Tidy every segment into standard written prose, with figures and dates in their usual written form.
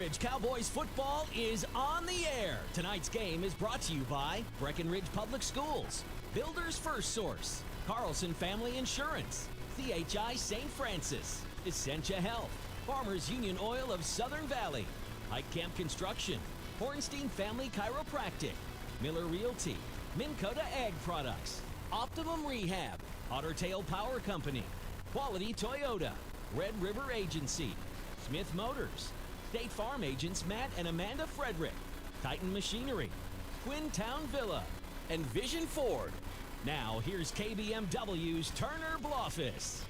Cowboys football is on the air. Tonight's game is brought to you by Breckenridge Public Schools, Builders First Source, Carlson Family Insurance, CHI St. Francis, Essentia Health, Farmers Union Oil of Southern Valley, Hike Camp Construction, Hornstein Family Chiropractic, Miller Realty, Minn Kota Ag Products, Optimum Rehab, Otter Tail Power Company, Quality Toyota, Red River Agency, Smith Motors, State Farm agents Matt and Amanda Frederick, Titan Machinery, Twin Town Villa, and Vision Ford. Now, here's KBMW's Turner Blofis.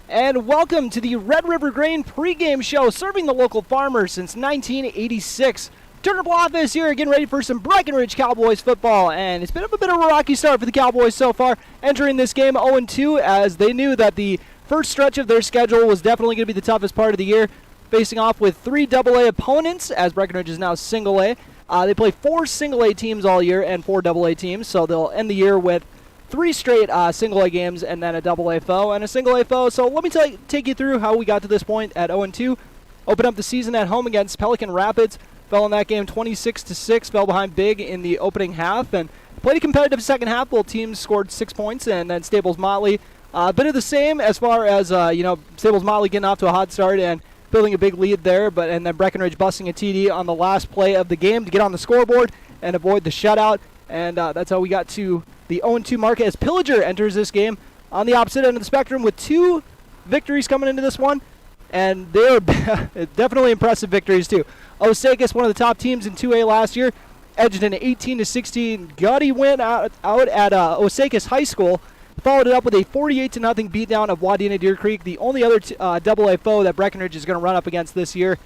And welcome to the Red River Grain pregame show, serving the local farmers since 1986. Turner Blofis here, getting ready for some Breckenridge Cowboys football, and it's been a bit of a rocky start for the Cowboys so far, entering this game 0-2, as they knew that the first stretch of their schedule was definitely going to be the toughest part of the year, facing off with 3 AA opponents, as Breckenridge is now single A. They play 4 single A teams all year and 4 AA teams, so they'll end the year with 3 straight single A games and then a AA foe and a single A foe. So let me take you through how we got to this point at 0-2. Open up the season at home against Pelican Rapids. Fell in that game 26-6, fell behind big in the opening half, and played a competitive second half. Both teams scored 6 points, and then Staples-Motley a bit of the same as far as, Staples-Motley getting off to a hot start and building a big lead there, and then Breckenridge busting a TD on the last play of the game to get on the scoreboard and avoid the shutout. And that's how we got to the 0-2 mark as Pillager enters this game on the opposite end of the spectrum with 2 victories coming into this one. And they're definitely impressive victories, too. Osakis, one of the top teams in 2A last year, edged an 18-16 gutty win out at Osakis High School. Followed it up with a 48-0 beatdown of Wadena Deer Creek, the only other AA foe that Breckenridge is going to run up against this year.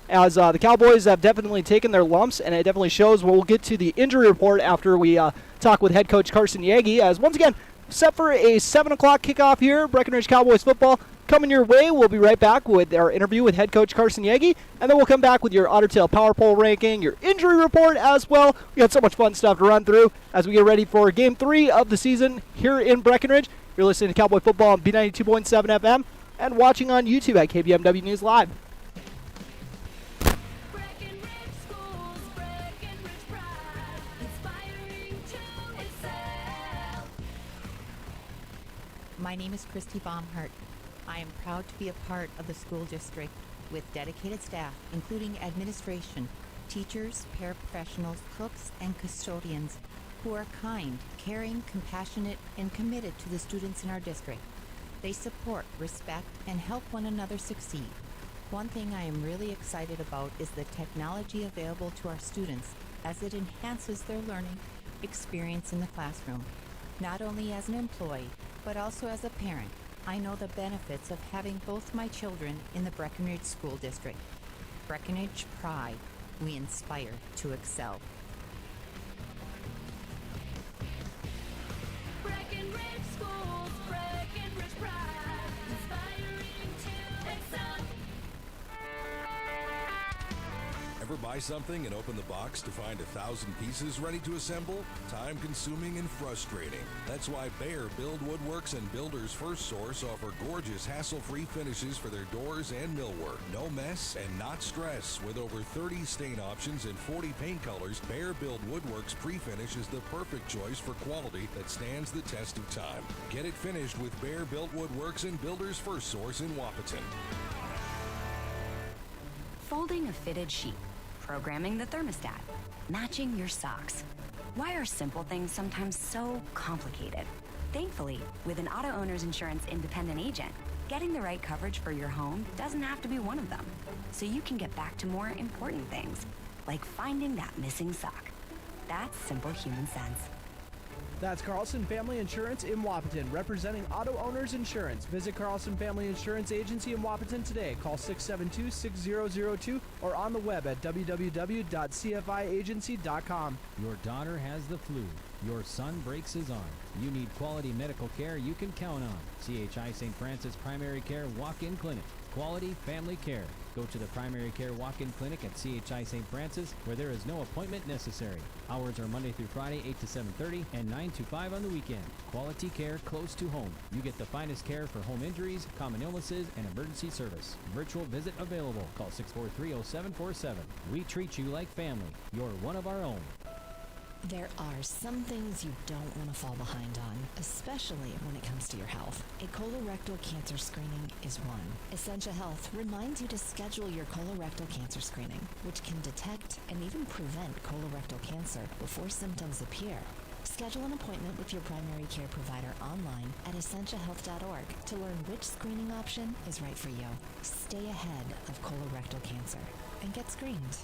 As the Cowboys have definitely taken their lumps, and it definitely shows. We'll get to the injury report after we talk with head coach Carson Yagi. As once again, set for a 7 o'clock kickoff here, Breckenridge Cowboys football coming your way. We'll be right back with our interview with head coach Carson Yagi, and then we'll come back with your Otter Tail Power Poll ranking, your injury report as well. We got so much fun stuff to run through as we get ready for Game 3 of the season here in Breckenridge. You're listening to Cowboy Football on B92.7 FM and watching on YouTube at KBMW News Live. My name is Christy Baumhart. I am proud to be a part of the school district with dedicated staff, including administration, teachers, paraprofessionals, cooks, and custodians who are kind, caring, compassionate, and committed to the students in our district. They support, respect, and help one another succeed. One thing I am really excited about is the technology available to our students as it enhances their learning experience in the classroom. Not only as an employee, but also as a parent, I know the benefits of having both my children in the Breckenridge School District. Breckenridge Pride. We inspire to excel. Breckenridge Schools, Breckenridge Pride, inspiring to excel. Ever buy something and open the box to find 1,000 pieces ready to assemble? Time-consuming and frustrating. That's why Bear Build Woodworks and Builders First Source offer gorgeous, hassle-free finishes for their doors and millwork. No mess and not stress. With over 30 stain options and 40 paint colors, Bear Build Woodworks pre-finish is the perfect choice for quality that stands the test of time. Get it finished with Bear Built Woodworks and Builders First Source in Wahpeton. Folding a fitted sheet, programming the thermostat, matching your socks. Why are simple things sometimes so complicated? Thankfully, with an auto owner's insurance independent agent, getting the right coverage for your home doesn't have to be one of them. So you can get back to more important things, like finding that missing sock. That's simple human sense. That's Carlson Family Insurance in Wahpeton, representing Auto Owners Insurance. Visit Carlson Family Insurance Agency in Wahpeton today. Call 672-6002 or on the web at www.cfiagency.com. Your daughter has the flu. Your son breaks his arm. You need quality medical care you can count on. CHI St. Francis Primary Care Walk-In Clinic. Quality family care. Go to the primary care walk-in clinic at CHI St. Francis, where there is no appointment necessary. Hours are Monday through Friday, 8 to 7:30, and 9 to 5 on the weekend. Quality care close to home. You get the finest care for home injuries, common illnesses, and emergency service. Virtual visit available. Call 643-0747. We treat you like family. You're one of our own. There are some things you don't want to fall behind on, especially when it comes to your health. A colorectal cancer screening is one. Essentia Health reminds you to schedule your colorectal cancer screening, which can detect and even prevent colorectal cancer before symptoms appear. Schedule an appointment with your primary care provider online at essentiahealth.org to learn which screening option is right for you. Stay ahead of colorectal cancer and get screened.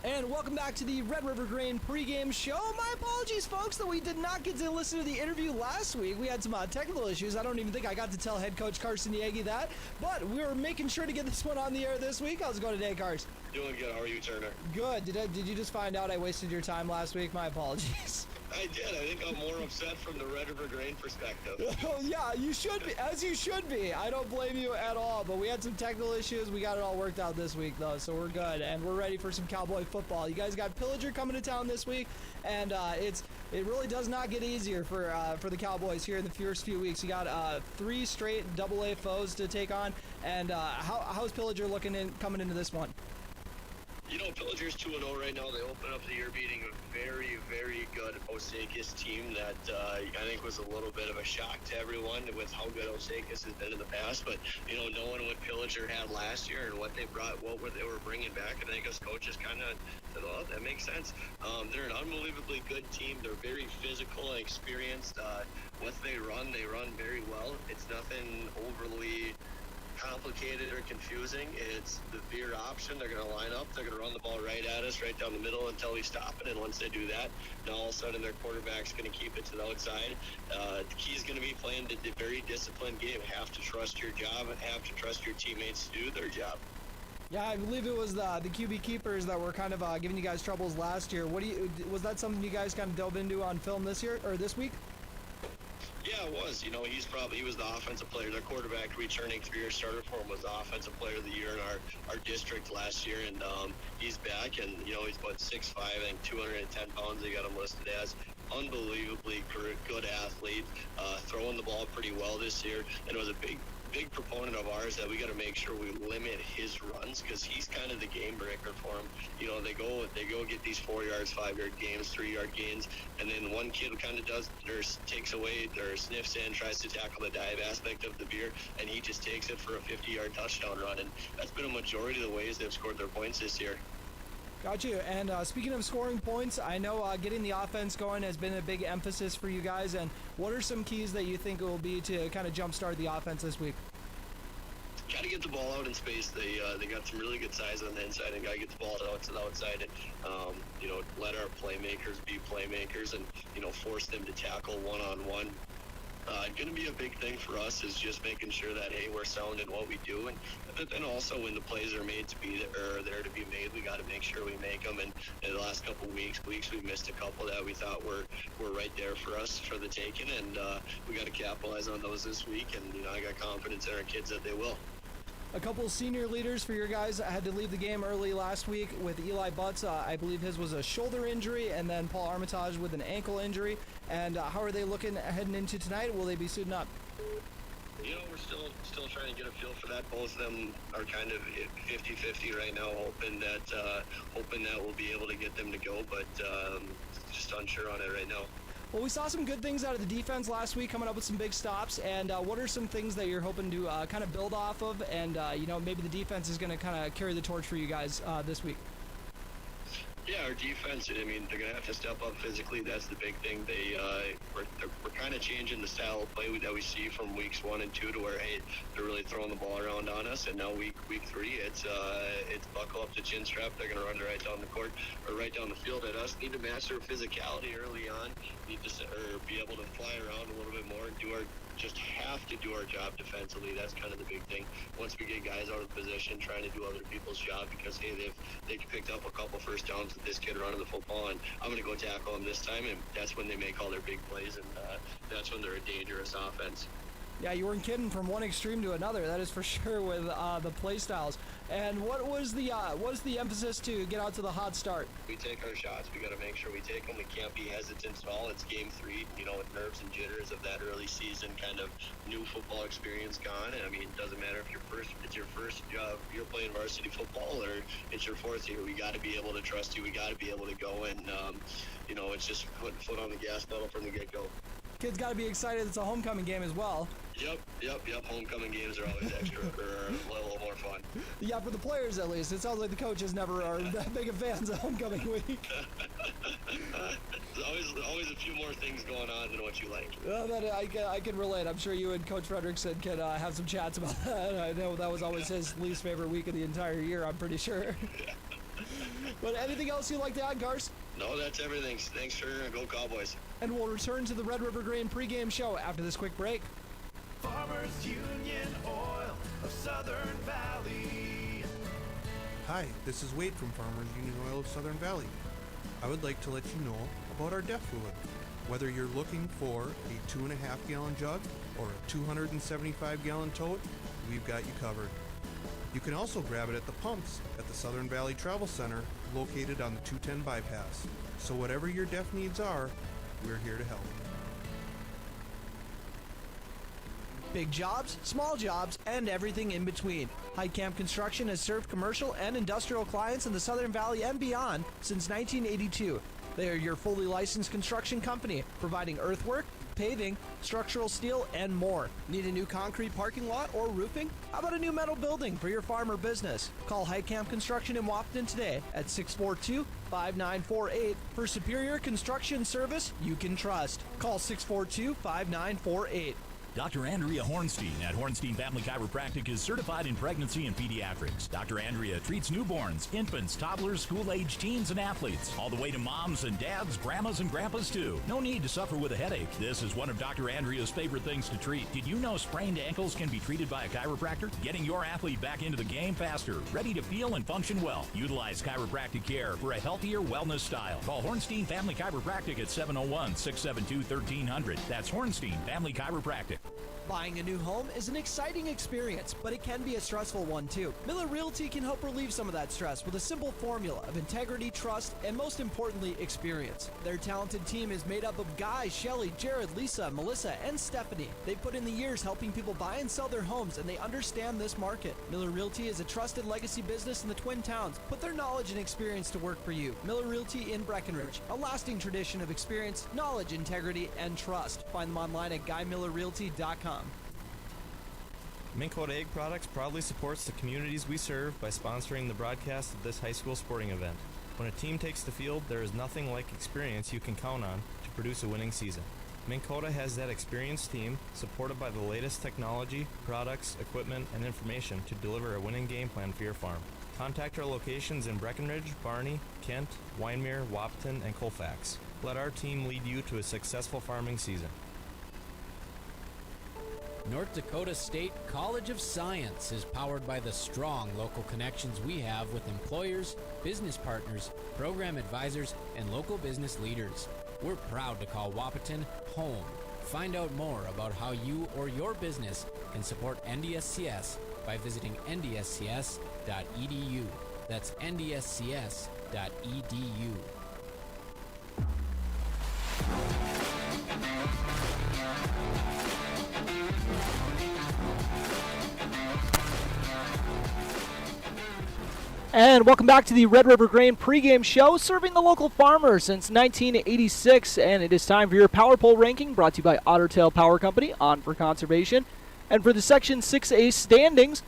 And welcome back to the Red River Grain pregame show. My apologies, folks, that we did not get to listen to the interview last week. We had some technical issues. I don't even think I got to tell head coach Carson Yagi that, but we were making sure to get this one on the air this week. How's it going today, Carson? Doing good. How are you, Turner? Good. Did you just find out I wasted your time last week? My apologies. I did. I think I'm more upset from the Red River Grain perspective. Oh, yeah, you should be, as you should be. I don't blame you at all, but we had some technical issues. We got it all worked out this week, though, so we're good, and we're ready for some Cowboy football. You guys got Pillager coming to town this week, and it really does not get easier for the Cowboys here in the first few weeks. You got 3 straight AA foes to take on, and how's Pillager looking coming into this one? You know, Pillager's 2-0 right now. They open up the year beating a very, very good Osakis team that I think was a little bit of a shock to everyone with how good Osakis has been in the past. But, you know, knowing what Pillager had last year and what they brought, they were bringing back, I think us coaches kind of said, oh, that makes sense. They're an unbelievably good team. They're very physical and experienced. What they run very well. It's nothing overly complicated or confusing. It's the veer option. They're going to line up. They're going to run the ball right at us, right down the middle until we stop it. And once they do that, now all of a sudden their quarterback's going to keep it to the outside. The key is going to be playing the very disciplined game. Have to trust your job and have to trust your teammates to do their job. Yeah, I believe it was the QB keepers that were kind of giving you guys troubles last year. Was that something you guys kind of delved into on film this year or this week? Yeah, it was. You know, he was the offensive player. Their quarterback returning 3-year starter for him was the offensive player of the year in our district last year, and he's back, and, you know, he's about 6'5", I think 210 pounds they got him listed as. Unbelievably good athlete, throwing the ball pretty well this year, and it was a big proponent of ours that we got to make sure we limit his runs because he's kind of the game breaker for him. You know, they go get these 4 yards, 5 yard gains, 3 yard gains, and then one kid kind of takes away or sniffs in, tries to tackle the dive aspect of the veer, and he just takes it for a 50-yard touchdown run, and that's been a majority of the ways they've scored their points this year. Got you. And speaking of scoring points, I know getting the offense going has been a big emphasis for you guys. And what are some keys that you think it will be to kind of jumpstart the offense this week? Got to get the ball out in space. They got some really good size on the inside, and got to get the ball out to the outside, and you know, let our playmakers be playmakers, and, you know, force them to tackle one-on-one. Going to be a big thing for us is just making sure that, hey, we're sound in what we do, and then also when the plays are made to be there to be made, we got to make sure we make them. And in the last couple weeks we missed a couple that we thought were right there for us for the taking, and we got to capitalize on those this week. And, you know, I got confidence in our kids that they will. A couple senior leaders for your guys had to leave the game early last week with Eli Butts. I believe his was a shoulder injury, and then Paul Armitage with an ankle injury. And how are they looking heading into tonight? Will they be suiting up? You know, we're still trying to get a feel for that. Both of them are kind of 50-50 right now, hoping that we'll be able to get them to go, but just unsure on it right now. Well, we saw some good things out of the defense last week, coming up with some big stops. And what are some things that you're hoping to kind of build off of? And, you know, maybe the defense is going to kind of carry the torch for you guys this week. Yeah, our defense, I mean, they're going to have to step up physically. That's the big thing. We're kind of changing the style of play that we see from weeks 1 and 2 to where, hey, they're really throwing the ball around on us. And now week 3, it's buckle up the chin strap. They're going to run right down the court or right down the field at us. Need to master physicality early on. Need to be able to fly around a little bit more and just have to do our job defensively. That's kind of the big thing. Once we get guys out of position, trying to do other people's job because, hey, they picked up a couple first downs with this kid running the football, and I'm going to go tackle him this time, and that's when they make all their big plays, and that's when they're a dangerous offense. Yeah, you weren't kidding from one extreme to another. That is for sure with the play styles. And what was the emphasis to get out to the hot start? We take our shots. We got to make sure we take them. We can't be hesitant at all. It's game 3, with nerves and jitters of that early season kind of new football experience gone. And I mean, it doesn't matter if it's your first you're playing varsity football or it's your 4th year. We got to be able to trust you. We got to be able to go and it's just putting foot on the gas pedal from the get-go. Kids got to be excited. It's a homecoming game as well. Yep. Homecoming games are always extra or a little more fun. Yeah, for the players at least. It sounds like the coaches never are that big of fans of homecoming week. There's always a few more things going on than what you like. I can relate. I'm sure you and Coach Fredrickson can have some chats about that. I know that was always his least favorite week of the entire year, I'm pretty sure. Yeah. But anything else you'd like to add, Garce? No, that's everything. Thanks for Go Cowboys. And we'll return to the Red River Grain pregame show after this quick break. Farmers Union Oil of Southern Valley. Hi, this is Wade from Farmers Union Oil of Southern Valley. I would like to let you know about our DEF fluid. Whether you're looking for a 2.5 gallon jug or a 275 gallon tote, we've got you covered. You can also grab it at the pumps at the Southern Valley Travel Center located on the 210 bypass. So whatever your DEF needs are, we're here to help. Big jobs, small jobs, and everything in between. Heitkamp Construction has served commercial and industrial clients in the Southern Valley and beyond since 1982. They are your fully licensed construction company, providing earthwork, paving, structural steel, and more. Need a new concrete parking lot or roofing? How about a new metal building for your farm or business? Call Heitkamp Construction in Wahpeton today at 642-5948 for superior construction service you can trust. Call 642-5948. Dr. Andrea Hornstein at Hornstein Family Chiropractic is certified in pregnancy and pediatrics. Dr. Andrea treats newborns, infants, toddlers, school-age teens, and athletes, all the way to moms and dads, grandmas and grandpas too. No need to suffer with a headache. This is one of Dr. Andrea's favorite things to treat. Did you know sprained ankles can be treated by a chiropractor? Getting your athlete back into the game faster, ready to feel and function well. Utilize chiropractic care for a healthier wellness style. Call Hornstein Family Chiropractic at 701-672-1300. That's Hornstein Family Chiropractic. Buying a new home is an exciting experience, but it can be a stressful one too. Miller Realty can help relieve some of that stress with a simple formula of integrity, trust, and most importantly, experience. Their talented team is made up of Guy, Shelly, Jared, Lisa, Melissa, and Stephanie. They put in the years helping people buy and sell their homes, and they understand this market. Miller Realty is a trusted legacy business in the Twin Towns. Put their knowledge and experience to work for you. Miller Realty in Breckenridge, a lasting tradition of experience, knowledge, integrity, and trust. Find them online at GuyMillerRealty.com. Minn Kota Egg Products proudly supports the communities we serve by sponsoring the broadcast of this high school sporting event. When a team takes the field, there is nothing like experience you can count on to produce a winning season. Minn Kota has that experienced team, supported by the latest technology, products, equipment, and information to deliver a winning game plan for your farm. Contact our locations in Breckenridge, Barney, Kent, Wyndmere, Wahpeton, and Colfax. Let our team lead you to a successful farming season. North Dakota State College of Science is powered by the strong local connections we have with employers, business partners, program advisors, and local business leaders. We're proud to call Wahpeton home. Find out more about how you or your business can support NDSCS by visiting ndscs.edu. That's ndscs.edu. And welcome back to the Red River Grain pregame show, serving the local farmer since 1986. And it is time for your Power Poll ranking, brought to you by Otter Tail Power Company, on for conservation. And for the Section 6A standings,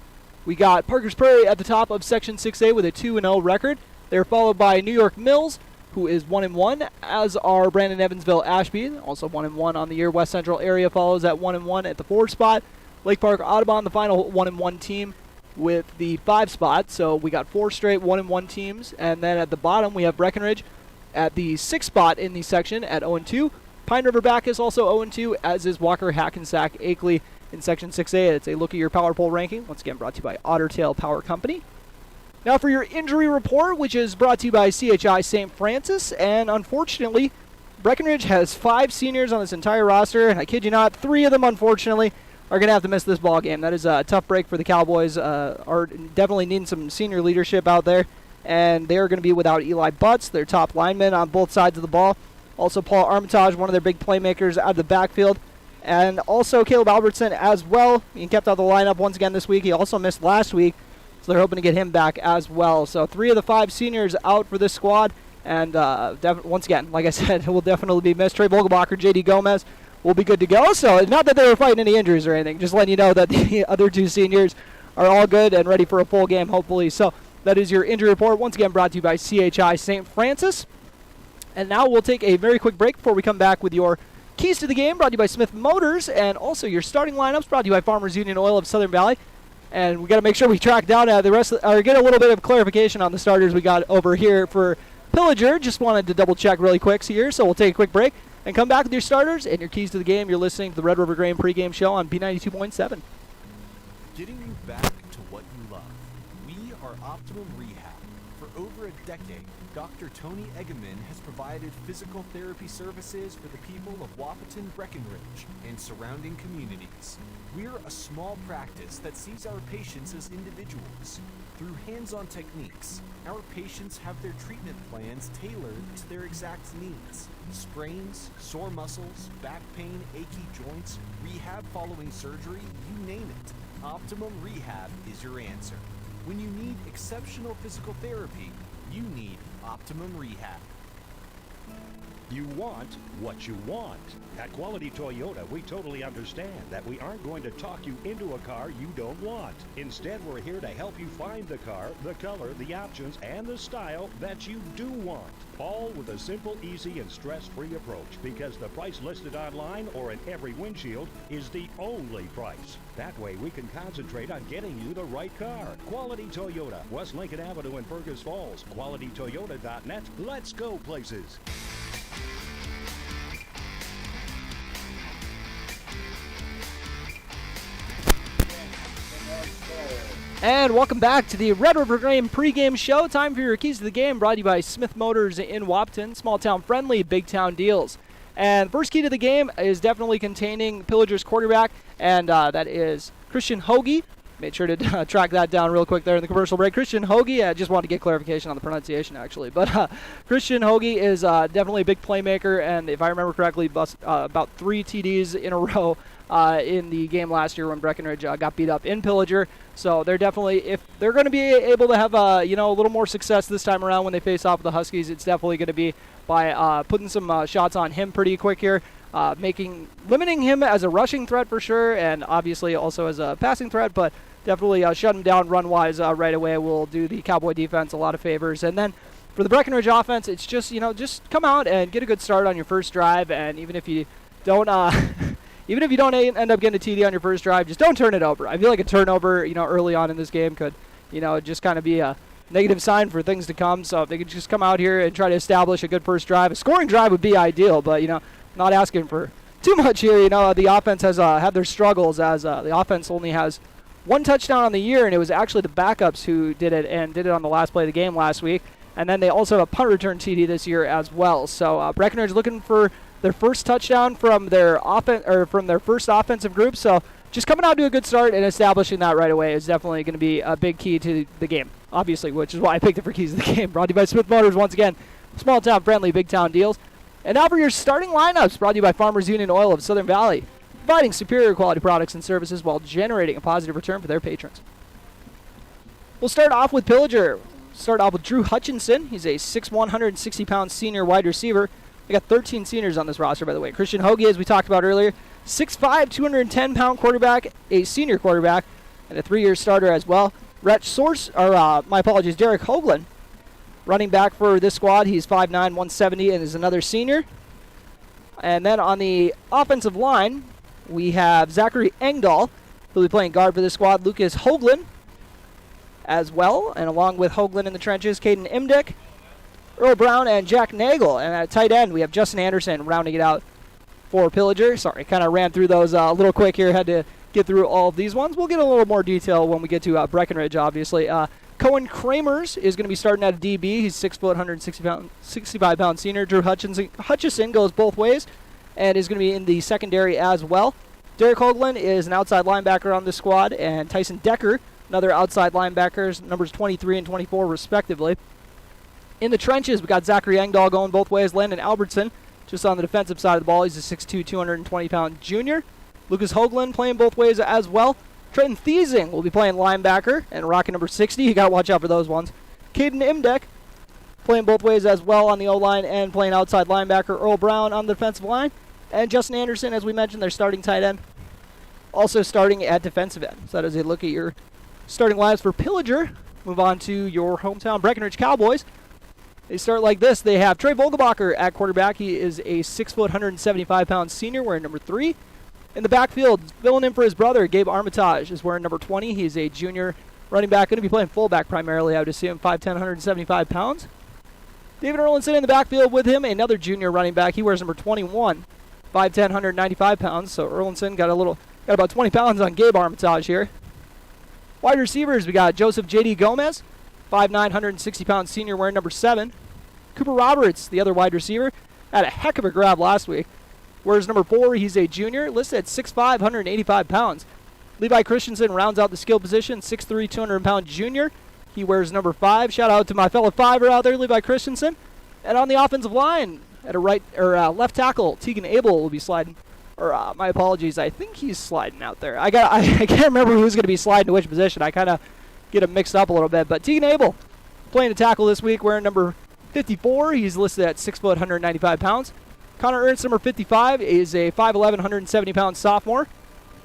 we got Parker's Prairie at the top of Section 6A with a 2-0 record. They're followed by New York Mills, who is 1-1, as are Brandon Evansville Ashby, also 1-1 on the year. West Central area follows at 1-1 at the 4 spot. Lake Park Audubon, the final 1-1 team, with the 5 spot. So we got 4 straight 1-1 teams. And then at the bottom, we have Breckenridge at the 6th spot in the section at 0-2. Pine River Bacchus also 0-2, as is Walker, Hackensack, Akeley in Section 6A. It's a look at your Power Poll ranking, once again brought to you by Otter Tail Power Company. Now for your injury report, which is brought to you by CHI St. Francis. And unfortunately, Breckenridge has 5 seniors on this entire roster. And I kid you not, 3 of them, unfortunately, are going to have to miss this ball game. That is a tough break for the Cowboys. Are definitely needing some senior leadership out there, and they are going to be without Eli Butts, their top lineman on both sides of the ball. Also Paul Armitage, one of their big playmakers out of the backfield, and also Caleb Albertson as well. He kept out the lineup once again this week. He also missed last week, so they're hoping to get him back as well. So 3 of the 5 seniors out for this squad, and once again, like I said, will definitely be missed. Trey Vogelbacher, J.D. Gomez will be good to go. So not that they were fighting any injuries or anything, just letting you know that the other 2 seniors are all good and ready for a full game, hopefully. So that is your injury report, once again brought to you by CHI St. Francis. And now we'll take a very quick break before we come back with your keys to the game, brought to you by Smith Motors, and also your starting lineups, brought to you by Farmers Union Oil of Southern Valley. And we got to make sure we track down the rest, or get a little bit of clarification on the starters we got over here for Pillager. Just wanted to double check really quick here, so we'll take a quick break and come back with your starters and your keys to the game. You're listening to the Red River Grain pregame show on B92.7. Getting you back to what you love. We are Optimum Rehab. For over a decade, Dr. Tony Egeman has provided physical therapy services for the people of Wapaton, Breckenridge, and surrounding communities. We're a small practice that sees our patients as individuals. Through hands-on techniques, our patients have their treatment plans tailored to their exact needs. Sprains, sore muscles, back pain, achy joints, rehab following surgery, you name it. Optimum Rehab is your answer. When you need exceptional physical therapy, you need Optimum Rehab. You want what you want. At Quality Toyota, we totally understand that we aren't going to talk you into a car you don't want. Instead, we're here to help you find the car, the color, the options, and the style that you do want. All with a simple, easy, and stress-free approach, because the price listed online or in every windshield is the only price. That way, we can concentrate on getting you the right car. Quality Toyota, West Lincoln Avenue in Fergus Falls. QualityToyota.net. Let's go places. And welcome back to the Red River Grain pregame show. Time for your keys to the game, brought to you by Smith Motors in Wapaton. Small town friendly, big town deals. And first key to the game is definitely containing Pillager's quarterback, and that is Christian Hoagie. Made sure to track that down real quick there in the commercial break. Christian Hoagie, I just wanted to get clarification on the pronunciation actually. But Christian Hoagie is definitely a big playmaker, and if I remember correctly, about 3 TDs in a row in the game last year when Breckenridge got beat up in Pillager. So they're definitely, if they're going to be able to have a little more success this time around when they face off with the Huskies, it's definitely going to be by putting some shots on him pretty quick here, limiting him as a rushing threat for sure, and obviously also as a passing threat, but definitely shutting him down run-wise right away will do the Cowboy defense a lot of favors. And then for the Breckenridge offense, it's just, just come out and get a good start on your first drive, and even if you don't even if you don't end up getting a TD on your first drive, just don't turn it over. I feel like a turnover, early on in this game could, just kind of be a negative sign for things to come. So if they could just come out here and try to establish a good first drive. A scoring drive would be ideal, but, not asking for too much here. The offense has had their struggles, as the offense only has 1 touchdown on the year, and it was actually the backups who did it, and did it on the last play of the game last week. And then they also have a punt return TD this year as well. So Breckenridge looking for their first touchdown from their first offensive group. So just coming out to a good start and establishing that right away is definitely going to be a big key to the game, obviously, which is why I picked it for keys to the game. Brought to you by Smith Motors once again. Small town friendly, big town deals. And now for your starting lineups, brought to you by Farmers Union Oil of Southern Valley, providing superior quality products and services while generating a positive return for their patrons. We'll start off with Pillager. Start off with Drew Hutchinson. He's a 6'1", 160-pound senior wide receiver. They got 13 seniors on this roster, by the way. Christian Hoagie, as we talked about earlier, 6'5", 210-pound quarterback, a senior quarterback, and a 3-year starter as well. Derek Hoagland, running back for this squad. He's 5'9", 170, and is another senior. And then on the offensive line, we have Zachary Engdahl, who will be playing guard for this squad. Lucas Hoagland as well, and along with Hoagland in the trenches, Caden Imdick, Earl Brown, and Jack Nagel. And at tight end, we have Justin Anderson rounding it out for Pillager. Sorry, kind of ran through those a little quick here. Had to get through all of these ones. We'll get a little more detail when we get to Breckenridge, obviously. Cohen Kramers is going to be starting at DB. He's 6 foot, 165-pound senior. Drew Hutchinson goes both ways and is going to be in the secondary as well. Derek Hoagland is an outside linebacker on this squad, and Tyson Decker, another outside linebackers, numbers 23 and 24 respectively. In the trenches, we got Zachary Engdahl going both ways. Landon Albertson just on the defensive side of the ball. He's a 6'2", 220-pound junior. Lucas Hoagland playing both ways as well. Trenton Thiesing will be playing linebacker and rocking number 60. You got to watch out for those ones. Caden Imdek playing both ways as well on the O-line and playing outside linebacker. Earl Brown on the defensive line. And Justin Anderson, as we mentioned, their starting tight end, also starting at defensive end. So that is a look at your starting lineups for Pillager. Move on to your hometown Breckenridge Cowboys. They start like this. They have Trey Vogelbacher at quarterback. He is a 6 foot, 175-pound senior wearing number 3. In the backfield, filling in for his brother, Gabe Armitage, is wearing number 20. He's a junior running back, going to be playing fullback primarily, I would assume, 5'10", 175 pounds. David Erlinson in the backfield with him, another junior running back. He wears number 21, 5'10", 195 pounds. So Erlinson got about 20 pounds on Gabe Armitage here. Wide receivers, we got Joseph J.D. Gomez, 5'9", 160-pound senior wearing number 7. Cooper Roberts, the other wide receiver, had a heck of a grab last week. Wears number 4, he's a junior, listed at 6'5", 185 pounds. Levi Christensen rounds out the skill position, 6'3", 200-pound junior. He wears number 5. Shout out to my fellow fiver out there, Levi Christensen. And on the offensive line, at a left tackle, Tegan Abel will be sliding. My apologies, I think he's sliding out there. I can't remember who's going to be sliding to which position. I kind of get them mixed up a little bit. But Tegan Abel playing the tackle this week, wearing number 54. He's listed at 6 foot, 195 pounds. Connor Ernst, number 55, is a 5'11", 170-pound sophomore.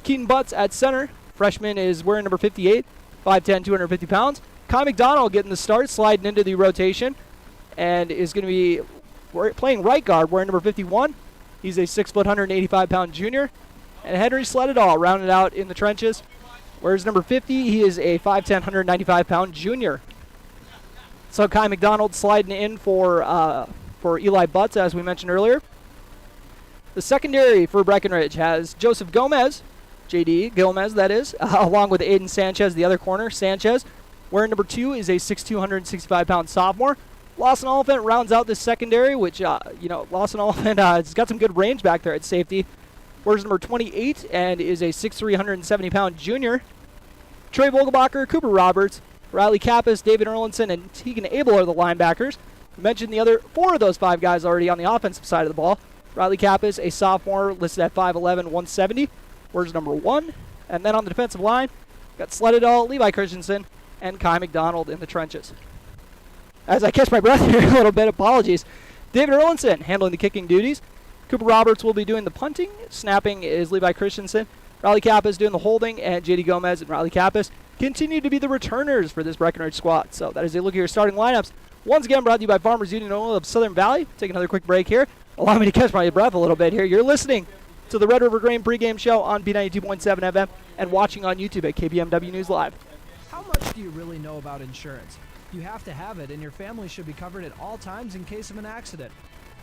Keaton Butts at center. Freshman is wearing number 58, 5'10", 250 pounds. Kai McDonald getting the start, sliding into the rotation, and is going to be playing right guard, wearing number 51. He's a 6 foot, 185-pound junior. And Henry Sleddahl rounded out in the trenches. Wears number 50. He is a 5'10", 195-pound junior. So Kai McDonald sliding in for Eli Butts, as we mentioned earlier. The secondary for Breckenridge has Joseph Gomez, J.D. Gomez, that is, along with Aiden Sanchez, the other corner. Sanchez, wearing number 2, is a 6'2", 165-pound sophomore. Lawson Oliphant rounds out this secondary, which, Lawson Oliphant has got some good range back there at safety. Wears number 28 and is a 6'3", 170-pound junior. Trey Vogelbacher, Cooper Roberts, Riley Kappas, David Erlinson, and Tegan Abel are the linebackers. We mentioned the other 4 of those 5 guys already on the offensive side of the ball. Riley Kappas, a sophomore, listed at 5'11", 170. Wears number 1. And then on the defensive line, got Sleddahl, Levi Christensen, and Kai McDonald in the trenches. As I catch my breath here a little bit, apologies. David Erlinson handling the kicking duties. Cooper Roberts will be doing the punting. Snapping is Levi Christensen. Riley Kappas doing the holding, and J.D. Gomez and Riley Kappas continue to be the returners for this Breckenridge squad. So that is a look at your starting lineups. Once again, brought to you by Farmers Union Oil of Southern Valley. Take another quick break here. Allow me to catch my breath a little bit here. You're listening to the Red River Grain pregame show on B92.7 FM and watching on YouTube at KBMW News Live. How much do you really know about insurance? You have to have it, and your family should be covered at all times in case of an accident.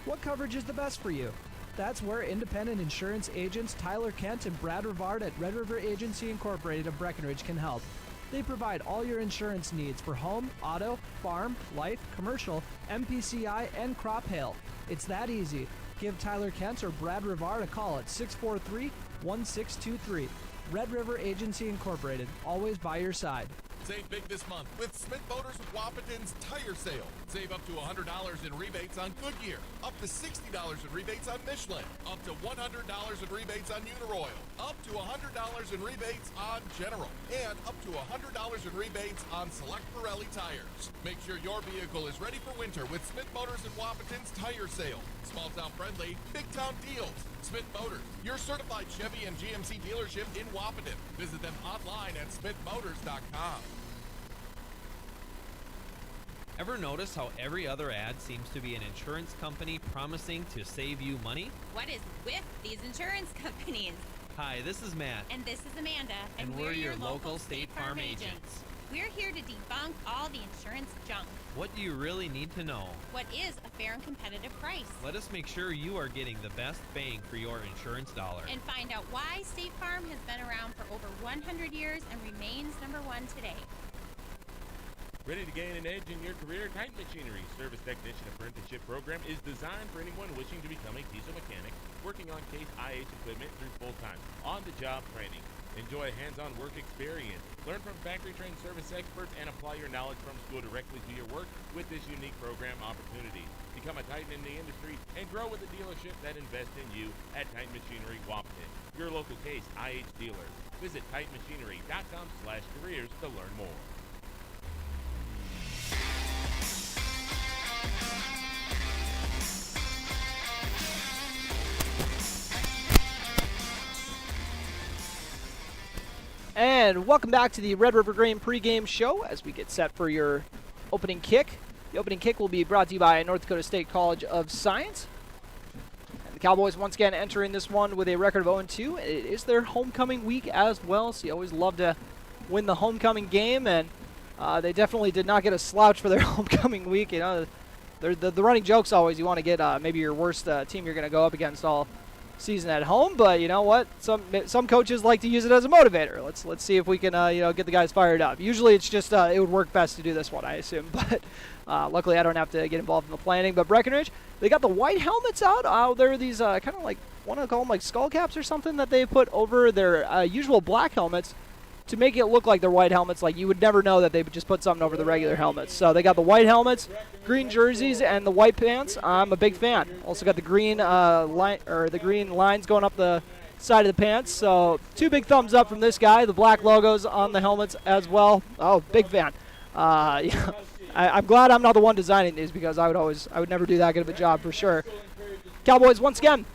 What coverage is the best for you? That's where independent insurance agents Tyler Kent and Brad Rivard at Red River Agency Incorporated of Breckenridge can help. They provide all your insurance needs for home, auto, farm, life, commercial, MPCI, and crop hail. It's that easy. Give Tyler Kent or Brad Rivard a call at 643-1623. Red River Agency Incorporated, always by your side. Save big this month with Smith Motors Wapaton's tire sale. Save up to $100 in rebates on Goodyear, up to $60 in rebates on Michelin, up to $100 in rebates on Uniroyal, up to $100 in rebates on General, and up to $100 in rebates on select Pirelli tires. Make sure your vehicle is ready for winter with Smith Motors and Wapaton's tire sale. Small town friendly, big town deals. Smith Motors, your certified Chevy and GMC dealership in Wapaton. Visit them online at smithmotors.com. Ever notice how every other ad seems to be an insurance company promising to save you money? What is with these insurance companies? Hi, this is Matt. And this is Amanda. And we're your local State Farm agents. We're here to debunk all the insurance junk. What do you really need to know? What is a fair and competitive price? Let us make sure you are getting the best bang for your insurance dollar. And find out why State Farm has been around for over 100 years and remains #1 today. Ready to gain an edge in your career? Titan Machinery's Service Technician Apprenticeship Program is designed for anyone wishing to become a diesel mechanic, working on Case IH equipment through full-time, on-the-job training. Enjoy hands-on work experience. Learn from factory-trained service experts and apply your knowledge from school directly to your work with this unique program opportunity. Become a Titan in the industry and grow with a dealership that invests in you at Titan Machinery Wapaton, your local Case IH dealer. Visit TitanMachinery.com/careers to learn more. And welcome back to the Red River Grain pregame show as we get set for your opening kick. The opening kick will be brought to you by North Dakota State College of Science. And the Cowboys once again entering this one with a record of 0-2. It is their homecoming week as well, so you always love to win the homecoming game, and they definitely did not get a slouch for their homecoming week. You know, the running joke's always you want to get maybe your worst team you're going to go up against all season at home, but you know what? Some coaches like to use it as a motivator. Let's see if we can get the guys fired up. Usually it's just it would work best to do this one, I assume, but luckily I don't have to get involved in the planning. But Breckenridge, they got the white helmets out. There are these kind of like, want to call them like skull caps or something that they put over their usual black helmets to make it look like they're white helmets. Like you would never know that they would just put something over the regular helmets. So they got the white helmets, green jerseys, and the white pants. I'm a big fan. Also got the green the green lines going up the side of the pants. So 2 big thumbs up from this guy. The black logos on the helmets as well. Oh, big fan. Yeah, I'm glad I'm not the one designing these because I would never do that good of a job for sure. Cowboys once again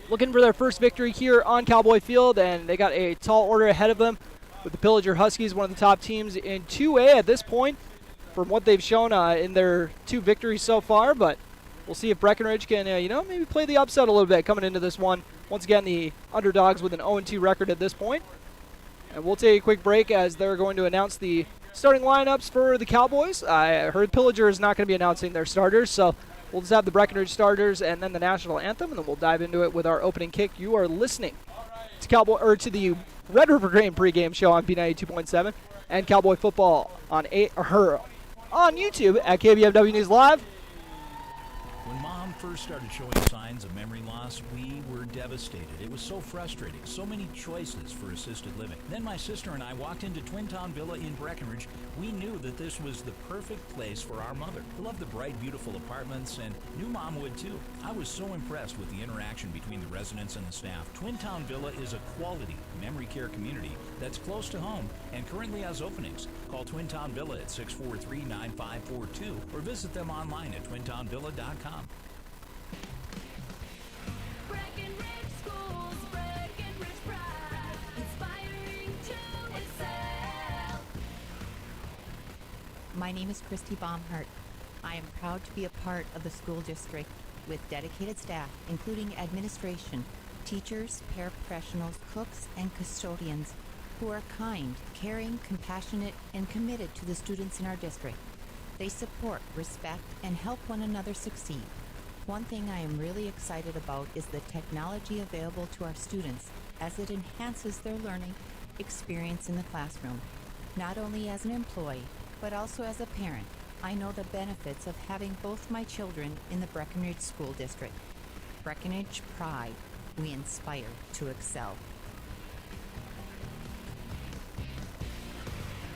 looking for their first victory here on Cowboy Field, and they got a tall order ahead of them, with the Pillager Huskies, one of the top teams in 2A at this point from what they've shown in their 2 victories so far. But we'll see if Breckenridge can, maybe play the upset a little bit coming into this one. Once again, the underdogs with an 0-2 record at this point. And we'll take a quick break as they're going to announce the starting lineups for the Cowboys. I heard Pillager is not going to be announcing their starters, so we'll just have the Breckenridge starters and then the national anthem, and then we'll dive into it with our opening kick. You are listening to the Red River Grain pregame show on B92.7 and Cowboy Football on YouTube at KBFW News Live. When Mom first started showing signs of memory loss, we were devastated. It was so frustrating. So many choices for assisted living. Then my sister and I walked into Twin Town Villa in Breckenridge. We knew that this was the perfect place for our mother. We loved the bright, beautiful apartments, and knew Mom would too. I was so impressed with the interaction between the residents and the staff. Twin Town Villa is a quality memory care community that's close to home and currently has openings. Call Twin Town Villa at 643-9542 or visit them online at twintownvilla.com. Breckenridge Schools, Breckenridge pride, inspiring to excel. My name is Christy Baumhart. I am proud to be a part of the school district with dedicated staff, including administration, teachers, paraprofessionals, cooks, and custodians who are kind, caring, compassionate, and committed to the students in our district. They support, respect, and help one another succeed. One thing I am really excited about is the technology available to our students as it enhances their learning experience in the classroom. Not only as an employee, but also as a parent, I know the benefits of having both my children in the Breckenridge School District. Breckenridge Pride. We inspire to excel.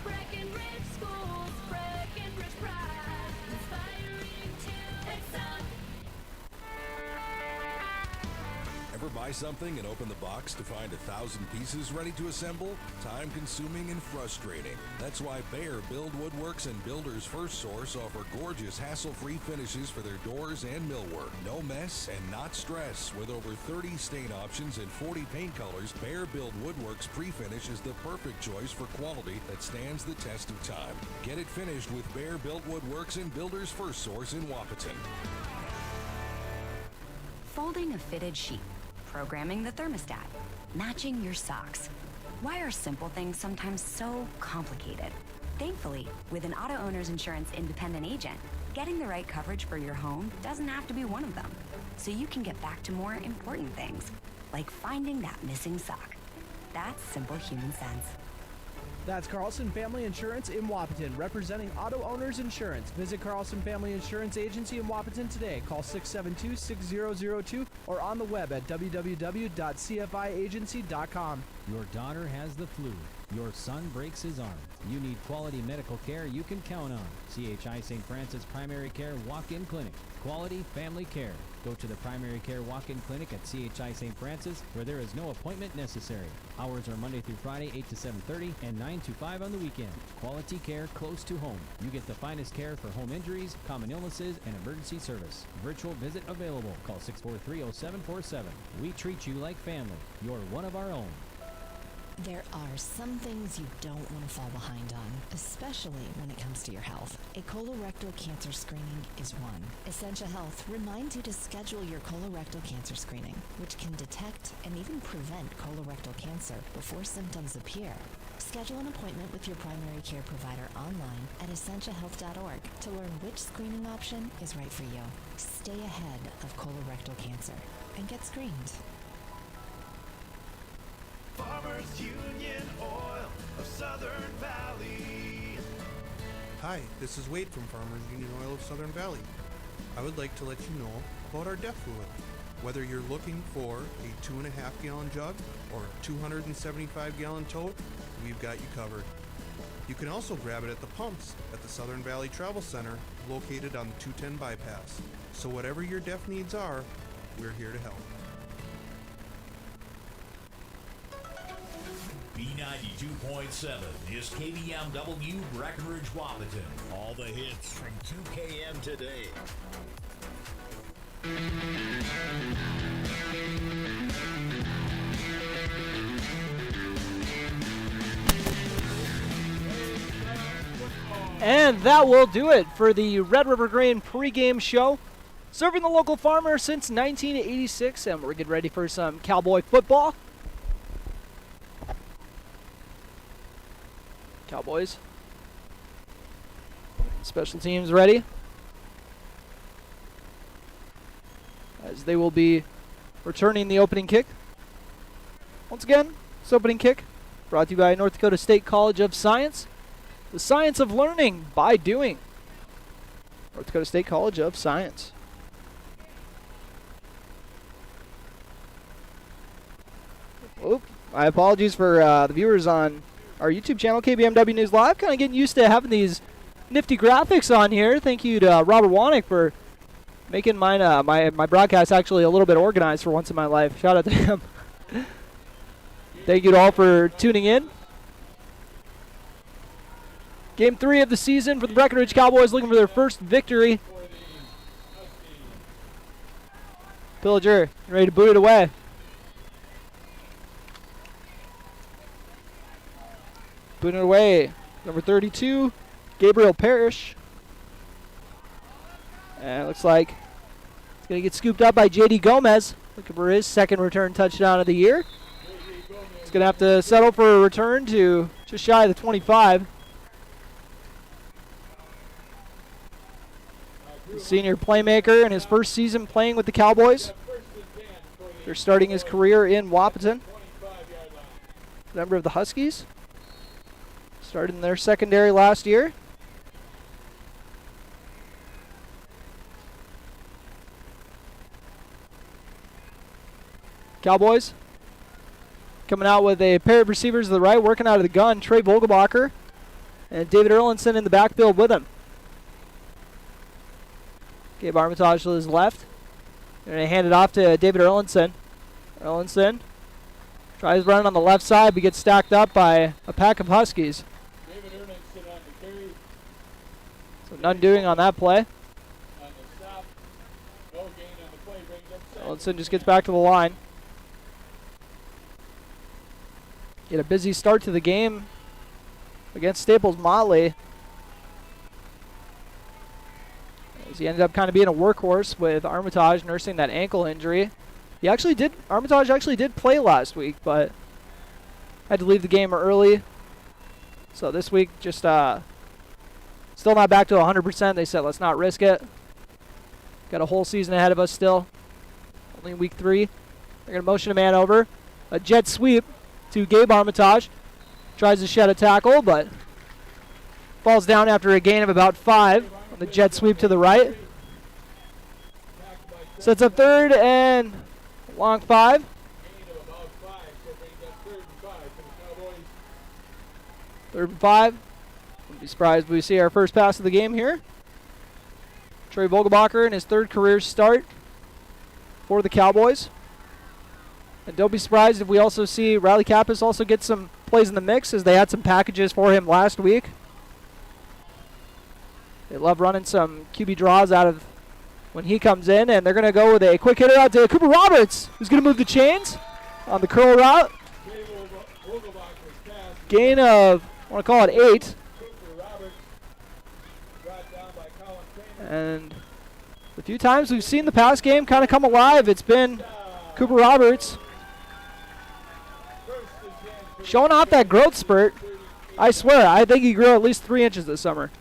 Breckenridge Schools, Breckenridge pride, inspiring to excel. Ever buy something and open the box to find 1,000 pieces ready to assemble? Time-consuming and frustrating. That's why Bayer Build Woodworks and Builders First Source offer gorgeous, hassle-free finishes for their doors and millwork. No mess and not stress. With over 30 stain options and 40 paint colors, Bayer Build Woodworks pre-finish is the perfect choice for quality that stands the test of time. Get it finished with Bayer Build Woodworks and Builders First Source in Wapaton. Folding a fitted sheet, programming the thermostat, matching your socks. Why are simple things sometimes so complicated? Thankfully, with an auto owner's insurance independent agent, getting the right coverage for your home doesn't have to be one of them. So you can get back to more important things, like finding that missing sock. That's simple human sense. That's Carlson Family Insurance in Wapaton, representing auto owners insurance. Visit Carlson Family Insurance Agency in Wapaton today. Call 672-6002 or on the web at www.cfiagency.com. Your daughter has the flu. Your son breaks his arm. You need quality medical care you can count on. CHI St. Francis Primary Care Walk-In Clinic. Quality family care. Go to the Primary Care Walk-In Clinic at CHI St. Francis, where there is no appointment necessary. Hours are Monday through Friday, 8 to 7:30 and 9 to 5 on the weekend. Quality care close to home. You get the finest care for home injuries, common illnesses, and emergency service. Virtual visit available. Call 643-0747. We treat you like family. You're one of our own. There are some things you don't want to fall behind on, especially when it comes to your health. A colorectal cancer screening is one. Essentia Health reminds you to schedule your colorectal cancer screening, which can detect and even prevent colorectal cancer before symptoms appear. Schedule an appointment with your primary care provider online at essentiahealth.org to learn which screening option is right for you. Stay ahead of colorectal cancer and get screened. Farmers Union Oil of Southern Valley. Hi, this is Wade from Farmers Union Oil of Southern Valley. I would like to let you know about our DEF fluid. Whether you're looking for a 2.5 gallon jug or a 275 gallon tote, we've got you covered. You can also grab it at the pumps at the Southern Valley Travel Center located on the 210 bypass. So whatever your DEF needs are, we're here to help. B92.7 is KBMW Breckenridge Wapaton. All the hits from 2KM today. And that will do it for the Red River Grain pregame show. Serving the local farmer since 1986, and we're getting ready for some Cowboy football. Cowboys. Special teams ready, as they will be returning the opening kick. Once again, this opening kick brought to you by North Dakota State College of Science. The science of learning by doing. North Dakota State College of Science. Oop, my apologies for the viewers on our YouTube channel, KBMW News Live. Kind of getting used to having these nifty graphics on here. Thank you to Robert Wanick for making mine, my broadcast actually a little bit organized for once in my life. Shout out to him. Thank you to all for tuning in. Game 3 of the season for the Breckenridge Cowboys, looking for their first victory. Pillager, ready to boot it away. Booting it away. Number 32, Gabriel Parrish. And it looks like it's going to get scooped up by J.D. Gomez, looking for his second return touchdown of the year. He's going to have to settle for a return to just shy of the 25. The senior playmaker in his first season playing with the Cowboys. They're starting his career in Wapaton. Member of the Huskies. Started in their secondary last year. Cowboys coming out with a pair of receivers to the right, working out of the gun. Trey Vogelbacher and David Erlinson in the backfield with him. Gabe Armitage to his left. They're going to hand it off to David Erlinson. Erlinson tries running on the left side, but gets stacked up by a pack of Huskies. So none doing on that play. Erlinson just gets back to the line. Get a busy start to the game against Staples-Motley, as he ended up kind of being a workhorse with Armitage nursing that ankle injury. Armitage actually did play last week, but had to leave the game early. So this week, just still not back to 100%. They said, let's not risk it. Got a whole season ahead of us still. Only week 3. They're going to motion a man over. A jet sweep to Gabe Armitage. Tries to shed a tackle, but falls down after a gain of about 5 on the jet sweep to the right. So it's a 3rd and long 5. Third and 5. Wouldn't be surprised if we see our first pass of the game here. Trey Vogelbacher in his 3rd career start for the Cowboys. And don't be surprised if we also see Riley Kappas also get some plays in the mix, as they had some packages for him last week. They love running some QB draws out of when he comes in, and they're going to go with a quick hitter out to Cooper Roberts, who's going to move the chains on the curl route. Gain of, I want to call it 8. And the few times we've seen the pass game kind of come alive, it's been Cooper Roberts showing off that growth spurt. I swear, I think he grew at least 3 inches this summer.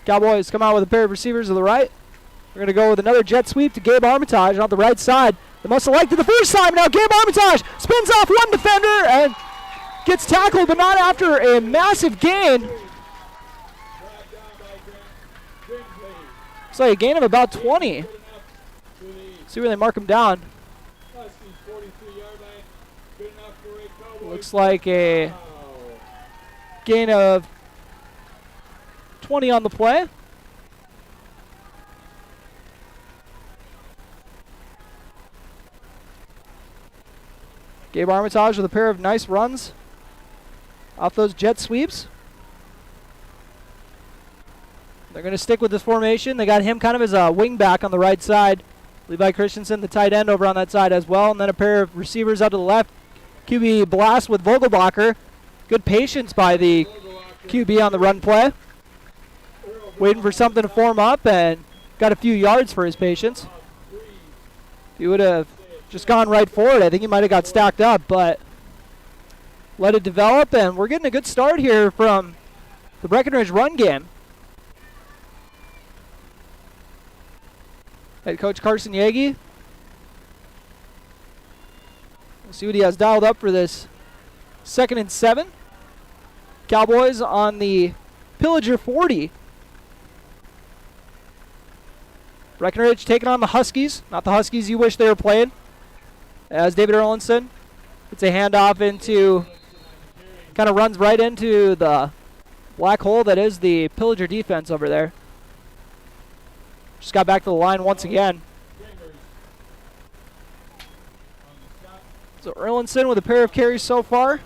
Cowboys come out with a pair of receivers to the right. We're going to go with another jet sweep to Gabe Armitage on the right side. They must have liked it the first time. Now Gabe Armitage spins off one defender and gets tackled, but not after a massive gain. It's like a gain of about 20. See where they mark him down. Looks like a gain of 20 on the play. Gabe Armitage with a pair of nice runs off those jet sweeps. They're going to stick with this formation. They got him kind of as a wing back on the right side. Levi Christensen, the tight end, over on that side as well. And then a pair of receivers out to the left. QB blast with Vogelbacher. Good patience by the QB on the run play. Waiting for something to form up, and got a few yards for his patience. If he would have just gone right for it, I think he might have got stacked up, but let it develop, and we're getting a good start here from the Breckenridge run game. Head coach Carson Yagi. We'll see what he has dialed up for this 2nd and 7. Cowboys on the Pillager 40. Breckenridge taking on the Huskies. Not the Huskies you wish they were playing. As David Erlinson, it's a handoff into, kind of runs right into the black hole that is the Pillager defense over there. Just got back to the line once again. So Erlinson with a pair of carries so far.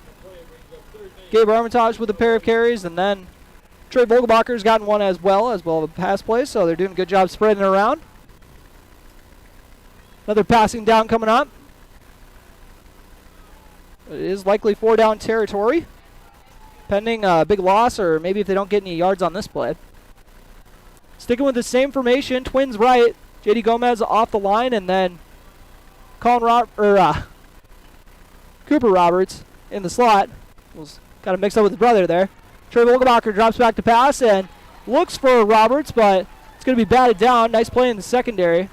Gabe Armitage with a pair of carries, and then Trey Vogelbacher's gotten one as well as a pass play, so they're doing a good job spreading it around. Another passing down coming up. It is likely 4-down territory, pending a big loss, or maybe if they don't get any yards on this play. Sticking with the same formation, twins right. J.D. Gomez off the line, and then Cooper Roberts in the slot. Got to mix up with his brother there. Trey Vogelbacher drops back to pass and looks for Roberts, but it's going to be batted down. Nice play in the secondary.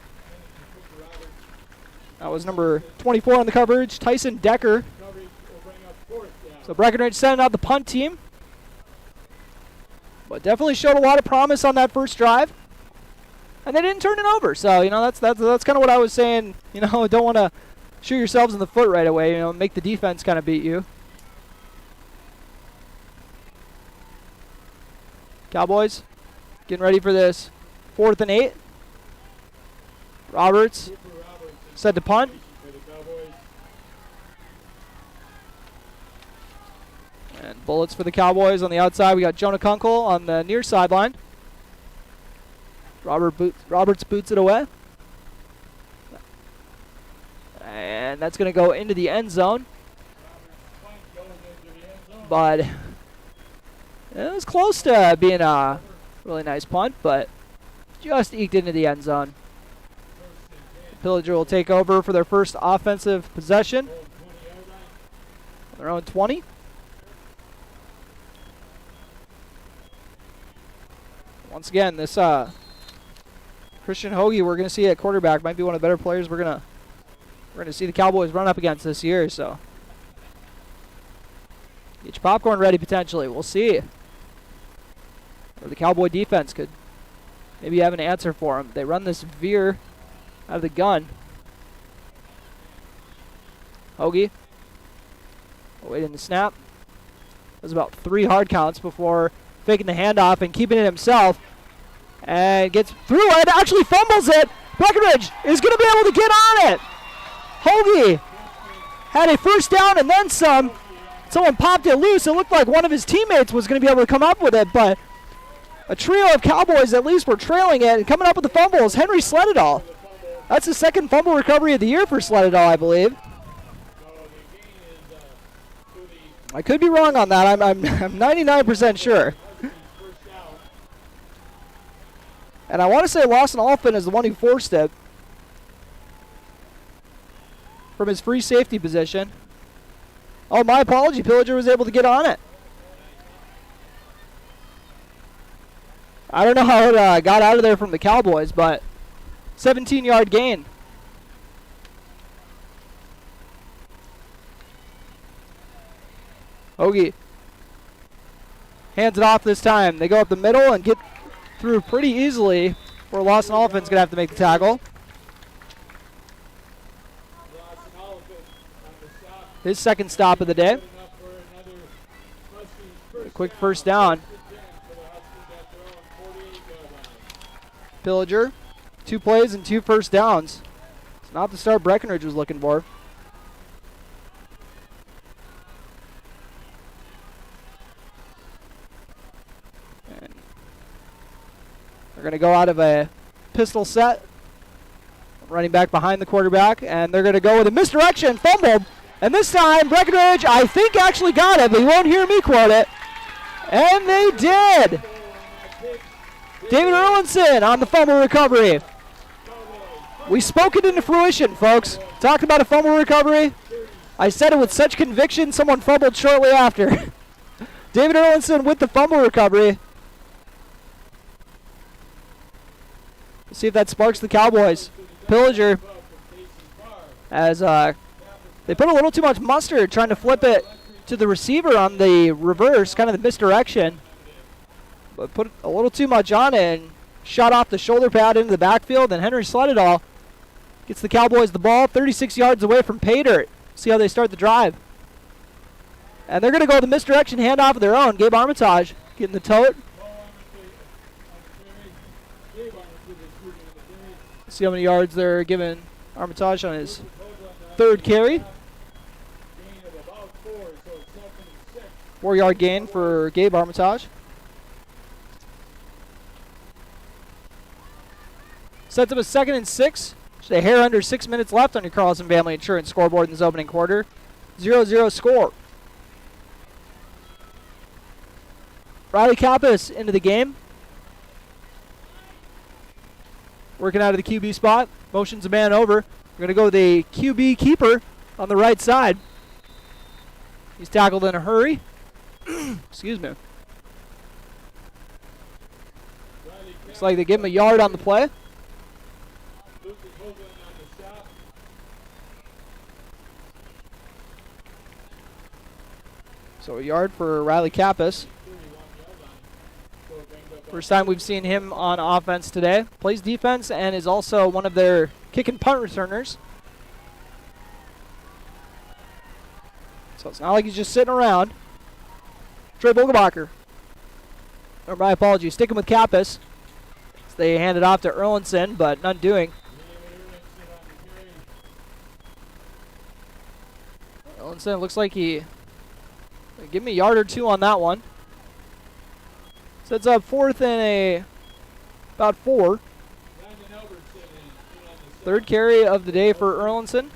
That was number 24 on the coverage, Tyson Decker. So Breckenridge sending out the punt team. But definitely showed a lot of promise on that first drive. And they didn't turn it over. So, you know, that's kind of what I was saying. You know, don't want to shoot yourselves in the foot right away. You know, make the defense kind of beat you. Cowboys getting ready for this 4th and 8. Roberts set to punt. And bullets for the Cowboys on the outside. We got Jonah Kunkel on the near sideline. Roberts boots it away. And that's going to go into the end zone. But it was close to being a really nice punt, but just eked into the end zone. Pillager will take over for their first offensive possession. Their own 20. Once again, this Christian Hoagie, we're going to see at quarterback. Might be one of the better players we're gonna see the Cowboys run up against this year. So get your popcorn ready potentially. We'll see. Or the Cowboy defense could maybe have an answer for him. They run this veer out of the gun. Hoagie awaiting the snap. It was about 3 hard counts before faking the handoff and keeping it himself. And gets through it, actually fumbles it. Breckenridge is going to be able to get on it. Hoagie had a first down and then some. Someone popped it loose. It looked like one of his teammates was going to be able to come up with it, but a trio of Cowboys at least were trailing it, and coming up with the fumble is Henry Sledadal. That's the second fumble recovery of the year for Sledadal, I believe. I could be wrong on that. I'm 99% sure. And I want to say Lawson Alfin is the one who forced it from his free safety position. Oh, my apology. Pillager was able to get on it. I don't know how it got out of there from the Cowboys, but 17-yard gain. Hoagie hands it off this time. They go up the middle and get through pretty easily, where Lawson Alfin's going to have to make the tackle. His second stop of the day. A quick first down. Pillager, 2 plays and 2 first downs. It's not the start Breckenridge was looking for. And they're going to go out of a pistol set. Running back behind the quarterback, and they're going to go with a misdirection, fumbled. And this time, Breckenridge, I think, actually got it, but you won't hear me quote it. And they did. David Erlinson on the fumble recovery. We spoke it into fruition, folks. Talked about a fumble recovery. I said it with such conviction, someone fumbled shortly after. David Erlinson with the fumble recovery. Let's see if that sparks the Cowboys. Pillager, as they put a little too much mustard trying to flip it to the receiver on the reverse, kind of the misdirection. But put a little too much on it and shot off the shoulder pad into the backfield. And Henry Sledadal gets the Cowboys the ball 36 yards away from pay dirt. See how they start the drive. And they're going to go the misdirection handoff of their own. Gabe Armitage getting the tote. See how many yards they're giving Armitage on his third carry. 4-yard gain for Gabe Armitage. Sets up a 2nd and 6. Just a hair under 6 minutes left on your Carlson Family Insurance scoreboard in this opening quarter. 0-0 score. Riley Kappas into the game. Working out of the QB spot. Motions a man over. We're going to go with a QB keeper on the right side. He's tackled in a hurry. Excuse me. Looks like they give him a yard on the play. So a yard for Riley Kappas. First time we've seen him on offense today. Plays defense and is also one of their kick and punt returners. So it's not like he's just sitting around. Trey Bogelbacher. Or my apologies, sticking with Kappas. So they hand it off to Erlinson, but none doing. Erlinson looks like he... Give me a yard or two on that one. Sets up 4th and about 4. Third carry of the day for Erlinson.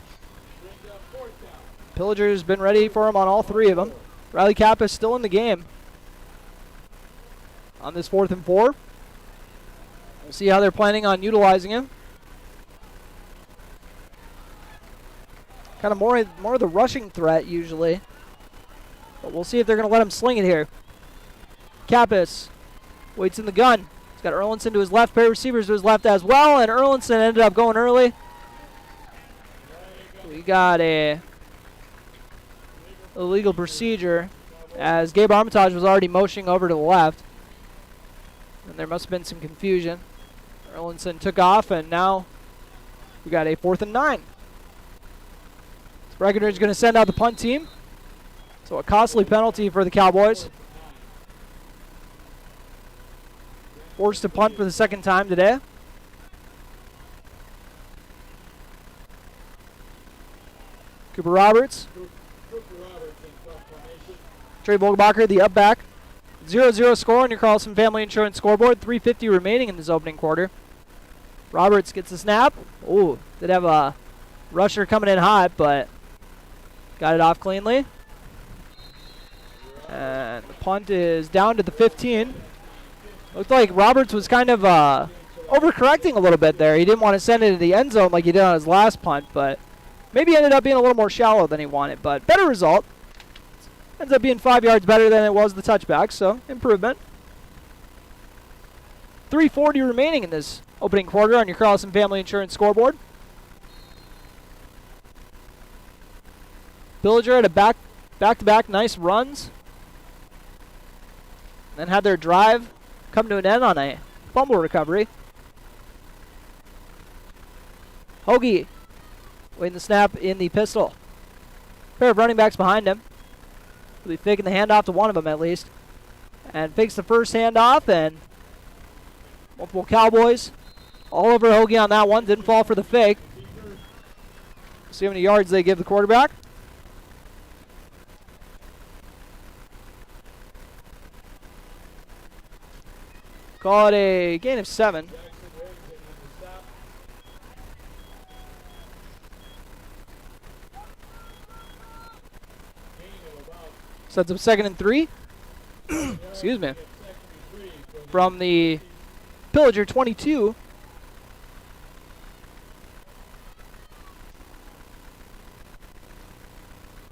Pillager's been ready for him on all 3 of them. Riley Kappas still in the game on this 4th and 4. We'll see how they're planning on utilizing him. Kind of more of the rushing threat usually. But we'll see if they're going to let him sling it here. Kappas waits in the gun. He's got Erlinson to his left, pair of receivers to his left as well, and Erlinson ended up going early. We got a illegal procedure as Gabe Armitage was already motioning over to the left. And there must have been some confusion. Erlinson took off, and now we got a 4th and 9. So Breckenridge is going to send out the punt team. So a costly penalty for the Cowboys. Forced to punt for the second time today. Cooper Roberts. Trey Vogelbacher, the up back. 0-0 score on your Carlson Family Insurance scoreboard. 3:50 remaining in this opening quarter. Roberts gets the snap. Ooh, did have a rusher coming in hot, but got it off cleanly. And the punt is down to the 15. Looked like Roberts was kind of overcorrecting a little bit there. He didn't want to send it to the end zone like he did on his last punt, but maybe ended up being a little more shallow than he wanted. But better result. Ends up being 5 yards better than it was the touchback, so improvement. 3:40 remaining in this opening quarter on your Carlson Family Insurance scoreboard. Pillager had a back-to-back nice runs. Then had their drive come to an end on a fumble recovery. Hoagie waiting the snap in the pistol. Pair of running backs behind him. He'll be faking the handoff to one of them at least. And fakes the first handoff, and multiple Cowboys all over Hoagie on that one. Didn't fall for the fake. See how many yards they give the quarterback. Call it a gain of 7. Sets up 2nd and 3. Excuse me. From the Pillager 22.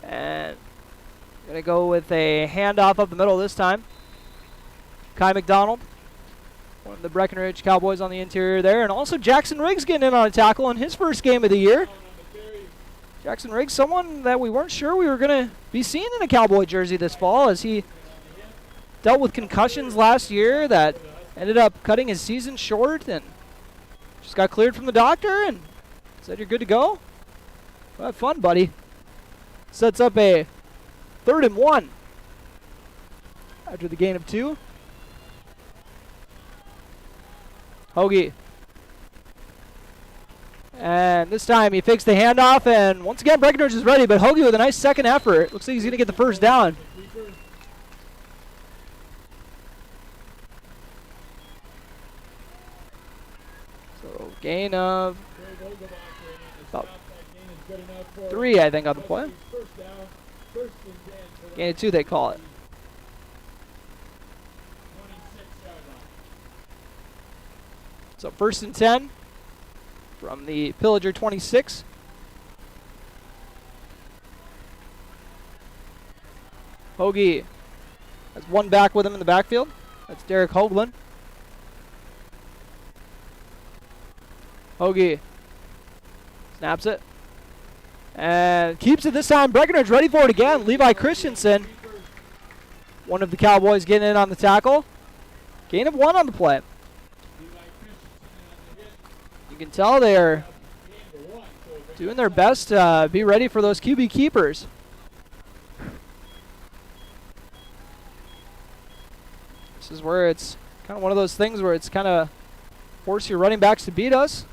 And going to go with a handoff up the middle this time. Kai McDonald, one of the Breckenridge Cowboys on the interior there. And also Jackson Riggs getting in on a tackle in his first game of the year. Jackson Riggs, someone that we weren't sure we were going to be seeing in a Cowboy jersey this fall, as he dealt with concussions last year that ended up cutting his season short, and just got cleared from the doctor and said you're good to go. Well, have fun, buddy. Sets up a 3rd and 1 after the gain of 2. Hoagie. And this time he fakes the handoff, and once again Breckenridge is ready, but Hoagie with a nice second effort. Looks like he's going to get the first down. So gain of about 3, I think, on the play. Gain of 2, they call it. So 1st and 10 from the Pillager 26. Hoagie has one back with him in the backfield. That's Derek Hoagland. Hoagie snaps it and keeps it this time. Breckenridge ready for it again. Levi Christensen, one of the Cowboys, getting in on the tackle. Gain of 1 on the play. You can tell they're doing their best to be ready for those QB keepers. This is where it's kind of one of those things where it's kind of force your running backs to beat us.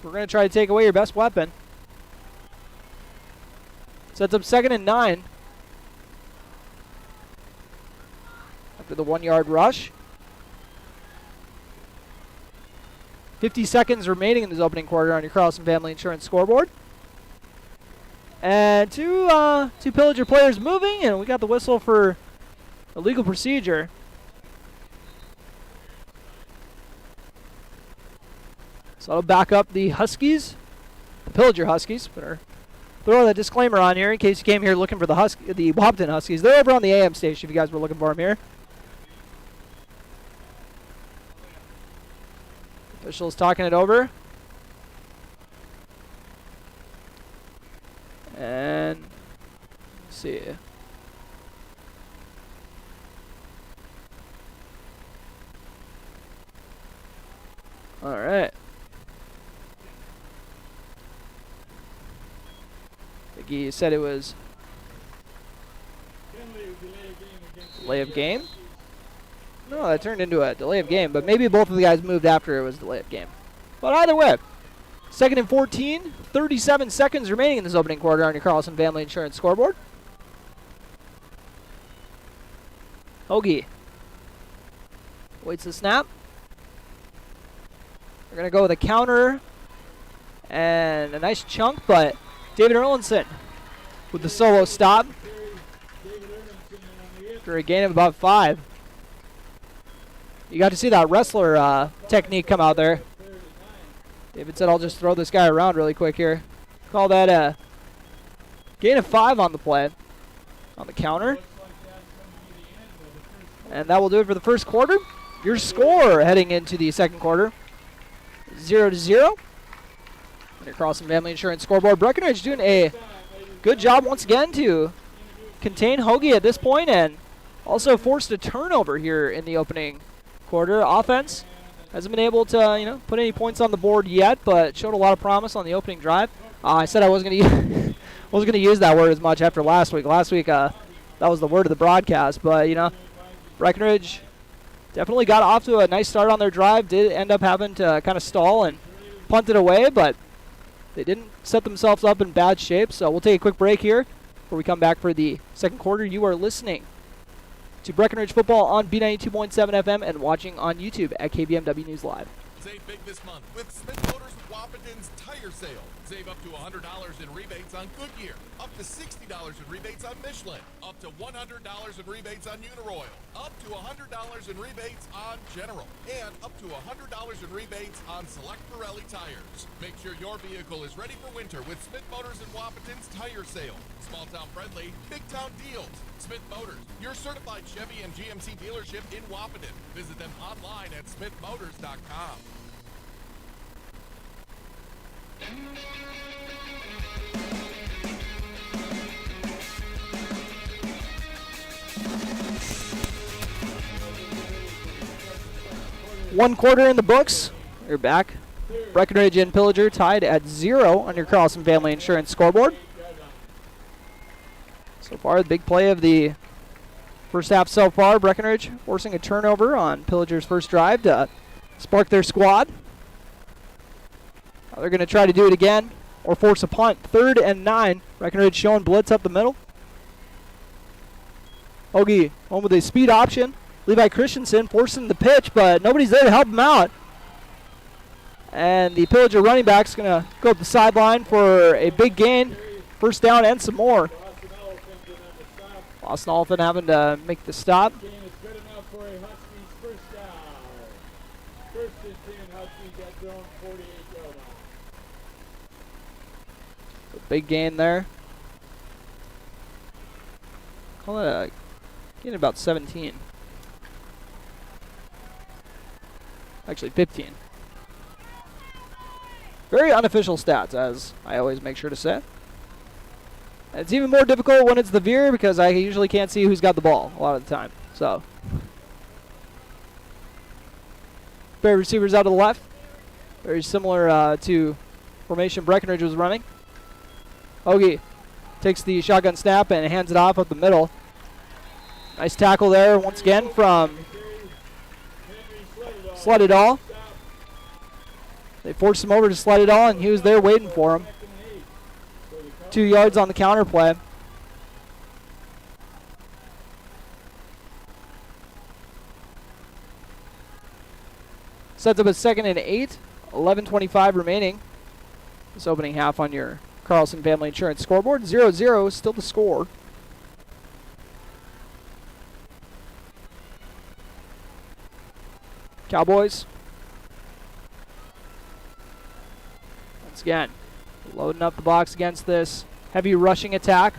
We're going to try to take away your best weapon. Sets up 2nd and 9. After the 1-yard rush. 50 seconds remaining in this opening quarter on your Carlson Family Insurance scoreboard. And two Pillager players moving, and we got the whistle for illegal procedure. So I'll back up the Huskies, the Pillager Huskies. Better throw that disclaimer on here in case you came here looking for the Wahpeton Huskies. They're over on the AM station if you guys were looking for them here. Officials talking it over. And let's see. All right. I think he said it was delay of game. No, that turned into a delay of game, but maybe both of the guys moved after it was delay of game. But either way, 2nd and 14, 37 seconds remaining in this opening quarter on your Carlson Family Insurance scoreboard. Hoagie waits the snap. They're going to go with a counter and a nice chunk, but David Erlinson with the solo stop for a gain of about 5. You got to see that wrestler technique come out there. David said, I'll just throw this guy around really quick here. Call that a gain of 5 on the play, on the counter. And that will do it for the first quarter. Your score heading into the second quarter, 0-0. Your Carlson Family Insurance scoreboard. Breckenridge doing a good job once again to contain Hoagie at this point, and also forced a turnover here in the opening quarter. Offense hasn't been able to, put any points on the board yet, but showed a lot of promise on the opening drive. I said I wasn't going to use that word as much after last week. Last week, that was the word of the broadcast, but Breckenridge definitely got off to a nice start on their drive. Did end up having to kind of stall and punt it away, but they didn't set themselves up in bad shape. So we'll take a quick break here before we come back for the second quarter. You are listening to Breckenridge football on B92.7 FM and watching on YouTube at KBMW News Live. Save big this month with Smith Motors Wapaton's tire sale. Save up to $100 in rebates on Goodyear, up to $60 in rebates on Michelin, up to $100 in rebates on Uniroyal, up to $100 in rebates on General, and up to $100 in rebates on select Pirelli tires. Make sure your vehicle is ready for winter with Smith Motors and Wapaton's tire sale. Small town friendly, big town deals. Smith Motors, your certified Chevy and GMC dealership in Wapaton. Visit them online at smithmotors.com. One quarter in the books. You're back. Breckenridge and Pillager tied at 0 on your Carlson Family Insurance scoreboard. So far, the big play of the first half so far. Breckenridge forcing a turnover on Pillager's first drive to spark their squad. Now they're going to try to do it again or force a punt. 3rd and 9. Breckenridge showing blitz up the middle. Hoagie home with a speed option. Levi Christensen forcing the pitch, but nobody's there to help him out. And the Pillager running back's going to go up the sideline for a big gain. First down and some more. Austin Oliphant having to make the stop. Big gain there. Call it a gain of about 17. Actually 15. Very unofficial stats, as I always make sure to say. And it's even more difficult when it's the veer because I usually can't see who's got the ball a lot of the time. So, pair of receivers out to the left. Very similar to formation Breckenridge was running. Hoagie takes the shotgun snap and hands it off up the middle. Nice tackle there once again from Sledidall. They forced him over to Sledidall, and he was there waiting for him. 2 yards on the counter play. Sets up a 2nd and 8. 11:25 remaining. This opening half on your Carlson Family Insurance scoreboard. 0-0 still the score. Cowboys. Once again, loading up the box against this heavy rushing attack.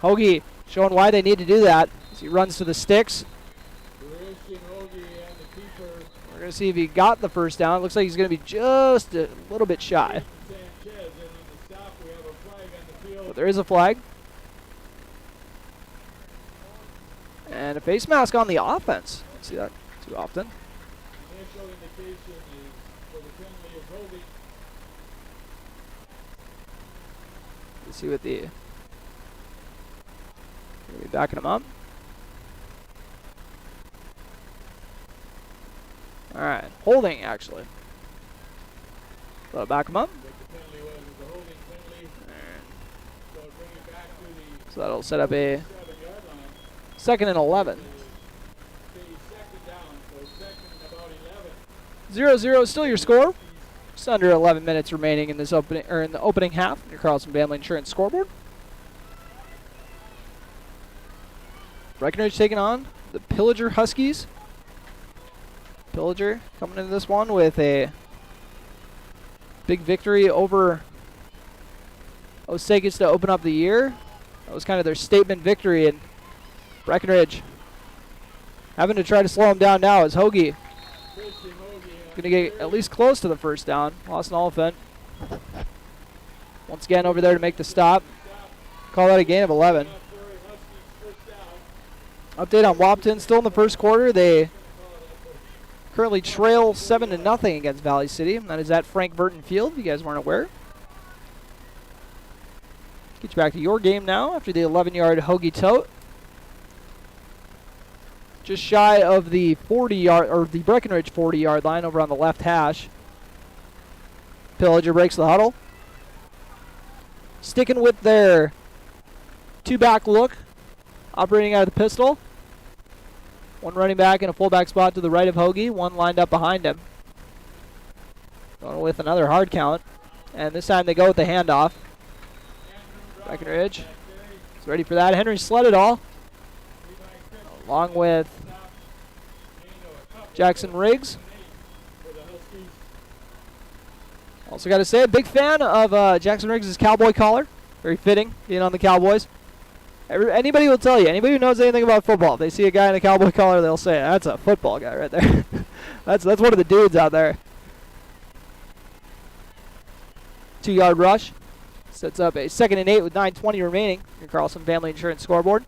Hoagie showing why they need to do that as he runs to the sticks. We're going going to see if he got the first down. Looks like he's going to be just a little bit shy. But there is a flag. And a face mask on the offense. Don't see that too often. Let's see what the... Are we backing him up? Alright, holding actually. So back him up. So that'll set up a 2nd and 11. 0-0 still your score. Just under 11 minutes remaining in this opening in the opening half. Your Carlson Family Insurance scoreboard. Breckenridge taking on the Pillager Huskies. Pillager coming into this one with a big victory over Osakis to open up the year. That was kind of their statement victory, and Breckenridge having to try to slow him down now as Hoagie going to get at least close to the first down. Lost an elephant. Once again over there to make the stop. Call that a gain of 11. Update on Wapton. Still in the first quarter. They currently trail 7-0 against Valley City. And that is at Frank Burton Field, if you guys weren't aware. Get you back to your game now after the 11-yard Hoagie tote. Just shy of the 40-yard, or the Breckenridge 40-yard line over on the left hash. Pillager breaks the huddle. Sticking with their two-back look. Operating out of the pistol. One running back in a fullback spot to the right of Hoagie. One lined up behind him. Going with another hard count. And this time they go with the handoff. Breckenridge is ready for that. Henry sledded all. Along with Jackson Riggs. Also got to say, a big fan of Jackson Riggs' cowboy collar. Very fitting, being on the Cowboys. Anybody will tell you, anybody who knows anything about football, if they see a guy in a cowboy collar, they'll say, that's a football guy right there. that's one of the dudes out there. 2-yard rush. Sets up a 2nd and 8 with 9:20 remaining. Your Carlson Family Insurance scoreboard.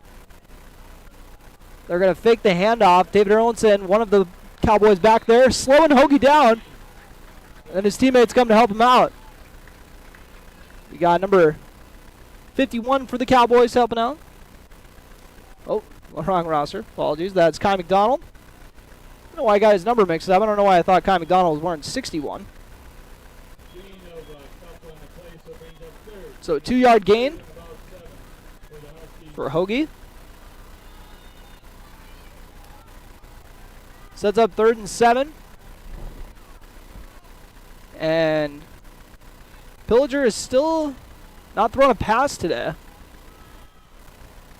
They're going to fake the handoff. David Erlinson, one of the Cowboys back there, slowing Hoagie down. And his teammates come to help him out. We got number 51 for the Cowboys helping out. Oh, wrong roster. Apologies. That's Kai McDonald. I don't know why I got his number mixed up. I don't know why I thought Kai McDonald was wearing 61. So 2-yard gain for Hoagie. Sets up 3rd and 7. And Pillager is still not throwing a pass today.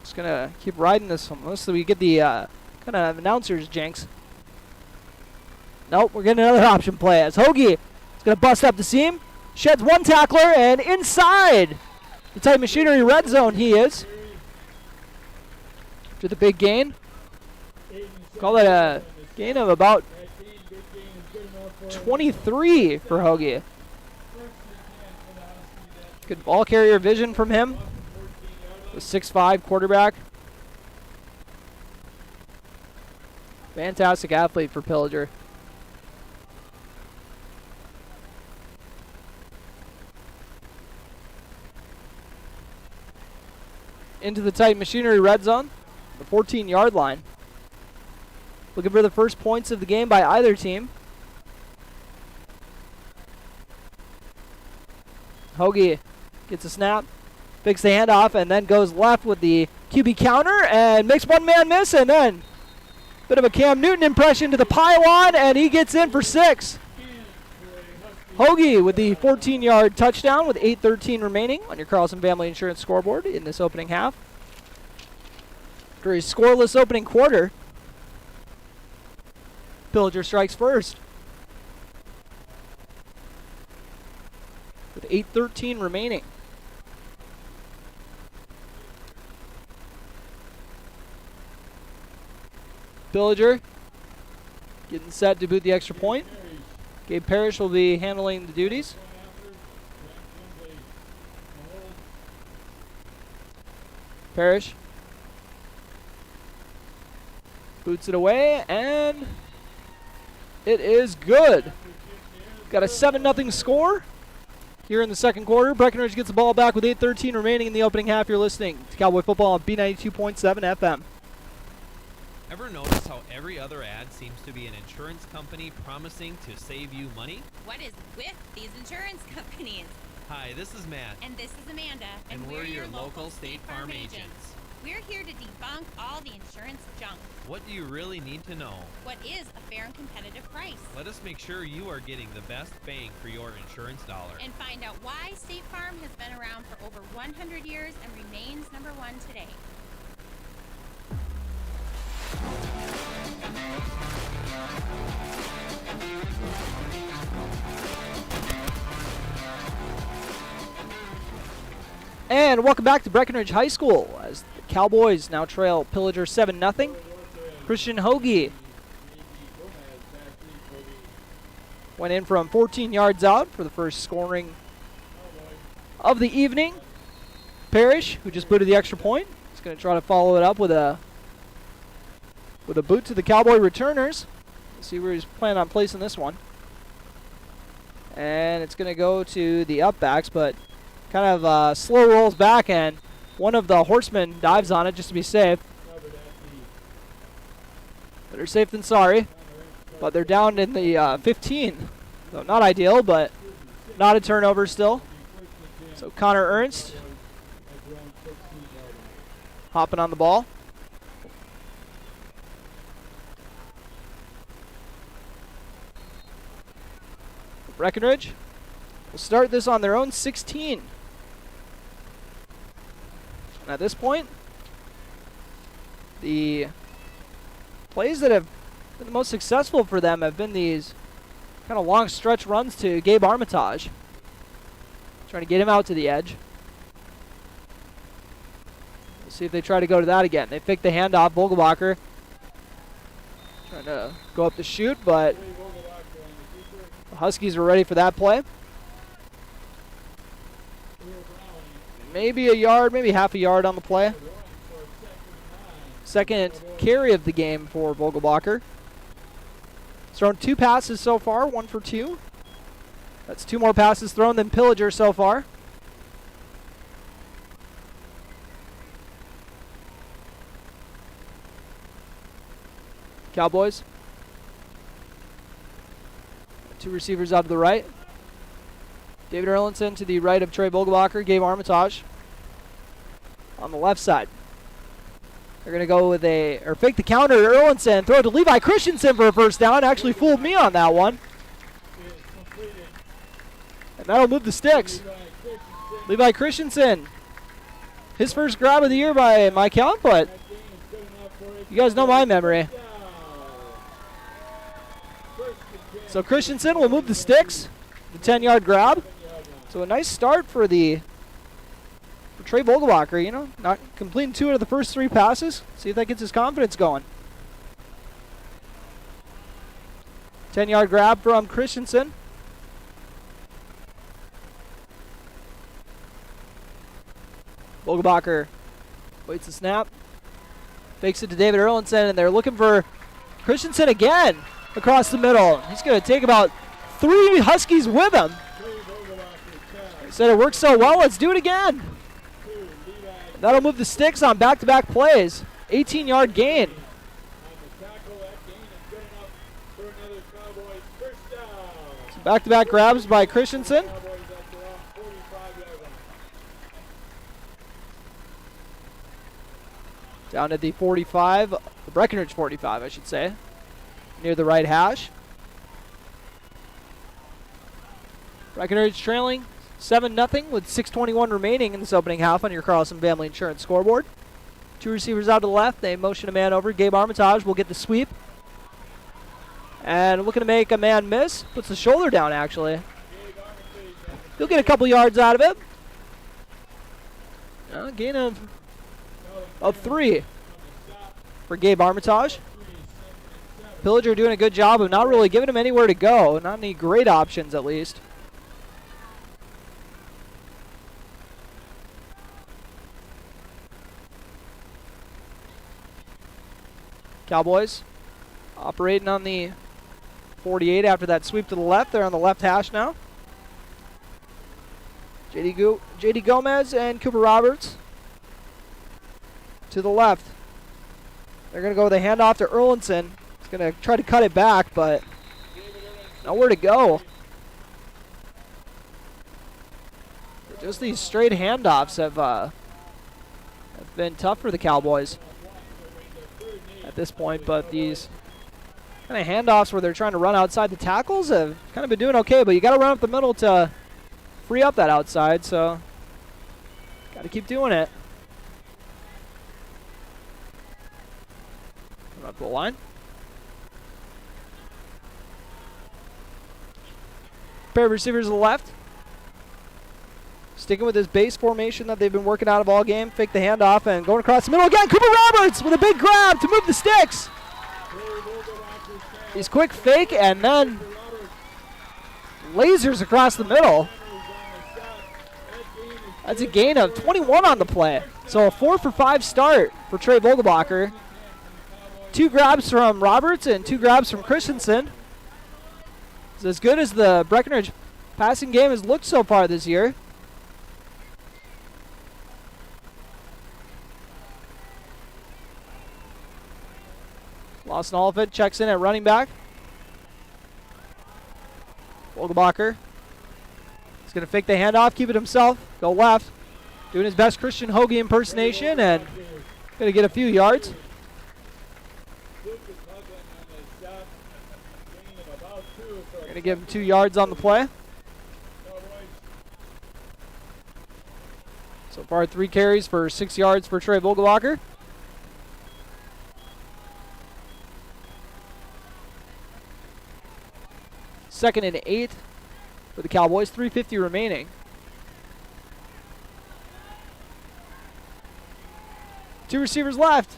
Just going to keep riding this one so we get the kind of announcer's jinx. Nope, we're getting another option play as Hoagie is going to bust up the seam. Sheds one tackler, and inside the Tight Machinery red zone he is. To the big gain. Call it a gain of about 23 for Hoagie. Good ball carrier vision from him. The 6'5" quarterback. Fantastic athlete for Pillager. Into the Tight Machinery red zone, the 14-yard line. Looking for the first points of the game by either team. Hoagie gets a snap, picks the handoff, and then goes left with the QB counter and makes one man miss, and then bit of a Cam Newton impression to the pylon, and he gets in for 6. Hoagie with the 14-yard touchdown with 8:13 remaining on your Carlson Family Insurance scoreboard in this opening half. After a scoreless opening quarter, Pillager strikes first. With 8:13 remaining. Pillager Getting set to boot the extra point. Gabe Parrish will be handling the duties. Parrish boots it away, and it is good. Got a 7-0 score here in the second quarter. Breckenridge gets the ball back with 8:13 remaining in the opening half. You're listening to Cowboy Football on B92.7 FM. Ever notice how every other ad seems to be an insurance company promising to save you money? What is with these insurance companies? Hi, this is Matt. And this is Amanda. And we're your local State Farm agents. We're here to debunk all the insurance junk. What do you really need to know? What is a fair and competitive price? Let us make sure you are getting the best bang for your insurance dollar. And find out why State Farm has been around for over 100 years and remains #1 today. And welcome back to Breckenridge High School as the Cowboys now trail Pillager 7-0. Christian Hoagie went in from 14 yards out for the first scoring of the evening. Parrish, who just booted the extra point, is going to try to follow it up with a boot to the Cowboy returners. Let's see where he's planning on placing this one. And it's going to go to the upbacks, but kind of slow rolls back, and one of the horsemen dives on it just to be safe. Better safe than sorry. But they're down in the 15. So not ideal, but not a turnover still. So Connor Ernst hopping on the ball. Breckenridge will start this on their own 16. And at this point, the plays that have been the most successful for them have been these kind of long stretch runs to Gabe Armitage. Trying to get him out to the edge. We'll see if they try to go to that again. They fake the handoff. Vogelbacher trying to go up the shoot, but the Huskies are ready for that play. Maybe a yard, maybe half a yard on the play. Second carry of the game for Vogelbacher. He's thrown 2 passes so far, 1 for 2. That's 2 more passes thrown than Pillager so far. Cowboys. 2 receivers out to the right. David Erlinson to the right of Trey Vogelbacher. Gabe Armitage on the left side. They're going to go with fake the counter to Erlinson. Throw it to Levi Christensen for a first down. Actually fooled me on that one. And that'll move the sticks. Levi Christensen. His first grab of the year by my count, but you guys know my memory. So Christensen will move the sticks. The 10-yard grab. So a nice start for Trey Vogelbacher, you know, not completing 2 out of the first 3 passes. See if that gets his confidence going. 10-yard grab from Christensen. Vogelbacher waits the snap. Fakes it to David Erlinson, and they're looking for Christensen again across the middle. He's going to take about 3 Huskies with him. Said it worked so well, let's do it again. That'll move the sticks on back-to-back plays. 18-yard gain. So back-to-back grabs by Christensen. Down at the 45, the Breckenridge 45, I should say, near the right hash. Breckenridge trailing 7-0 with 6:21 remaining in this opening half on your Carlson Family Insurance scoreboard. 2 receivers out to the left. They motion a man over. Gabe Armitage will get the sweep. And looking to make a man miss. Puts the shoulder down, actually. He'll get a couple yards out of it. Gain of 3 for Gabe Armitage. Pillager doing a good job of not really giving him anywhere to go. Not any great options, at least. Cowboys operating on the 48 after that sweep to the left. They're on the left hash now. JD Gomez and Cooper Roberts to the left. They're going to go with a handoff to Erlinson. He's going to try to cut it back, but nowhere to go. Just these straight handoffs have been tough for the Cowboys at this point, but these kind of handoffs where they're trying to run outside the tackles have kind of been doing okay, but you got to run up the middle to free up that outside, so got to keep doing it. Coming up the line. Pair of receivers to the left. Sticking with this base formation that they've been working out of all game. Fake the handoff and going across the middle again. Cooper Roberts with a big grab to move the sticks. He's quick fake and then lasers across the middle. That's a gain of 21 on the play. So a 4 for 5 start for Trey Vogelbacher. 2 grabs from Roberts and 2 grabs from Christensen. It's as good as the Breckenridge passing game has looked so far this year. Lawson Oliphant checks in at running back. Vogelbacher. He's going to fake the handoff, keep it himself, go left. Doing his best Christian Hoagie impersonation and going to get a few yards. Going to give him 2 yards on the play. So far 3 carries for 6 yards for Trey Vogelbacher. Second and 8 for the Cowboys, 3:50 remaining. Two receivers left.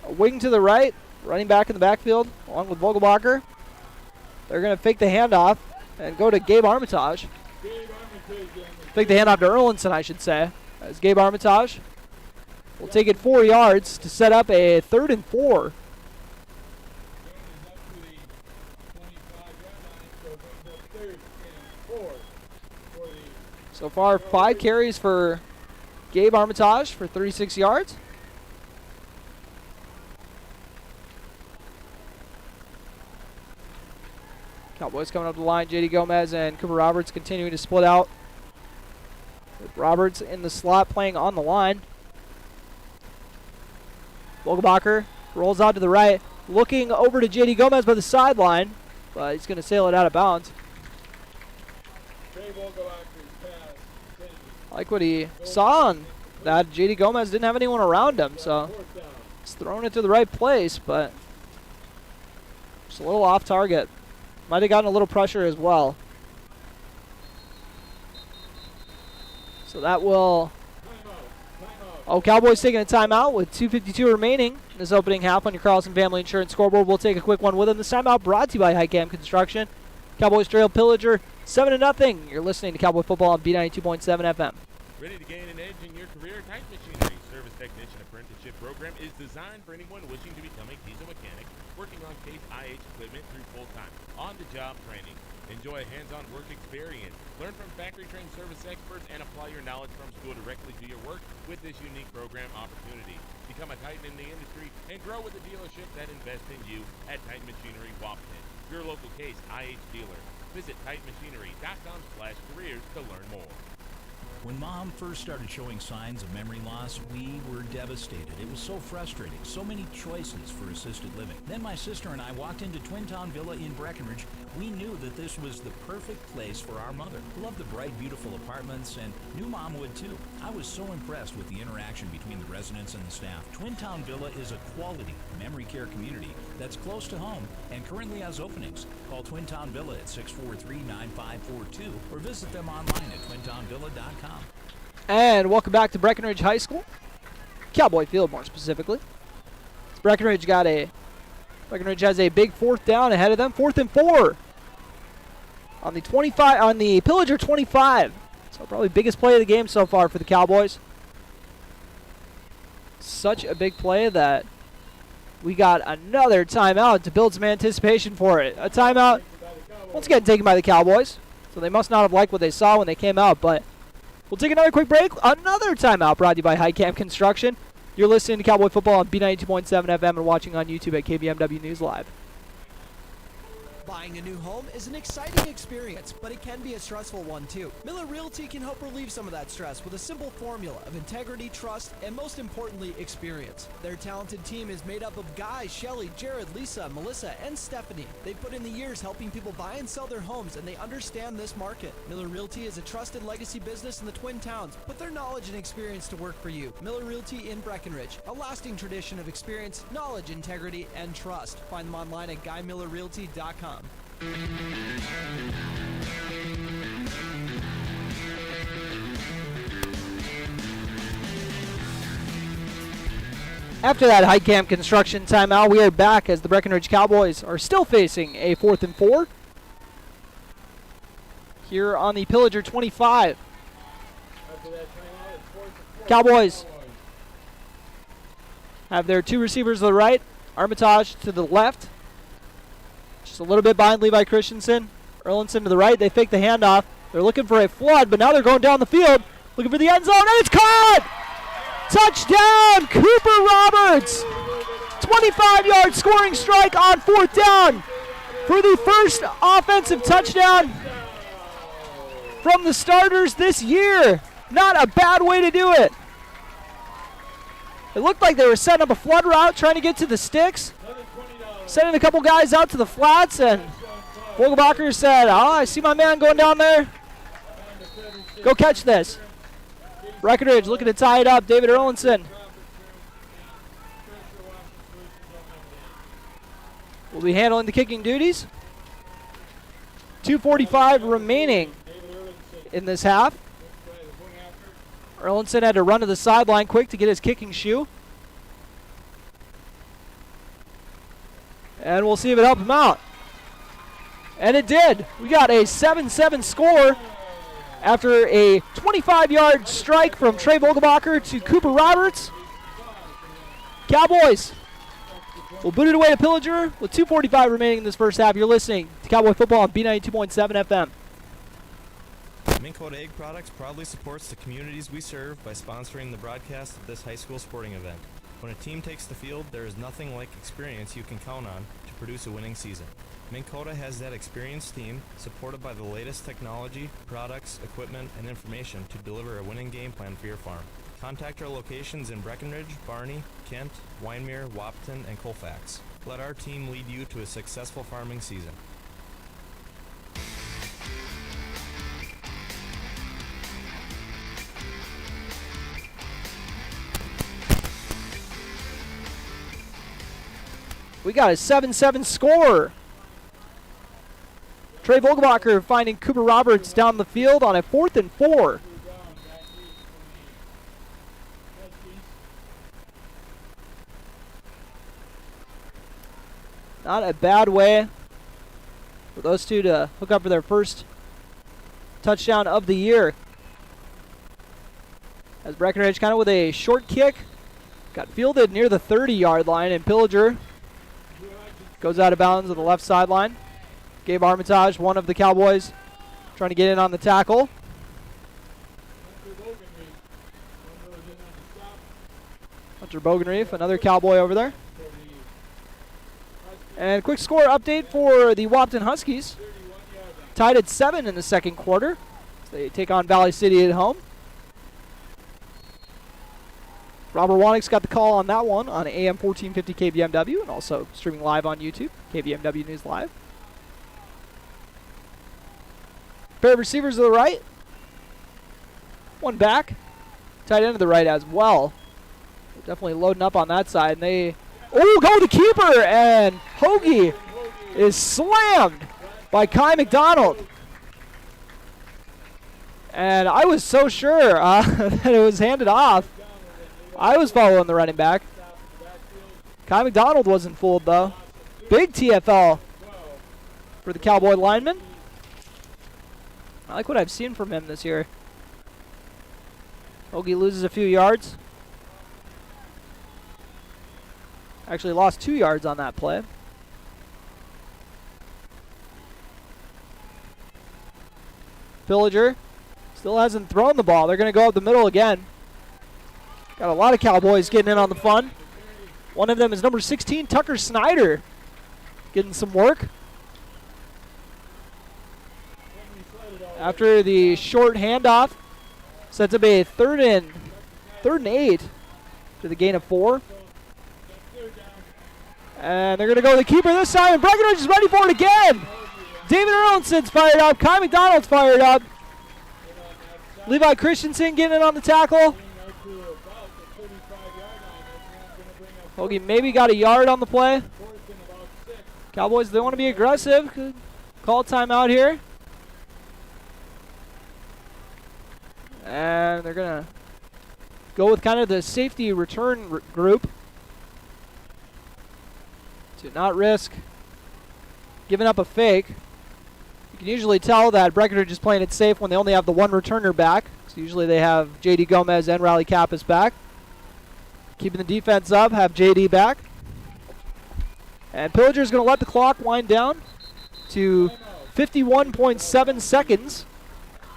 A wing to the right, running back in the backfield, along with Vogelbacher. They're going to fake the handoff and go to Gabe Armitage. Fake the handoff to Erlinson, I should say. As Gabe Armitage will take it 4 yards to set up a 3rd and 4. So far, 5 carries for Gabe Armitage for 36 yards. Cowboys coming up the line. JD Gomez and Cooper Roberts continuing to split out. With Roberts in the slot playing on the line. Vogelbacher rolls out to the right. Looking over to JD Gomez by the sideline. But he's going to sail it out of bounds. I like what he saw on that. JD Gomez didn't have anyone around him, so he's throwing it to the right place, but just a little off target. Might have gotten a little pressure as well. So that will... Oh, Cowboys taking a timeout with 2:52 remaining in this opening half on your Carlson Family Insurance scoreboard. We'll take a quick one with them. This timeout brought to you by Highcam Construction. Cowboys trail Pillager 7-0. You're listening to Cowboy Football on B92.7 FM. Ready to gain an edge in your career? Titan Machinery Service Technician Apprenticeship Program is designed for anyone wishing to become a diesel mechanic, working on Case IH equipment through full-time, on-the-job training. Enjoy a hands-on work experience. Learn from factory-trained service experts and apply your knowledge from school directly to your work with this unique program opportunity. Become a Titan in the industry and grow with a dealership that invests in you at Titan Machinery Wapton, your local Case IH dealer. Visit TitanMachinery.com/careers to learn more. When Mom first started showing signs of memory loss, we were devastated. It was so frustrating. So many choices for assisted living. Then my sister and I walked into Twin Town Villa in Breckenridge. We knew that this was the perfect place for our mother. Loved the bright, beautiful apartments, and knew Mom would too. I was so impressed with the interaction between the residents and the staff. Twin Town Villa is a quality memory care community that's close to home and currently has openings. Call Twin Town Villa at 643-9542 or visit them online at twintownvilla.com. And welcome back to Breckenridge High School. Cowboy Field, more specifically. It's Breckenridge has a big 4th down ahead of them. 4th and 4 on the 25 on the Pillager 25. So probably biggest play of the game so far for the Cowboys. Such a big play that we got another timeout to build some anticipation for it. A timeout once again taken by the Cowboys. So they must not have liked what they saw when they came out, but we'll take another quick break. Another timeout brought to you by High Camp Construction. You're listening to Cowboy Football on B92.7 FM and watching on YouTube at KBMW News Live. Buying a new home is an exciting experience, but it can be a stressful one too. Miller Realty can help relieve some of that stress with a simple formula of integrity, trust, and most importantly, experience. Their talented team is made up of Guy, Shelly, Jared, Lisa, Melissa, and Stephanie. They put in the years helping people buy and sell their homes, and they understand this market. Miller Realty is a trusted legacy business in the Twin Towns. Put their knowledge and experience to work for you. Miller Realty in Breckenridge, a lasting tradition of experience, knowledge, integrity, and trust. Find them online at GuyMillerRealty.com. After that High Camp Construction timeout, we are back as the Breckenridge Cowboys are still facing a 4th and 4 here on the Pillager 25. Cowboys have their 2 receivers to the right, Armitage to the left. Just a little bit behind Levi Christensen. Erlinson to the right. They fake the handoff. They're looking for a flood, but now they're going down the field, looking for the end zone, and it's caught! Touchdown, Cooper Roberts! 25-yard scoring strike on 4th down for the first offensive touchdown from the starters this year. Not a bad way to do it. It looked like they were setting up a flood route, trying to get to the sticks. Sending a couple guys out to the flats, and Vogelbacher said, I see my man going down there. Go catch this. Breckenridge looking to tie it up. David Erlinson will be handling the kicking duties. 2:45 remaining in this half. Erlinson had to run to the sideline quick to get his kicking shoe. And we'll see if it helped him out. And it did. We got a 7-7 score after a 25-yard strike from Trey Vogelbacher to Cooper Roberts. Cowboys will boot it away to Pillager with 2:45 remaining in this first half. You're listening to Cowboy Football on B92.7 FM. Minn Kota Egg Products proudly supports the communities we serve by sponsoring the broadcast of this high school sporting event. When a team takes the field, there is nothing like experience you can count on to produce a winning season. Minn Kota has that experienced team, supported by the latest technology, products, equipment, and information to deliver a winning game plan for your farm. Contact our locations in Breckenridge, Barney, Kent, Wyndmere, Wapton, and Colfax. Let our team lead you to a successful farming season. We got a 7-7 score. Trey Vogelbacher finding Cooper Roberts down the field on a 4th and 4. Not a bad way for those two to hook up for their first touchdown of the year. As Breckenridge kind of with a short kick. Got fielded near the 30-yard line, and Pillager goes out of bounds on the left sideline. Gabe Armitage, one of the Cowboys, trying to get in on the tackle. Hunter Bogenreef, another Cowboy over there. And quick score update for the Wapton Huskies. Tied at 7 in the second quarter. They take on Valley City at home. Robert Wanick's got the call on that one on AM 1450 KBMW and also streaming live on YouTube, KBMW News Live. Pair of receivers to the right. One back. Tight end to the right as well. They're definitely loading up on that side. And they, go the keeper, and Hoagie is slammed by Kai McDonald. And I was so sure that it was handed off. I was following the running back. Kai McDonald wasn't fooled, though. Big TFL for the Cowboy lineman. I like what I've seen from him this year. Hoagie loses a few yards. Actually lost 2 yards on that play. Pillager still hasn't thrown the ball. They're going to go up the middle again. Got a lot of Cowboys getting in on the fun. One of them is number 16, Tucker Snyder, getting some work. After the short handoff, sets up a third and 8 to the gain of 4. And they're going to go to the keeper this time, and Breckenridge is ready for it again. David Erlinson's fired up. Kai McDonald's fired up. Levi Christensen getting in on the tackle. Hoagie maybe got a yard on the play. Cowboys, they want to be aggressive. Could call timeout here. And they're going to go with kind of the safety return group to not risk giving up a fake. You can usually tell that Breckenridge is playing it safe when they only have the one returner back. So usually they have J.D. Gomez and Riley Kappas back. Keeping the defense up, have J.D. back. And Pillager is going to let the clock wind down to 51.7 seconds.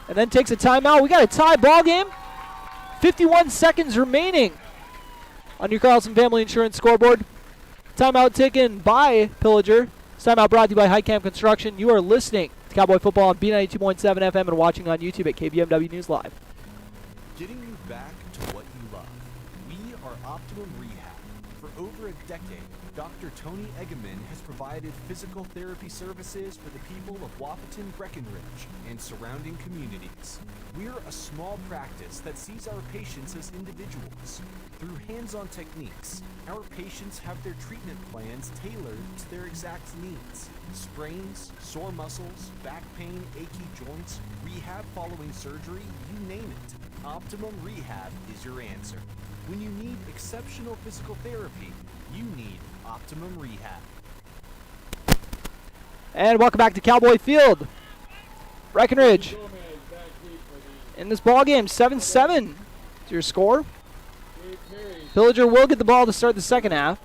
And then takes a timeout. We got a tie ball game. 51 seconds remaining on your Carlson Family Insurance scoreboard. Timeout taken by Pillager. This timeout brought to you by Highcamp Construction. You are listening to Cowboy Football on B92.7 FM and watching on YouTube at KBMW News Live. Getting you back to what you love. We are Optimum Rehab. For over a decade, Dr. Tony Egeman has provided physical therapy services for the people of Wapaton, Breckenridge, and surrounding communities. We're a small practice that sees our patients as individuals. Through hands-on techniques, our patients have their treatment plans tailored to their exact needs. Sprains, sore muscles, back pain, achy joints, rehab following surgery, you name it. Optimum Rehab is your answer. When you need exceptional physical therapy, you need Optimum Rehab. And welcome back to Cowboy Field. Breckenridge in this ball game, 7-7 is your score. Pillager will get the ball to start the second half.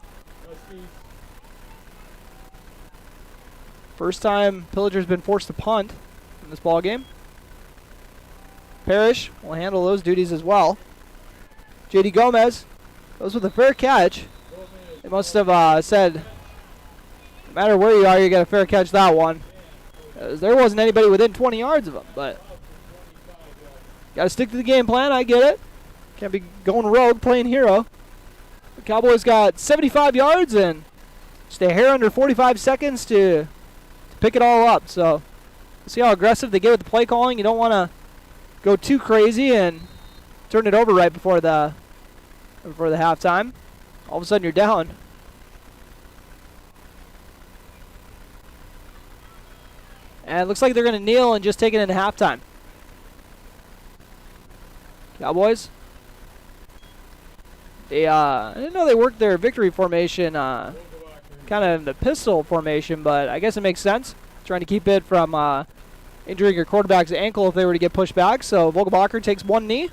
First time Pillager's been forced to punt in this ball game. Parrish will handle those duties as well. J.D. Gomez goes with a fair catch. They must have said, no matter where you are, you got a fair catch that one. There wasn't anybody within 20 yards of him, but got to stick to the game plan. I get it. Can't be going rogue, playing hero. The Cowboys got 75 yards and just a hair under 45 seconds to pick it all up. So we'll see how aggressive they get with the play calling. You don't want to go too crazy and turn it over right before the halftime. All of a sudden you're down. And it looks like they're going to kneel and just take it into halftime. Cowboys. I didn't know they worked their victory formation kind of in the pistol formation, but I guess it makes sense. Trying to keep it from injuring your quarterback's ankle if they were to get pushed back. So Vogelbacher takes one knee.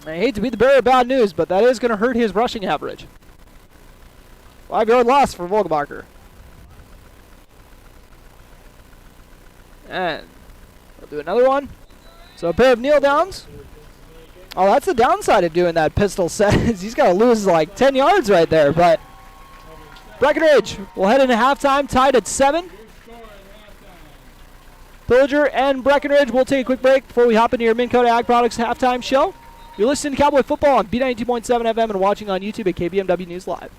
I hate to be the bearer of bad news, but that is going to hurt his rushing average. 5-yard loss for Vogelbacher. And we'll do another one. So a pair of kneel downs. Oh, that's the downside of doing that pistol set. He's got to lose like 10 yards right there. But Breckenridge will head into halftime, tied at 7. Pillager and Breckenridge will take a quick break before we hop into your Minn Kota Ag Products halftime show. You're listening to Cowboy Football on B92.7 FM and watching on YouTube at KBMW News Live.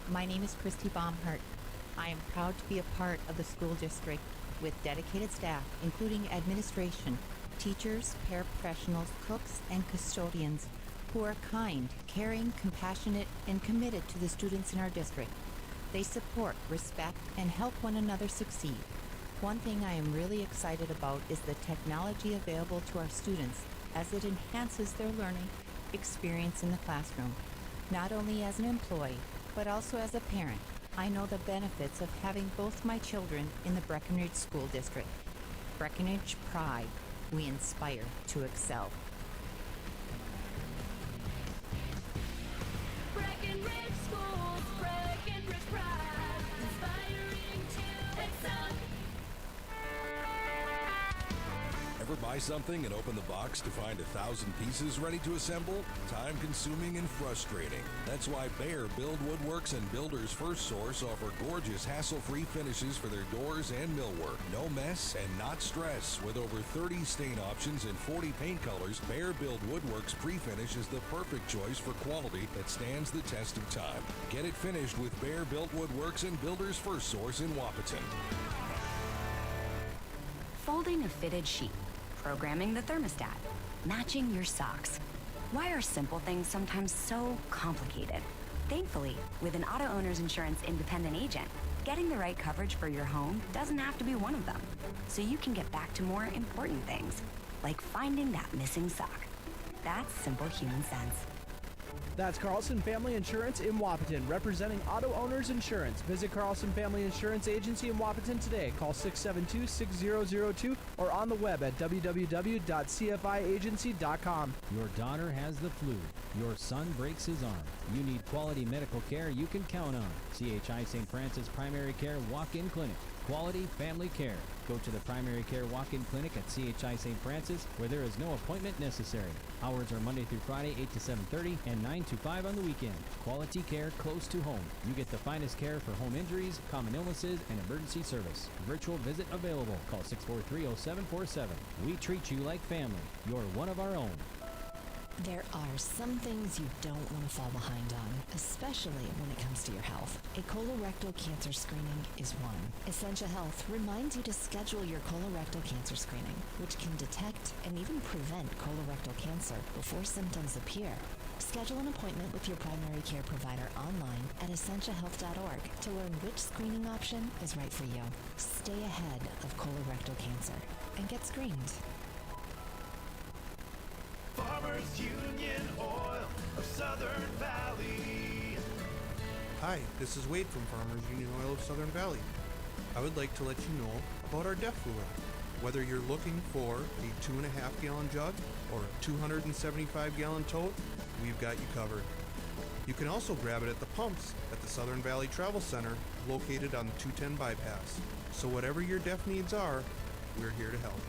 My name is Christy Baumhart. I am proud to be a part of the school district with dedicated staff, including administration, teachers, paraprofessionals, cooks, and custodians who are kind, caring, compassionate, and committed to the students in our district. They support, respect, and help one another succeed. One thing I am really excited about is the technology available to our students as it enhances their learning experience in the classroom. Not only as an employee, but also as a parent, I know the benefits of having both my children in the Breckenridge School District. Breckenridge Pride. We inspire to excel. Breckenridge Schools, Breckenridge Pride, inspiring to excel. Ever buy something and open the box to find 1,000 pieces ready to assemble? Time consuming and frustrating. That's why Bear Build Woodworks and Builders First Source offer gorgeous hassle-free finishes for their doors and millwork. No mess and not stress. With over 30 stain options and 40 paint colors, Bear Build Woodworks pre-finish is the perfect choice for quality that stands the test of time. Get it finished with Bear Built Woodworks and Builders First Source in Wapaton. Folding a fitted sheet, programming the thermostat, matching your socks. Why are simple things sometimes so complicated? Thankfully, with an auto owner's insurance independent agent, getting the right coverage for your home doesn't have to be one of them. So you can get back to more important things, like finding that missing sock. That's simple human sense. That's Carlson Family Insurance in Wapaton, representing auto owners insurance. Visit Carlson Family Insurance Agency in Wapaton today. Call 672-6002 or on the web at www.cfiagency.com. Your daughter has the flu. Your son breaks his arm. You need quality medical care you can count on. CHI St. Francis Primary Care Walk-In Clinic. Quality family care. Go to the Primary Care Walk-In Clinic at CHI St. Francis, where there is no appointment necessary. Hours are Monday through Friday, 8 to 7:30 and 9 to 5 on the weekend. Quality care close to home. You get the finest care for home injuries, common illnesses, and emergency service. Virtual visit available. Call 643-0747. We treat you like family. You're one of our own. There are some things you don't want to fall behind on, especially when it comes to your health. A colorectal cancer screening is one. Essentia Health reminds you to schedule your colorectal cancer screening, which can detect and even prevent colorectal cancer before symptoms appear. Schedule an appointment with your primary care provider online at essentiahealth.org to learn which screening option is right for you. Stay ahead of colorectal cancer and get screened. Farmers Union Oil of Southern Valley. Hi, this is Wade from Farmers Union Oil of Southern Valley. I would like to let you know about our DEF fluid. Whether you're looking for a 2.5 gallon jug or a 275 gallon tote, we've got you covered. You can also grab it at the pumps at the Southern Valley Travel Center located on the 210 bypass. So whatever your DEF needs are, we're here to help.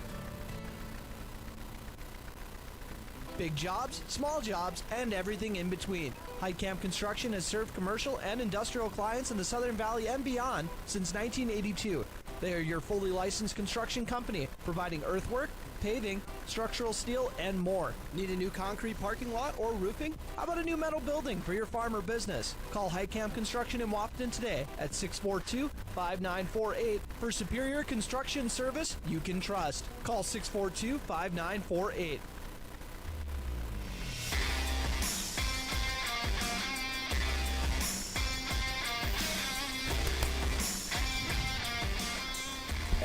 Big jobs, small jobs, and everything in between. Heidkamp Construction has served commercial and industrial clients in the Southern Valley and beyond since 1982. They are your fully licensed construction company, providing earthwork, paving, structural steel, and more. Need a new concrete parking lot or roofing? How about a new metal building for your farm or business? Call Heidkamp Construction in Wapaton today at 642-5948 for superior construction service you can trust. Call 642-5948.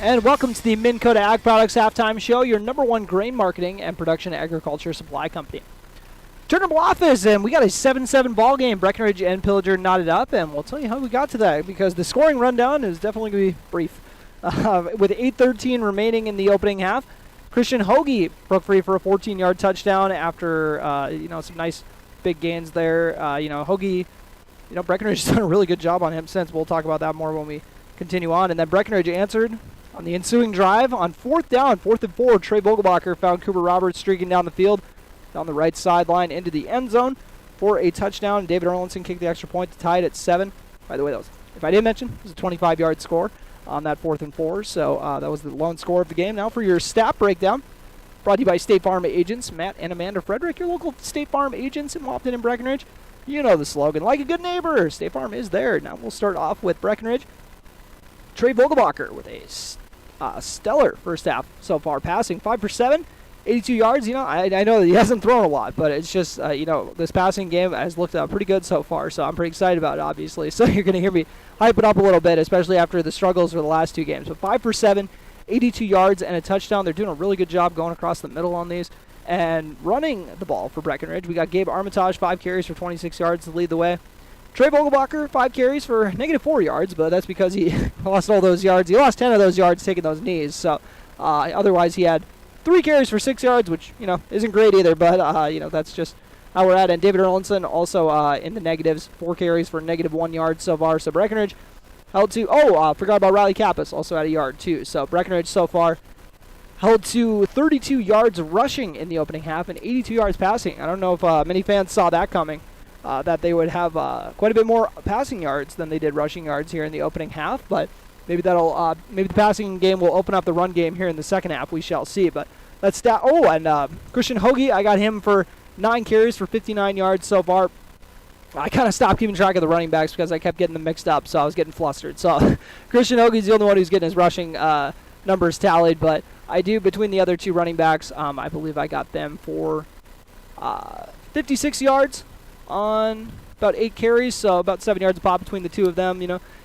And welcome to the Minn Kota Ag Products Halftime Show, your #1 grain marketing and production agriculture supply company. Turner Bluffs, and we got a 7-7 ball game. Breckenridge and Pillager knotted up, and we'll tell you how we got to that because the scoring rundown is definitely going to be brief. With 8:13 remaining in the opening half, Christian Hoagie broke free for a 14-yard touchdown after some nice big gains there. Hoagie, Breckenridge has done a really good job on him since. We'll talk about that more when we continue on. And then Breckenridge answered on the ensuing drive on 4th and 4. Trey Vogelbacher found Cooper Roberts streaking down the field, down the right sideline into the end zone for a touchdown. David Erlinson kicked the extra point to tie it at 7. By the way, if I didn't mention, it was a 25-yard score on that 4th and 4. So that was the lone score of the game. Now for your stat breakdown, brought to you by State Farm agents Matt and Amanda Frederick, your local State Farm agents in Wapaton and Breckenridge. You know the slogan, like a good neighbor, State Farm is there. Now we'll start off with Breckenridge. Trey Vogelbacher with a stellar first half so far, passing 5 for 7, 82 yards, I know that he hasn't thrown a lot, but it's just, this passing game has looked pretty good so far, so I'm pretty excited about it, obviously. So you're going to hear me hype it up a little bit, especially after the struggles for the last 2 games. But 5 for 7, 82 yards, and a touchdown. They're doing a really good job going across the middle on these and running the ball for Breckenridge. We got Gabe Armitage, 5 carries for 26 yards to lead the way. Trey Vogelbacher, 5 carries for -4 yards, but that's because he lost all those yards. He lost 10 of those yards taking those knees, so otherwise he had 3 carries for 6 yards, which, isn't great either, but, that's just how we're at. And David Erlinson also in the negatives, 4 carries for -1 yard so far. So Breckenridge held to, forgot about Riley Kappas, also at a yard too. So Breckenridge so far held to 32 yards rushing in the opening half and 82 yards passing. I don't know if many fans saw that coming, that they would have quite a bit more passing yards than they did rushing yards here in the opening half, but maybe that'll maybe the passing game will open up the run game here in the second half. We shall see. But that's Christian Hoagie, I got him for 9 carries for 59 yards so far. I kind of stopped keeping track of the running backs because I kept getting them mixed up, so I was getting flustered. So Christian Hoagie's the only one who's getting his rushing numbers tallied, but I do, between the other 2 running backs, I believe I got them for 56 yards on about 8 carries, so about 7 yards a pop between the 2 of them,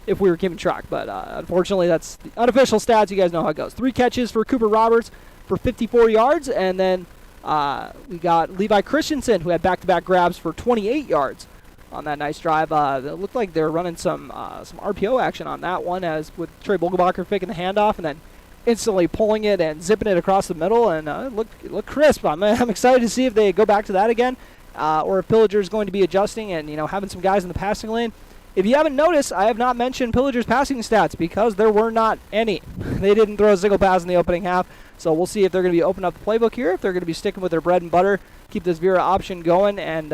if we were keeping track. But unfortunately, that's the unofficial stats. You guys know how it goes. 3 catches for Cooper Roberts for 54 yards, and then we got Levi Christensen, who had back-to-back grabs for 28 yards on that nice drive. It looked like they were running some RPO action on that one, as with Trey Vogelbacher faking the handoff and then instantly pulling it and zipping it across the middle, and it looked crisp. I'm excited to see if they go back to that again, or if Pillager is going to be adjusting and having some guys in the passing lane. If you haven't noticed, I have not mentioned Pillager's passing stats because there were not any. They didn't throw a single pass in the opening half, so we'll see if they're going to be opening up the playbook here, if they're going to be sticking with their bread and butter, keep this Vera option going, and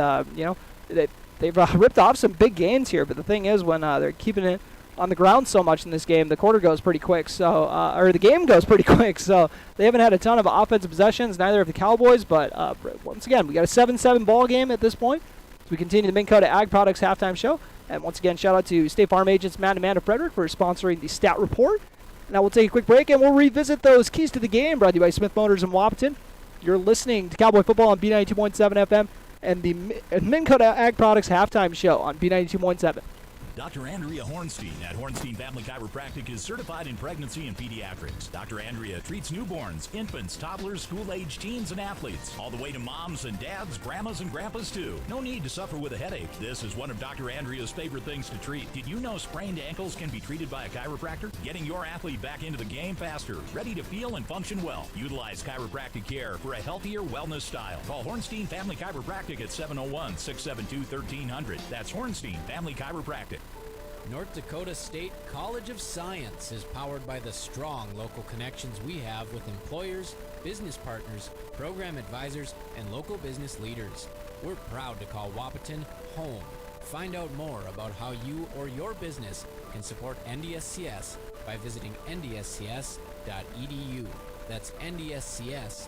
they've ripped off some big gains here. But the thing is, when they're keeping it on the ground so much in this game, the quarter goes pretty quick, or the game goes pretty quick. So they haven't had a ton of offensive possessions, neither have the Cowboys. But once again, we got a 7-7 ball game at this point. So we continue the Minn Kota Ag Products halftime show. And once again, shout out to State Farm agents Matt and Amanda Frederick for sponsoring the Stat Report. Now we'll take a quick break and we'll revisit those keys to the game, brought to you by Smith Motors in Wapaton. You're listening to Cowboy Football on B92.7 FM and the Minn Kota Ag Products halftime show on B92.7. Dr. Andrea Hornstein at Hornstein Family Chiropractic is certified in pregnancy and pediatrics. Dr. Andrea treats newborns, infants, toddlers, school-age teens, and athletes, all the way to moms and dads, grandmas and grandpas too. No need to suffer with a headache. This is one of Dr. Andrea's favorite things to treat. Did you know sprained ankles can be treated by a chiropractor? Getting your athlete back into the game faster, ready to feel and function well. Utilize chiropractic care for a healthier wellness style. Call Hornstein Family Chiropractic at 701-672-1300. That's Hornstein Family Chiropractic. North Dakota State College of Science is powered by the strong local connections we have with employers, business partners, program advisors, and local business leaders. We're proud to call Wapaton home. Find out more about how you or your business can support NDSCS by visiting ndscs.edu. That's ndscs.edu.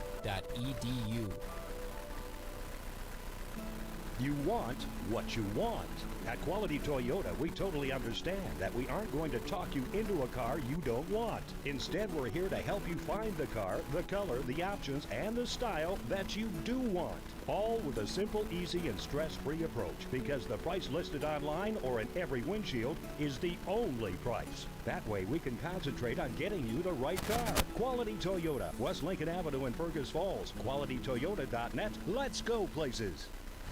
You want what you want. At Quality Toyota, we totally understand that we aren't going to talk you into a car you don't want. Instead, we're here to help you find the car, the color, the options, and the style that you do want. All with a simple, easy, and stress-free approach, because the price listed online or in every windshield is the only price. That way, we can concentrate on getting you the right car. Quality Toyota, West Lincoln Avenue in Fergus Falls. QualityToyota.net. Let's go places.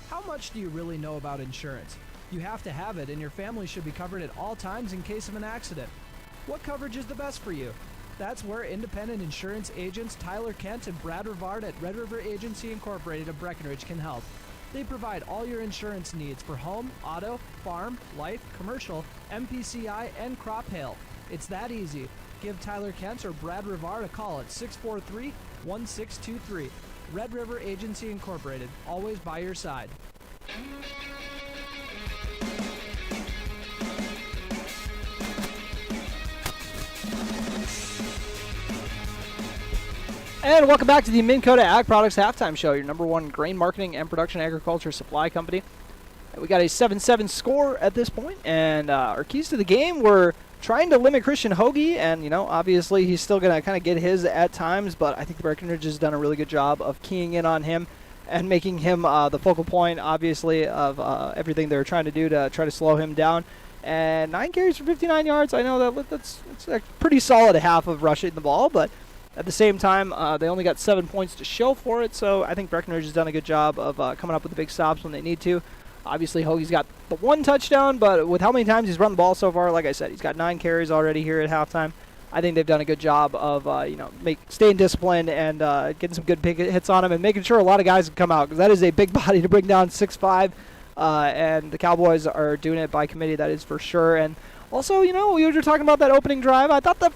How much do you really know about insurance? You have to have it, and your family should be covered at all times in case of an accident. What coverage is the best for you? That's where independent insurance agents Tyler Kent and Brad Rivard at Red River Agency Incorporated of Breckenridge can help. They provide all your insurance needs for home, auto, farm, life, commercial, MPCI, and crop hail. It's that easy. Give Tyler Kent or Brad Rivard a call at 643-1623. Red River Agency Incorporated, always by your side. And welcome back to the Minn Kota Ag Products Halftime Show, your #1 grain marketing and production agriculture supply company. We got a 7-7 score at this point, and our keys to the game were trying to limit Christian Hoagie, and, obviously he's still going to kind of get his at times, but I think the Breckenridge has done a really good job of keying in on him and making him the focal point, obviously, of everything they're trying to do to try to slow him down. And 9 carries for 59 yards, I know that's a pretty solid half of rushing the ball, but at the same time, they only got 7 points to show for it, so I think Breckenridge has done a good job of coming up with the big stops when they need to. Obviously, Hoagie's got the 1 touchdown, but with how many times he's run the ball so far, like I said, he's got 9 carries already here at halftime. I think they've done a good job of, staying disciplined and getting some good big hits on him and making sure a lot of guys can come out, because that is a big body to bring down 6'5", and the Cowboys are doing it by committee, that is for sure. And also, we were talking about that opening drive. I thought the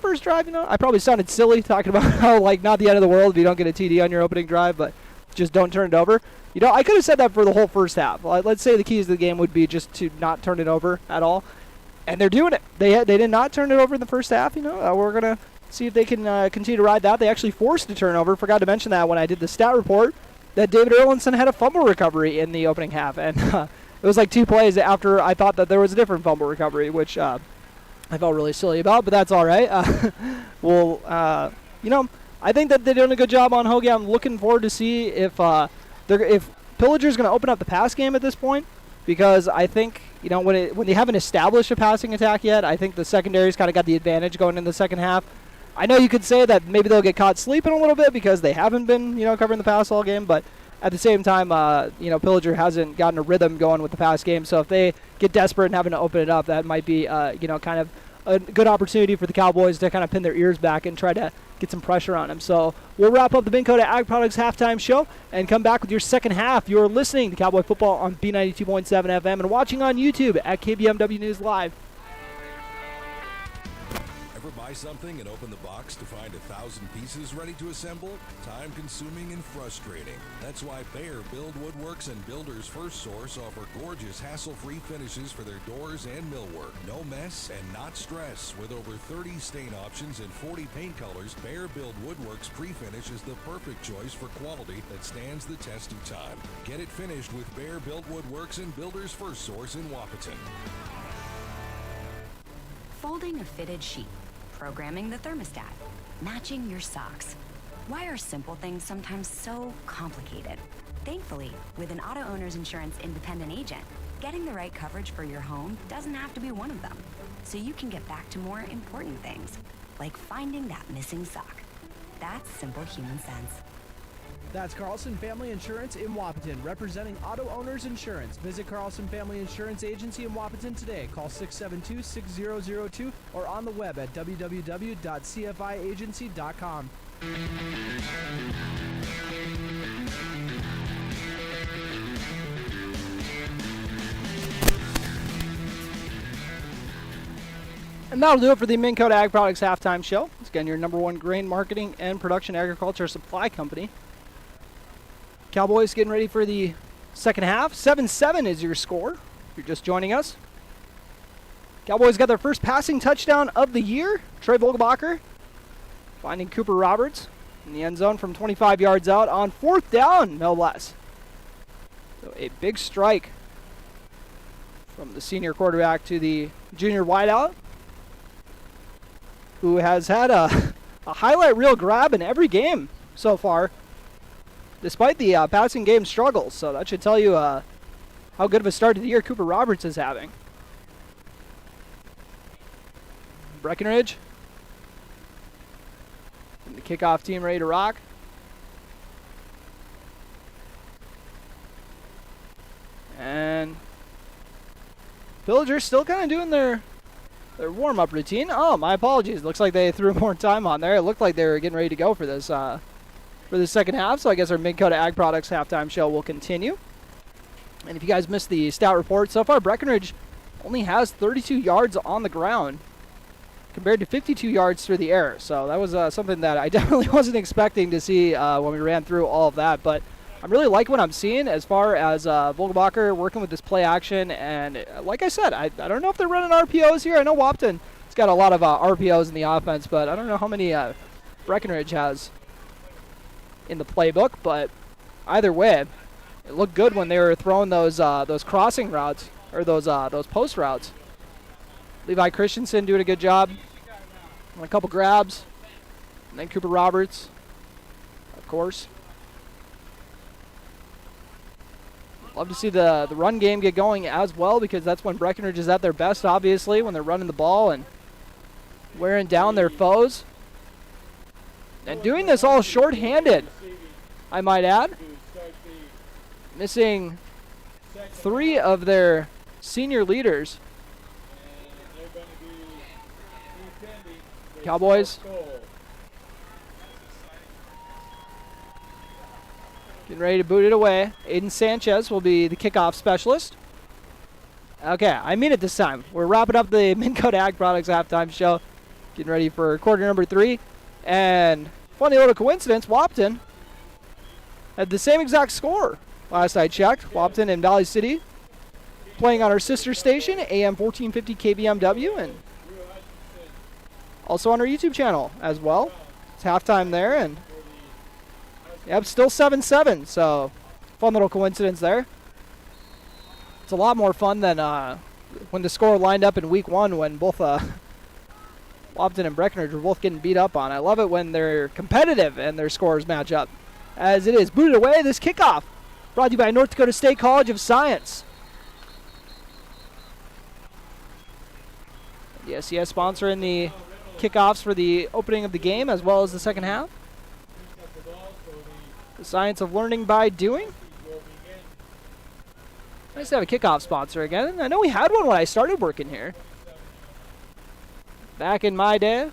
first drive, I probably sounded silly talking about how, not the end of the world if you don't get a TD on your opening drive, but just don't turn it over. I could have said that for the whole first half. Let's say the keys to the game would be just to not turn it over at all. And they're doing it. They did not turn it over in the first half. We're going to see if they can continue to ride that. They actually forced a turnover. Forgot to mention that when I did the stat report, that David Erlinson had a fumble recovery in the opening half. And it was like 2 plays after I thought that there was a different fumble recovery, which I felt really silly about, but that's all right. I think that they're doing a good job on Hoagie. I'm looking forward to see if Pillager's going to open up the pass game at this point, because I think when they haven't established a passing attack yet, I think the secondary's kind of got the advantage going in the second half. I know you could say that maybe they'll get caught sleeping a little bit because they haven't been covering the pass all game, but at the same time, Pillager hasn't gotten a rhythm going with the pass game. So if they get desperate and having to open it up, that might be kind of a good opportunity for the Cowboys to kind of pin their ears back and try to get some pressure on him. So we'll wrap up the Minn Kota Ag Products halftime show and come back with your second half. You're listening to Cowboy Football on B92.7 FM and watching on YouTube at KBMW News Live. Ever buy something and open the box to find 1,000 pieces ready to assemble? Time consuming and frustrating. That's why Bear Build Woodworks and Builders First Source offer gorgeous hassle-free finishes for their doors and millwork. No mess and not stress. With over 30 stain options and 40 paint colors, Bear Build Woodworks pre-finish is the perfect choice for quality that stands the test of time. Get it finished with Bear Build Woodworks and Builders First Source in Wapaton. Folding a fitted sheet, programming the thermostat, matching your socks. Why are simple things sometimes so complicated? Thankfully, with an auto owner's insurance independent agent, getting the right coverage for your home doesn't have to be one of them. So you can get back to more important things, like finding that missing sock. That's simple human sense. That's Carlson Family Insurance in Wapaton, representing Auto Owners Insurance. Visit Carlson Family Insurance Agency in Wapaton today. Call 672-6002 or on the web at www.cfiagency.com. And that'll do it for the Minn Kota Ag Products halftime show. It's again your number one grain marketing and production agriculture supply company. Cowboys getting ready for the second half. 7-7 is your score. If you're just joining us. Cowboys got their first passing touchdown of the year. Trey Vogelbacher finding Cooper Roberts in the end zone from 25 yards out on fourth down, no less. So a big strike from the senior quarterback to the junior wideout, who has had a highlight reel grab in every game so far, despite the passing game struggles. So that should tell you how good of a start to the year Cooper Roberts is having. Breckenridge, and the kickoff team ready to rock. And Pillager still kind of doing their warm-up routine. Oh, my apologies. Looks like they threw more time on there. It looked like they were getting ready to go for this second half. So I guess our Minn Kota Ag Products halftime show will continue. And if you guys missed the stat report, so far Breckenridge only has 32 yards on the ground compared to 52 yards through the air. So that was something that I definitely wasn't expecting to see when we ran through all of that. But I'm really liking what I'm seeing as far as Vogelbacher working with this play action. And like I said, I don't know if they're running RPOs here. I know Wapton has got a lot of RPOs in the offense, but I don't know how many Breckenridge has in the playbook. But either way, It looked good when they were throwing those crossing routes, or those post routes. Levi Christensen doing a good job on a couple grabs. And then Cooper Roberts, of course. Love to see the run game get going as well, because that's when Breckenridge is at their best, obviously, when they're running the ball and wearing down their foes. And doing this all short-handed, I might add. Missing 3 of their senior leaders. Cowboys getting ready to boot it away. Aiden Sanchez will be the kickoff specialist. Okay, I mean it this time. We're wrapping up the Minn Kota Ag Products halftime show. Getting ready for quarter number 3. And funny little coincidence, Wapton had the same exact score last I checked. Wapton and Valley City playing on our sister station, AM 1450 KBMW, and also on our YouTube channel as well. It's halftime there, and yep, still 7-7, so fun little coincidence there. It's a lot more fun than when the score lined up in week 1 when both Wapton and Breckenridge were both getting beat up on. I love it when they're competitive and their scores match up. As it is booted away, this kickoff brought to you by North Dakota State College of Science. The SES sponsoring the kickoffs for the opening of the game as well as the second half. The science of learning by doing. Nice to have a kickoff sponsor again. I know we had one when I started working here. Back in my day.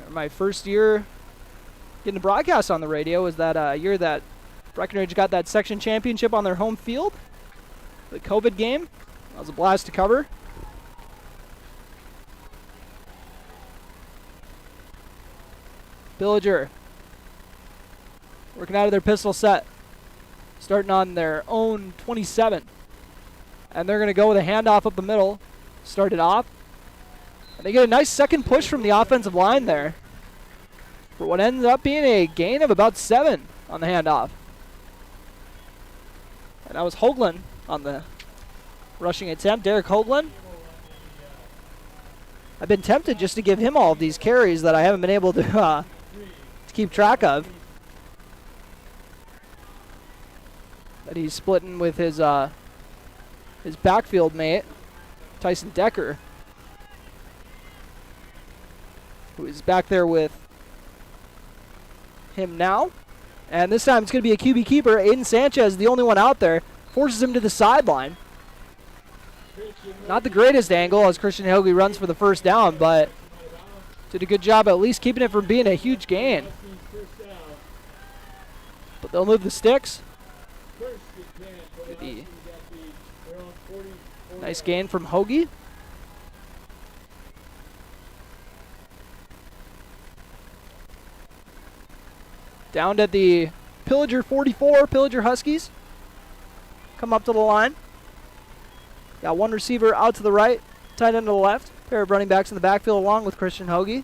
My first year getting a broadcast on the radio was that year that Breckenridge got that section championship on their home field. The COVID game. That was a blast to cover. Pillager working out of their pistol set. Starting on their own 27. And they're going to go with a handoff up the middle. Start it off. And they get a nice second push from the offensive line there. For what ended up being a gain of about 7 on the handoff. And that was Hoagland on the rushing attempt. Derek Hoagland. I've been tempted just to give him all of these carries that I haven't been able to keep track of. That he's splitting with his backfield mate, Tyson Decker, who is back there with him now. And this time it's going to be a QB keeper. Aiden Sanchez, the only one out there, forces him to the sideline. Not the greatest angle as Christian Hoagie runs for the first down, but did a good job at least keeping it from being a huge gain. But they'll move the sticks. Nice gain from Hoagie. Down at the Pillager 44, Pillager Huskies. Come up to the line. Got one receiver out to the right, tight end to the left. Pair of running backs in the backfield along with Christian Hoagie.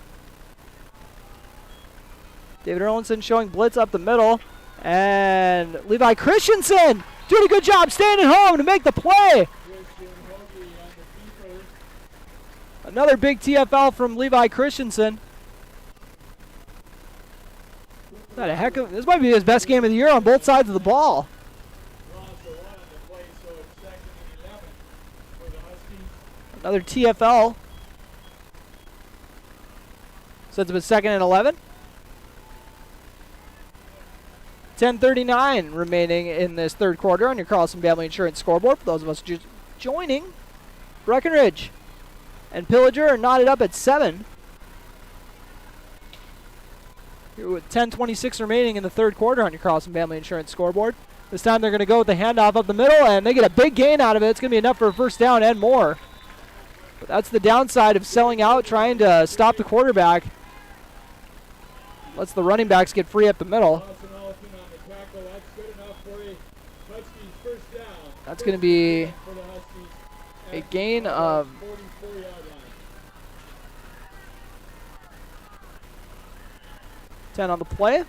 David Erlinson showing blitz up the middle. And Levi Christensen doing a good job staying at home to make the play. Another big TFL from Levi Christensen. Not a heck of, this might be his best game of the year on both sides of the ball. Another TFL. Sets him at 2nd and 11. 10:39 remaining in this third quarter on your Carlson Family Insurance scoreboard. For those of us just joining, Breckenridge and Pillager are knotted up at 7. Here with 10:26 remaining in the third quarter on your Carlson Family Insurance scoreboard. This time they're going to go with the handoff up the middle, and they get a big gain out of it. It's going to be enough for a first down and more. But that's the downside of selling out, trying to stop the quarterback. Lets the running backs get free up the middle. That's going to be a gain of 10 on the play.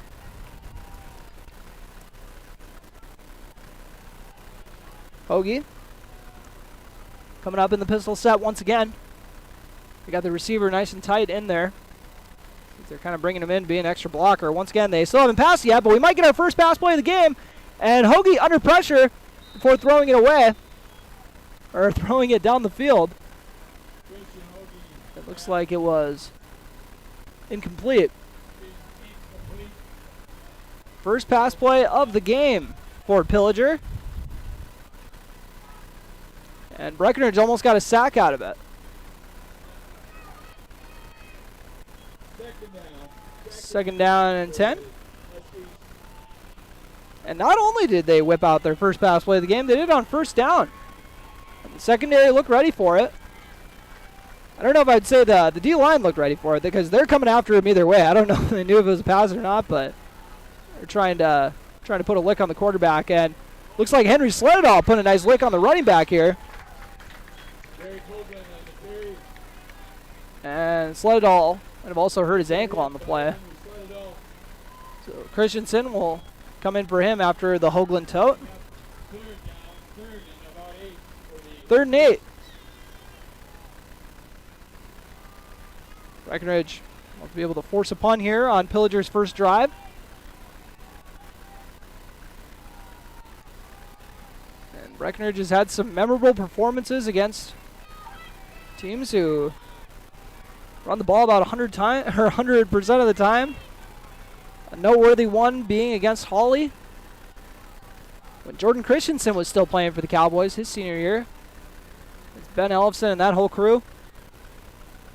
Hoagie coming up in the pistol set once again. They got the receiver nice and tight in there. They're kind of bringing him in, being an extra blocker. Once again, they still haven't passed yet, but we might get our first pass play of the game. And Hoagie under pressure before throwing it away, or throwing it down the field. It looks like it was incomplete. First pass play of the game for Pillager. And Breckenridge almost got a sack out of it. Second down and 10. And not only did they whip out their first pass play of the game, they did it on first down. And the secondary looked ready for it. I don't know if I'd say the D-line looked ready for it because they're coming after him either way. I don't know if they knew if it was a pass or not, but they're trying to put a lick on the quarterback. And looks like Henry Sleddahl put a nice lick on the running back here. And Sleddahl might have also hurt his ankle on the play. So Christensen will come in for him after the Hoagland tote. 3rd and 8. Breckenridge wants to be able to force a punt here on Pillager's first drive. And Breckenridge has had some memorable performances against teams who run the ball about 100% of the time. A noteworthy one being against Hawley when Jordan Christensen was still playing for the Cowboys his senior year. It's Ben Ellefson and that whole crew.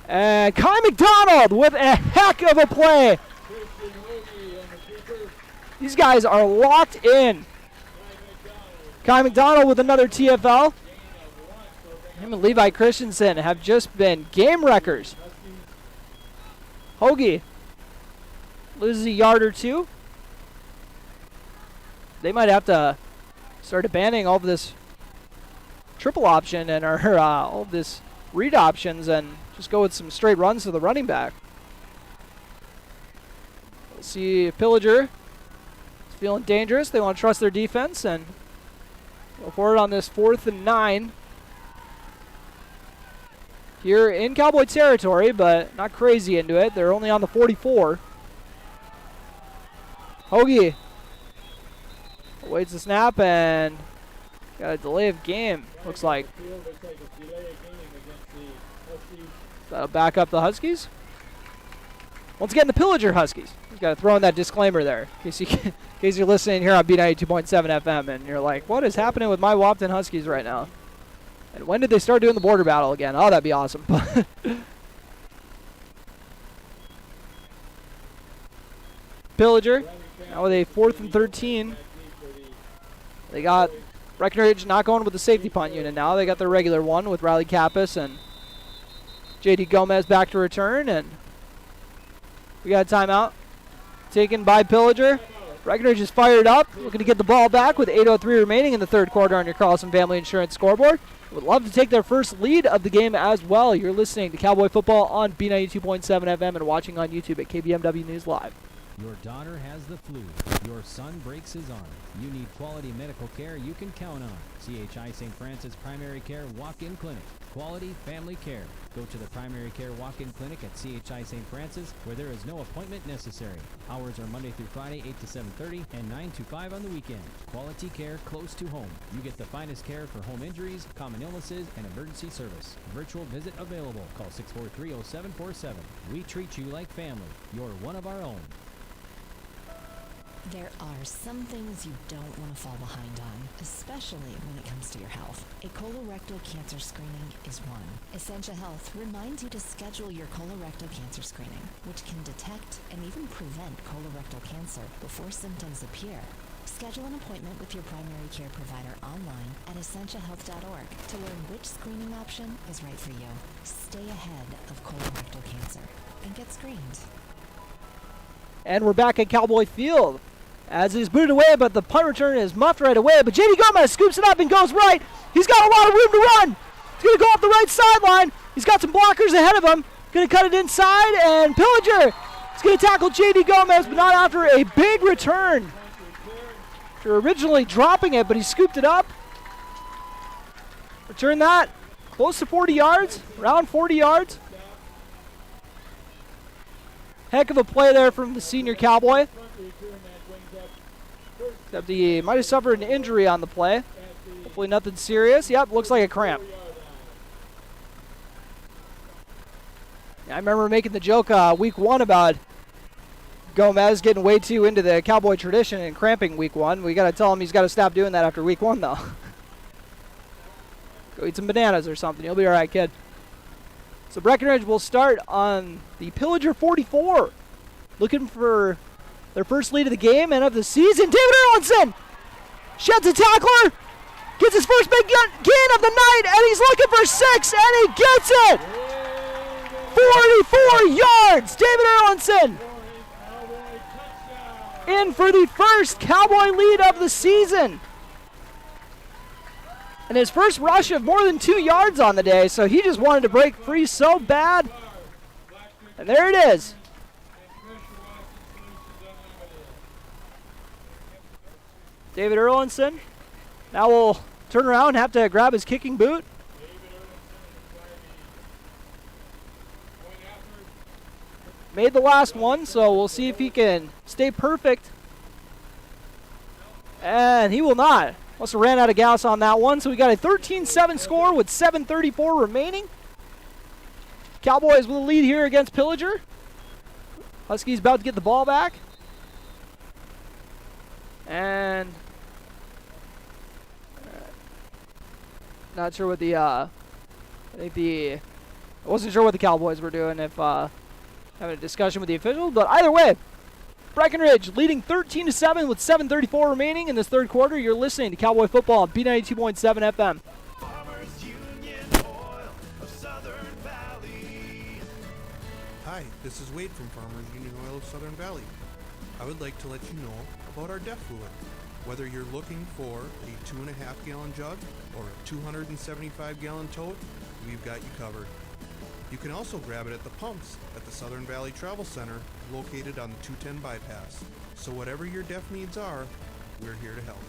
And Kai McDonald with a heck of a play. These guys are locked in. Kai McDonald with another TFL. Him and Levi Christensen have just been game wreckers. Hoagie loses a yard or two. They might have to start abandoning all of this triple option and all of this read options and just go with some straight runs to the running back. We'll see if Pillager is feeling dangerous. They want to trust their defense and go forward on this 4th and 9. Here in Cowboy territory, but not crazy into it. They're only on the 44. Hoagie awaits the snap and got a delay of game, looks like. That'll back up the Huskies. Once again, the Pillager Huskies. Just got to throw in that disclaimer there in case you're listening here on B92.7 FM and you're like, what is happening with my Wapton Huskies right now? And when did they start doing the border battle again? Oh, that'd be awesome. Pillager, now with a 4th and 13. They got Breckenridge not going with the safety punt unit now. They got their regular one with Riley Kappas and J.D. Gomez back to return. And we got a timeout taken by Pillager. Breckenridge is fired up, looking to get the ball back with 8:03 remaining in the 3rd quarter on your Carlson Family Insurance scoreboard. Would love to take their first lead of the game as well. You're listening to Cowboy Football on B92.7 FM and watching on YouTube at KBMW News Live. Your daughter has the flu. Your son breaks his arm. You need quality medical care you can count on. CHI St. Francis Primary Care Walk-In Clinic. Quality family care. Go to the Primary Care Walk-In Clinic at CHI St. Francis where there is no appointment necessary. Hours are Monday through Friday 8 to 7:30 and 9 to 5 on the weekend. Quality care close to home. You get the finest care for home injuries, common illnesses, and emergency service. Virtual visit available. Call 643-0747. We treat you like family. You're one of our own. There are some things you don't want to fall behind on, especially when it comes to your health. A colorectal cancer screening is one. Essentia Health reminds you to schedule your colorectal cancer screening, which can detect and even prevent colorectal cancer before symptoms appear. Schedule an appointment with your primary care provider online at essentiahealth.org to learn which screening option is right for you. Stay ahead of colorectal cancer and get screened. And we're back at Cowboy Field. As it is booted away, but the punt return is muffed right away. But J.D. Gomez scoops it up and goes right. He's got a lot of room to run. He's going to go off the right sideline. He's got some blockers ahead of him. Going to cut it inside, and Pillager is going to tackle J.D. Gomez, but not after a big return. After originally dropping it, but he scooped it up. Return that close to 40 yards, around 40 yards. Heck of a play there from the senior Cowboy. Except he might have suffered an injury on the play. Hopefully nothing serious. Yep, looks like a cramp. Yeah, I remember making the joke week 1 about Gomez getting way too into the Cowboy tradition and cramping week 1. We got to tell him he's got to stop doing that after week 1, though. Go eat some bananas or something. You'll be all right, kid. So Breckenridge will start on the Pillager 44. Looking for their first lead of the game and of the season. David Erlandson sheds a tackler. Gets his first big gain of the night, and he's looking for 6, and he gets it! 44 yards! David Erlandson in for the first Cowboy lead of the season. And his first rush of more than 2 yards on the day, so he just wanted to break free so bad. And there it is. David Erlandson. Now we'll turn around and have to grab his kicking boot. Made the last one, so we'll see if he can stay perfect. And he will not. Must have ran out of gas on that one, so we got a 13-7 score with 7:34 remaining. Cowboys with a lead here against Pillager. Huskies about to get the ball back. And not sure what I wasn't sure what the Cowboys were doing, if having a discussion with the officials, but either way, Breckenridge leading 13-7 with 7:34 remaining in this third quarter. You're listening to Cowboy Football on B92.7 FM. Hi, this is Wade from Farmers Union Oil of Southern Valley. I would like to let you know about our DEF fluid. Whether you're looking for a 2.5 gallon jug or a 275-gallon tote, we've got you covered. You can also grab it at the pumps at the Southern Valley Travel Center located on the 210 bypass. So whatever your DEF needs are, we're here to help.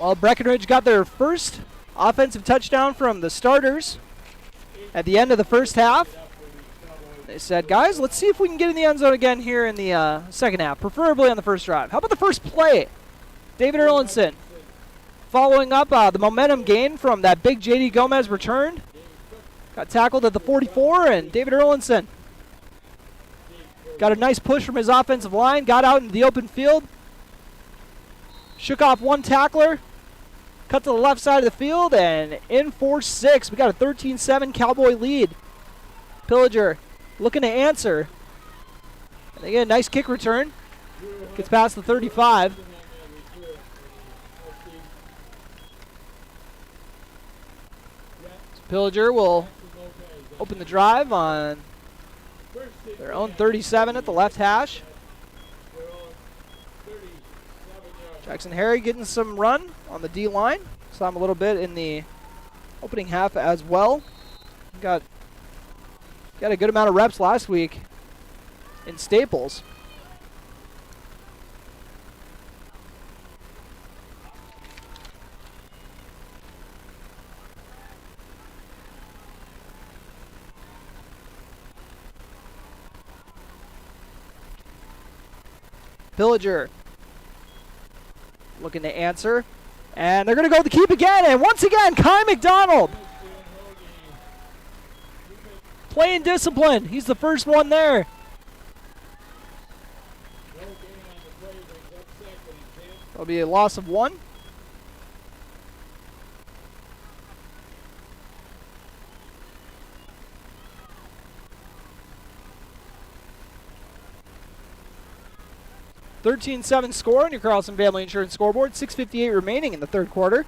Well, Breckenridge got their first offensive touchdown from the starters at the end of the first half. They said, guys, let's see if we can get in the end zone again here in the second half, preferably on the first drive. How about the first play? David Erlandson following up the momentum gain from that big J.D. Gomez return. Got tackled at the 44, and David Erlandson got a nice push from his offensive line, got out into the open field, shook off one tackler, cut to the left side of the field, and in for 6. We got a 13-7 Cowboy lead. Pillager looking to answer. And they get a nice kick return. Gets past the 35. So Pillager will open the drive on their own 37 at the left hash. Jackson Harry getting some run on the D-line. Saw him a little bit in the opening half as well. Got a good amount of reps last week in Staples. Pillager looking to answer. And they're going to go with the keep again. And once again, Kai McDonald playing discipline. He's the first one there. That'll be a loss of 1. $13-7 score on your Carlson Family Insurance scoreboard. 6:58 remaining in the third quarter.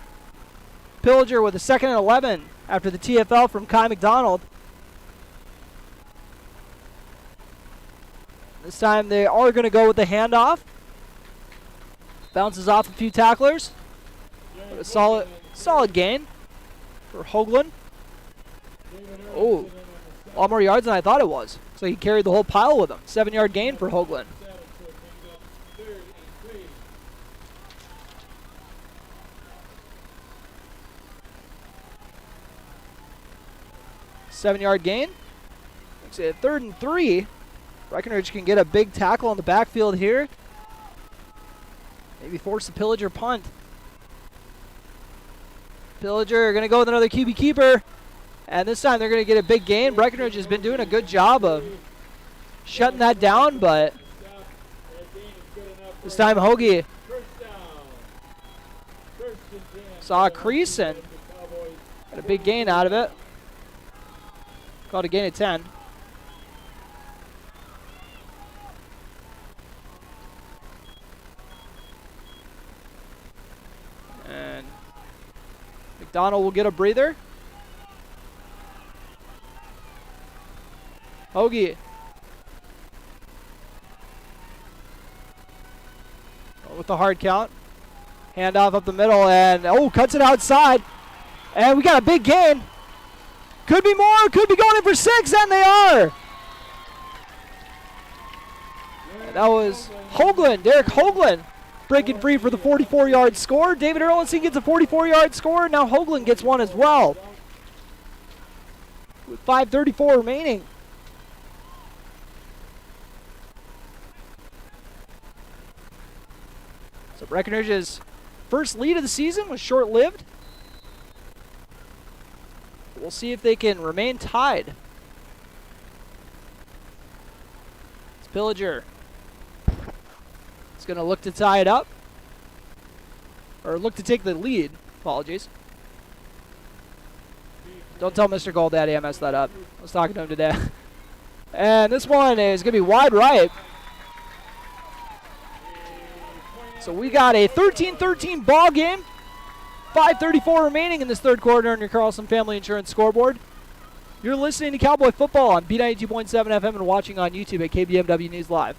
Pillager with a 2nd and 11 after the TFL from Kai McDonald. This time they are going to go with the handoff. Bounces off a few tacklers. But a solid gain for Hoagland. Oh, a lot more yards than I thought it was. So he carried the whole pile with him. 7-yard gain for Hoagland. Seven-yard gain. Looks at 3rd and 3. Breckenridge can get a big tackle on the backfield here. Maybe force the Pillager punt. Pillager going to go with another QB keeper. And this time they're going to get a big gain. Breckenridge has been doing a good job of shutting that down, but this time Hoagie saw a crease and got a big gain out of it. Called a gain of 10. And McDonald will get a breather. Hoagie. With the hard count. Handoff up the middle and, cuts it outside. And we got a big gain. Could be more, could be going in for 6, and they are. And that was Hoagland, Derek Hoagland, breaking free for the 44-yard score. David Erlinson gets a 44-yard score. Now Hoagland gets one as well. With 5:34 remaining. So Breckenridge's first lead of the season was short-lived. We'll see if they can remain tied. It's Pillager. It's going to look to tie it up. Or look to take the lead. Apologies. Don't tell Mr. Goldaddy I messed that up. I was talking to him today. And this one is going to be wide right. So we got a 13-13 ball game. 5:34 remaining in this third quarter on your Carlson Family Insurance scoreboard. You're listening to Cowboy Football on B92.7 FM and watching on YouTube at KBMW News Live.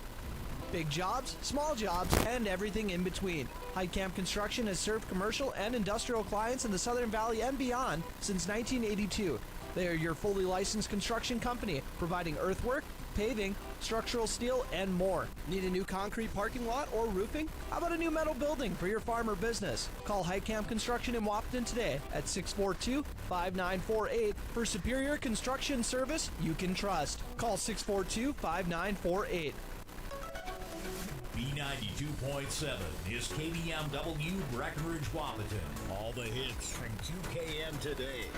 Big jobs, small jobs, and everything in between. Heitkamp Construction has served commercial and industrial clients in the Southern Valley and beyond since 1982. They are your fully licensed construction company, providing earthwork, paving, structural steel, and more. Need a new concrete parking lot or roofing? How about a new metal building for your farm or business? Call Heitkamp Construction in Wapton today at 642-5948 for superior construction service you can trust. Call 642-5948. B92.7 is KBMW Breckenridge Wapton. All the hits from 2KM today.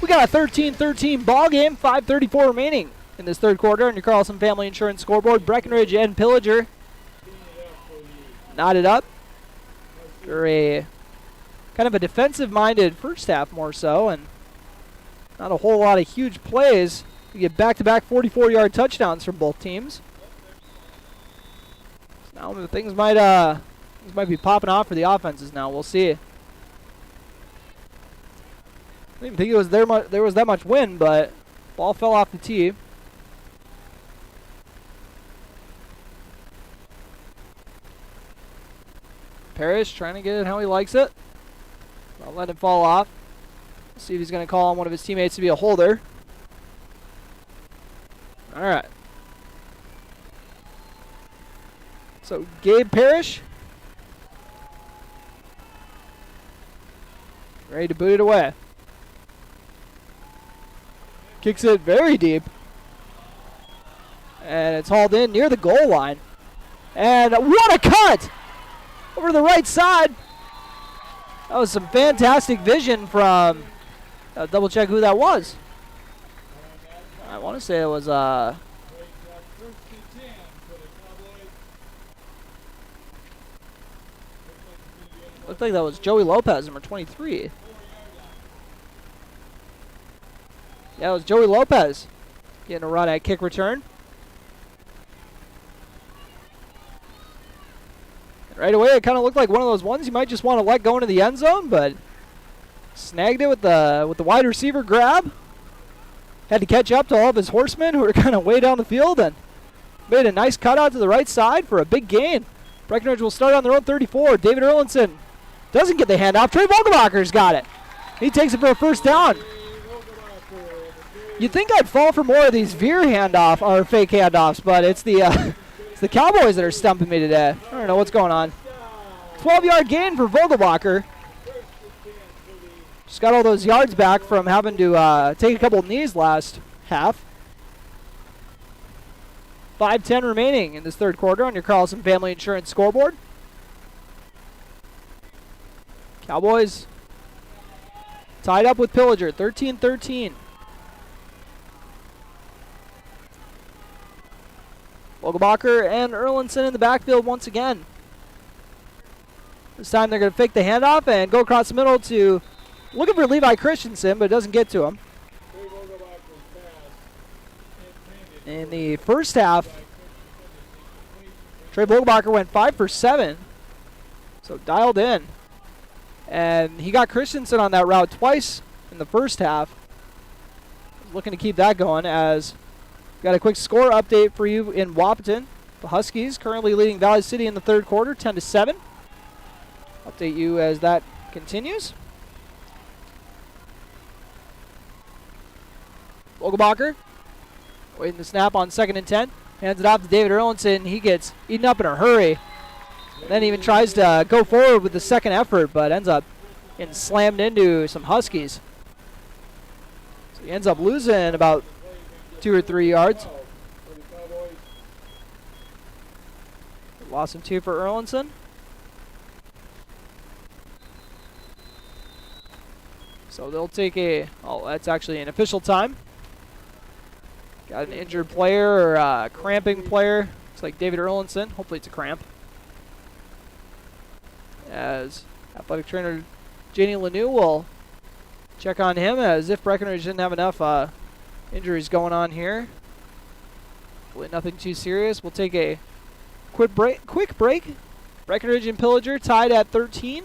We got a 13-13 ball game, 5:34 remaining in this third quarter on your Carlson Family Insurance scoreboard. Breckenridge and Pillager knotted up for a kind of a defensive-minded first half more so, and not a whole lot of huge plays. You get back-to-back 44-yard touchdowns from both teams. So now things might be popping off for the offenses now. We'll see. I didn't think it was there was that much wind, but ball fell off the tee. Parrish trying to get it how he likes it. I'll let it fall off. See if he's going to call on one of his teammates to be a holder. All right. So Gabe Parrish ready to boot it away. Kicks it very deep. And it's hauled in near the goal line. And what a cut! Over to the right side. That was some fantastic vision from... double check who that was. I want to say it was... looked like that was Joey Lopez, number 23. Yeah, it was Joey Lopez getting a run at kick return. And right away, it kind of looked like one of those ones you might just want to let go into the end zone, but snagged it with the wide receiver grab. Had to catch up to all of his horsemen who were kind of way down the field, and Made a nice cutout to the right side for a big gain. Breckenridge will start on their own 34. David Erlinson doesn't get the handoff. Trey Vogelbacher's got it. He takes it for a first down. You'd think I'd fall for more of these veer handoff or fake handoffs, but it's the Cowboys that are stumping me today. I don't know what's going on. 12-yard gain for Vogelbacher. Just got all those yards back from having to take a couple knees last half. 5:10 remaining in this third quarter on your Carlson Family Insurance scoreboard. Cowboys tied up with Pillager, 13-13. Vogelbacher and Erlinson in the backfield once again. This time they're going to fake the handoff and go across the middle to looking for Levi Christensen, but it doesn't get to him. In the first half, Trey Vogelbacher went 5 for 7, so dialed in. And he got Christensen on that route twice in the first half. Looking to keep that going as got a quick score update for you in Wapaton. The Huskies currently leading Valley City in the third quarter, 10-7. Update you as that continues. Vogelbacher waiting the snap on 2nd and 10. Hands it off to David Erlinson. He gets eaten up in a hurry. And then even tries to go forward with the second effort, but ends up getting slammed into some Huskies. So he ends up losing about 2 or 3 yards. Loss of 2 for Erlinson. So they'll take that's actually an official time. Got an injured player or a cramping player. Looks like David Erlinson. Hopefully it's a cramp. As athletic trainer Janie Lanou will check on him as if Breckenridge didn't have enough injuries going on here. Hopefully nothing too serious. We'll take a quick break. Breckenridge and Pillager tied at 13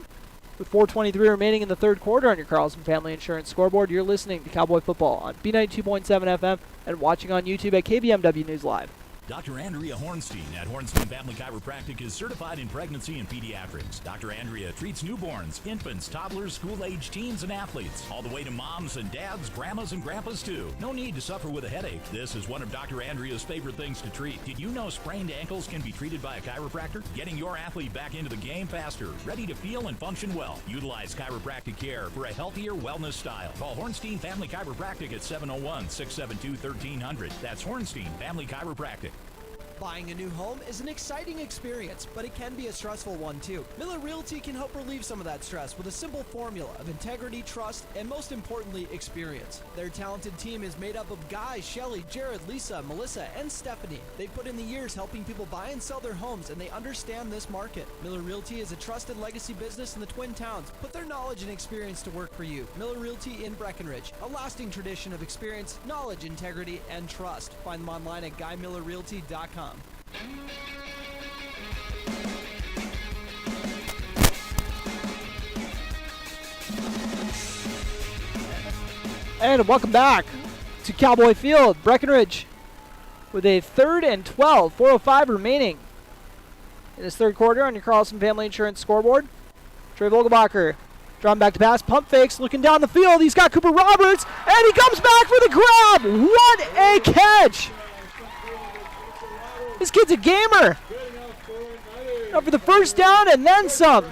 with 4:23 remaining in the third quarter on your Carlson Family Insurance scoreboard. You're listening to Cowboy Football on B92.7 FM and watching on YouTube at KBMW News Live. Dr. Andrea Hornstein at Hornstein Family Chiropractic is certified in pregnancy and pediatrics. Dr. Andrea treats newborns, infants, toddlers, school-age teens, and athletes, all the way to moms and dads, grandmas and grandpas too. No need to suffer with a headache. This is one of Dr. Andrea's favorite things to treat. Did you know sprained ankles can be treated by a chiropractor? Getting your athlete back into the game faster, ready to feel and function well. Utilize chiropractic care for a healthier wellness style. Call Hornstein Family Chiropractic at 701-672-1300. That's Hornstein Family Chiropractic. Buying a new home is an exciting experience, but it can be a stressful one too. Miller Realty can help relieve some of that stress with a simple formula of integrity, trust, and most importantly, experience. Their talented team is made up of Guy, Shelly, Jared, Lisa, Melissa, and Stephanie. They've put in the years helping people buy and sell their homes, and they understand this market. Miller Realty is a trusted legacy business in the Twin Towns. Put their knowledge and experience to work for you. Miller Realty in Breckenridge, a lasting tradition of experience, knowledge, integrity, and trust. Find them online at GuyMillerRealty.com. And welcome back to Cowboy Field. Breckenridge with a 3rd and 12, 4:05 remaining in this third quarter on your Carlson Family Insurance scoreboard. Trey Vogelbacher drawing back to pass, pump fakes, looking down the field. He's got Cooper Roberts, and he comes back for the grab. What a catch! This kid's a gamer. Up for the first down and then some.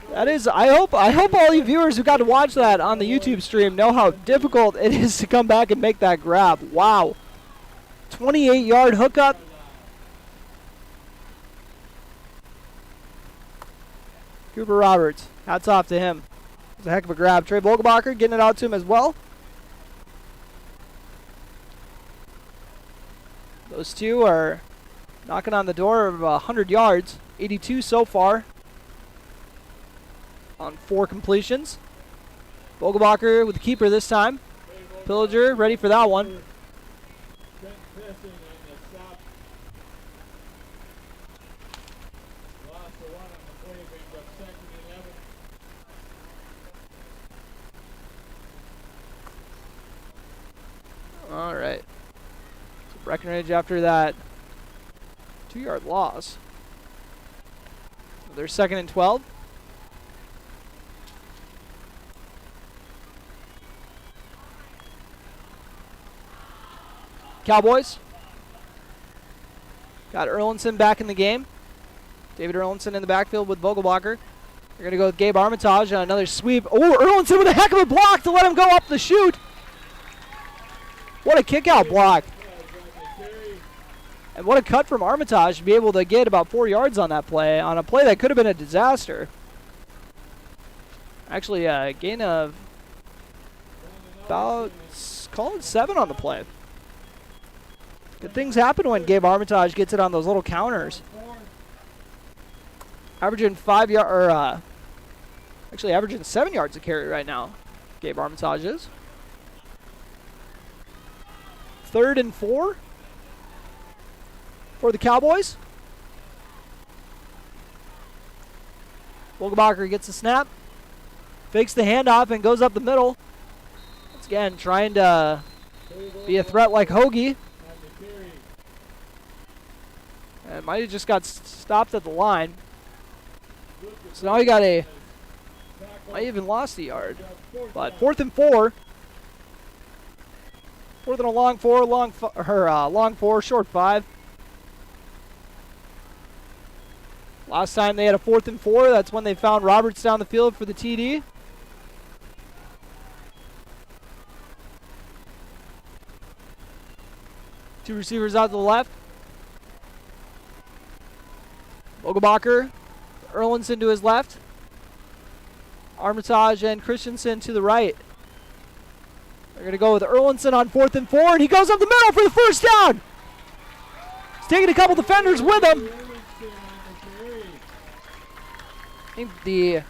That is, I hope all you viewers who got to watch that on the YouTube stream know how difficult it is to come back and make that grab. Wow. 28-yard hookup. Cooper Roberts, hats off to him. It was a heck of a grab. Trey Vogelbacher getting it out to him as well. Those two are knocking on the door of 100 yards. 82 so far on 4 completions. Vogelbacher with the keeper this time. Pillager ready for that one. All right. So Breckenridge after that 2-yard loss. They're 2nd and 12. Cowboys got Erlinson back in the game. David Erlinson in the backfield with Vogelbacher. They're going to go with Gabe Armitage on another sweep. Oh, Erlinson with a heck of a block to let him go up the chute. What a kick-out block. And what a cut from Armitage to be able to get about 4 yards on that play, on a play that could have been a disaster. Actually, a gain of about, call it 7 on the play. Good things happen when Gabe Armitage gets it on those little counters. Averaging 5 yards, or actually averaging 7 yards a carry right now. Gabe Armitage is. 3rd and 4 for the Cowboys. Vogelbacher gets the snap, fakes the handoff, and goes up the middle. Once again, trying to be a threat like Hoagie. And might have just got stopped at the line. So now he got might even lost a yard. But 4th and 4. 4th and a long 4, long 4, short 5. Last time they had a 4th and 4, that's when they found Roberts down the field for the TD. Two receivers out to the left. Vogelbacher, Erlinson to his left. Armitage and Christensen to the right. They're going to go with Erlinson on 4th and 4, and he goes up the middle for the first down. He's taking a couple defenders with him. I think the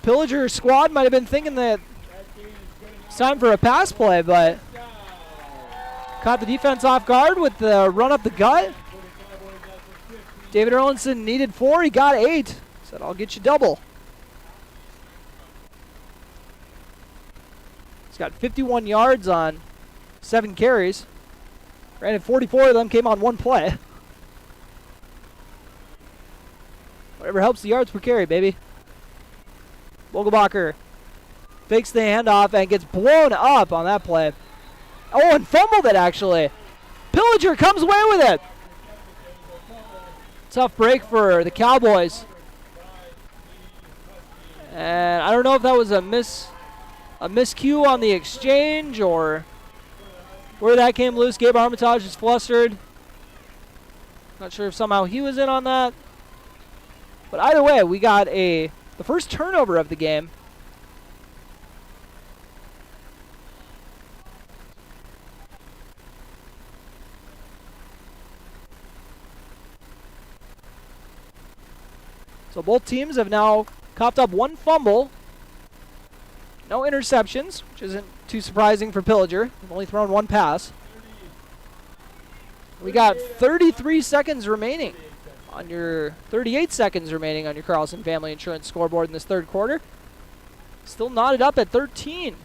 Pillager squad might have been thinking that it's time for a pass play, but caught the defense off guard with the run up the gut. David Erlinson needed 4. He got 8. Said, I'll get you double. He's got 51 yards on 7 carries. Granted, 44 of them came on 1 play. Whatever helps the yards per carry, baby. Vogelbacher fakes the handoff and gets blown up on that play. Oh, and fumbled it, actually. Pillager comes away with it. Tough break for the Cowboys. And I don't know if that was a miscue on the exchange or where that came loose. Gabe Armitage is flustered. Not sure if somehow he was in on that. But either way, we got the first turnover of the game. So both teams have now coughed up 1 fumble. No interceptions, which isn't too surprising for Pillager. They've only thrown 1 pass. We got 33 seconds remaining on your 38 seconds remaining on your Carlson Family Insurance scoreboard in this 3rd quarter. Still knotted up at 13.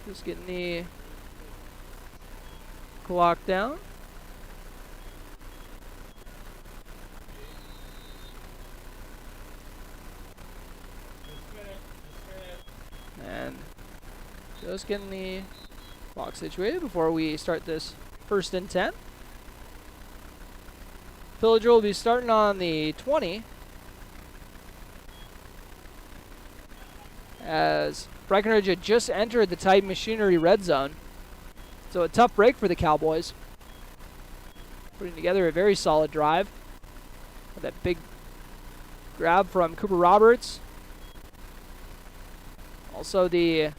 Just getting the clock down. And just getting the clock situated before we start this 1st and 10. Pillager will be starting on the 20 as Breckenridge had just entered the Titan Machinery red zone. So a tough break for the Cowboys. Putting together a very solid drive. With that big grab from Cooper Roberts. Also the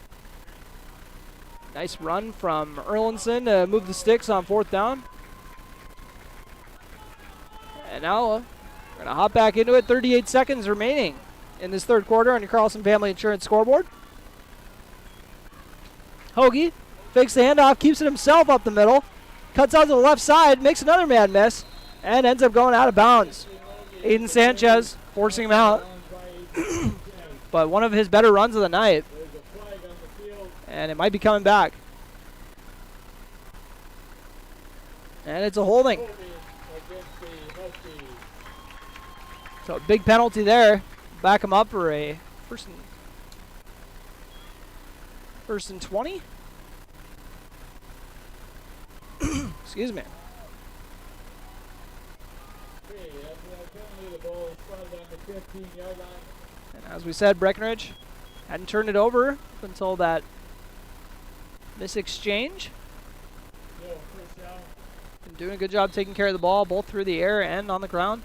nice run from Erlinson to move the sticks on 4th down. And now we're going to hop back into it. 38 seconds remaining in this 3rd quarter on your Carlson Family Insurance scoreboard. Hoagie fakes the handoff, keeps it himself up the middle, cuts out to the left side, makes another man miss, and ends up going out of bounds. Aiden Sanchez forcing him out. but one of his better runs of the night. And it might be coming back. And it's a holding. So a big penalty there. Back him up for a first and 20. Excuse me. And as we said, Breckenridge hadn't turned it over up until that misexchange. Been doing a good job taking care of the ball, both through the air and on the ground.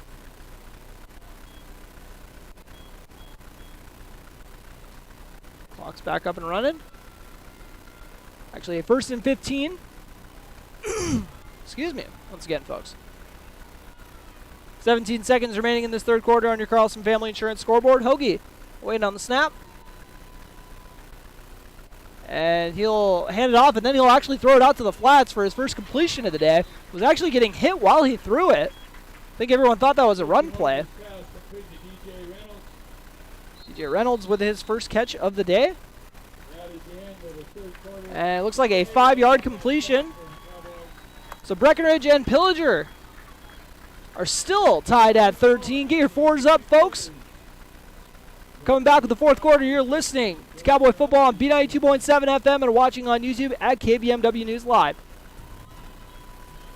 Clock's back up and running. Actually, a first and 15. Excuse me, once again, folks. 17 seconds remaining in this third quarter on your Carlson Family Insurance scoreboard. Hoagie waiting on the snap. And he'll hand it off, and then he'll actually throw it out to the flats for his first completion of the day. Was actually getting hit while he threw it. I think everyone thought that was a run play. DJ Reynolds with his first catch of the day. And it looks like a 5-yard completion. So Breckenridge and Pillager are still tied at 13. Get your fours up, folks. Coming back with the fourth quarter, you're listening to Cowboy Football on B92.7 FM and watching on YouTube at KBMW News Live.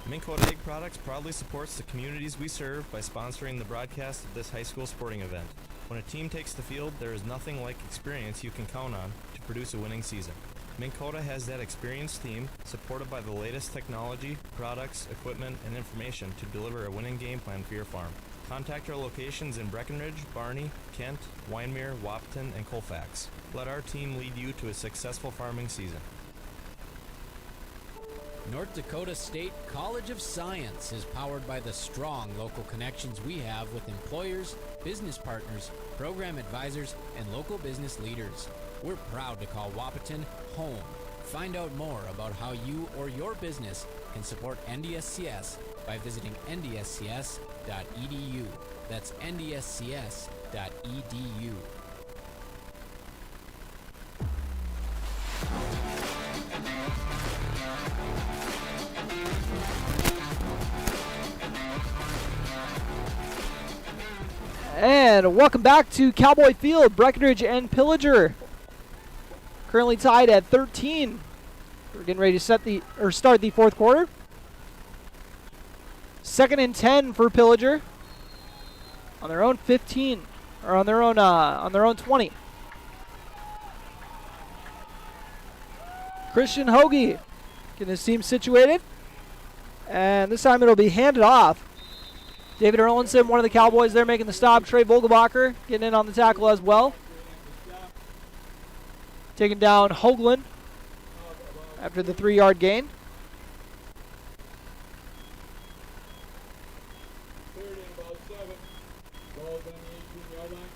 Minn Kota Egg Products proudly supports the communities we serve by sponsoring the broadcast of this high school sporting event. When a team takes the field, there is nothing like experience you can count on to produce a winning season. Minn Kota has that experienced team, supported by the latest technology, products, equipment, and information to deliver a winning game plan for your farm. Contact our locations in Breckenridge, Barney, Kent, Wyndmere, Wahpeton, and Colfax. Let our team lead you to a successful farming season. North Dakota State College of Science is powered by the strong local connections we have with employers, business partners, program advisors, and local business leaders. We're proud to call Wahpeton home. Find out more about how you or your business can support NDSCS by visiting ndscs.edu. That's ndscs.edu. And welcome back to Cowboy Field. Breckenridge and Pillager currently tied at 13. We're getting ready to start the fourth quarter. 2nd and 10 for Pillager on their own 15, or on their own 20. Christian Hoagie getting his team situated, and this time it'll be handed off. David Erlinson, one of the Cowboys there, making the stop. Trey Vogelbacher getting in on the tackle as well. Taking down Hoagland after the 3-yard gain.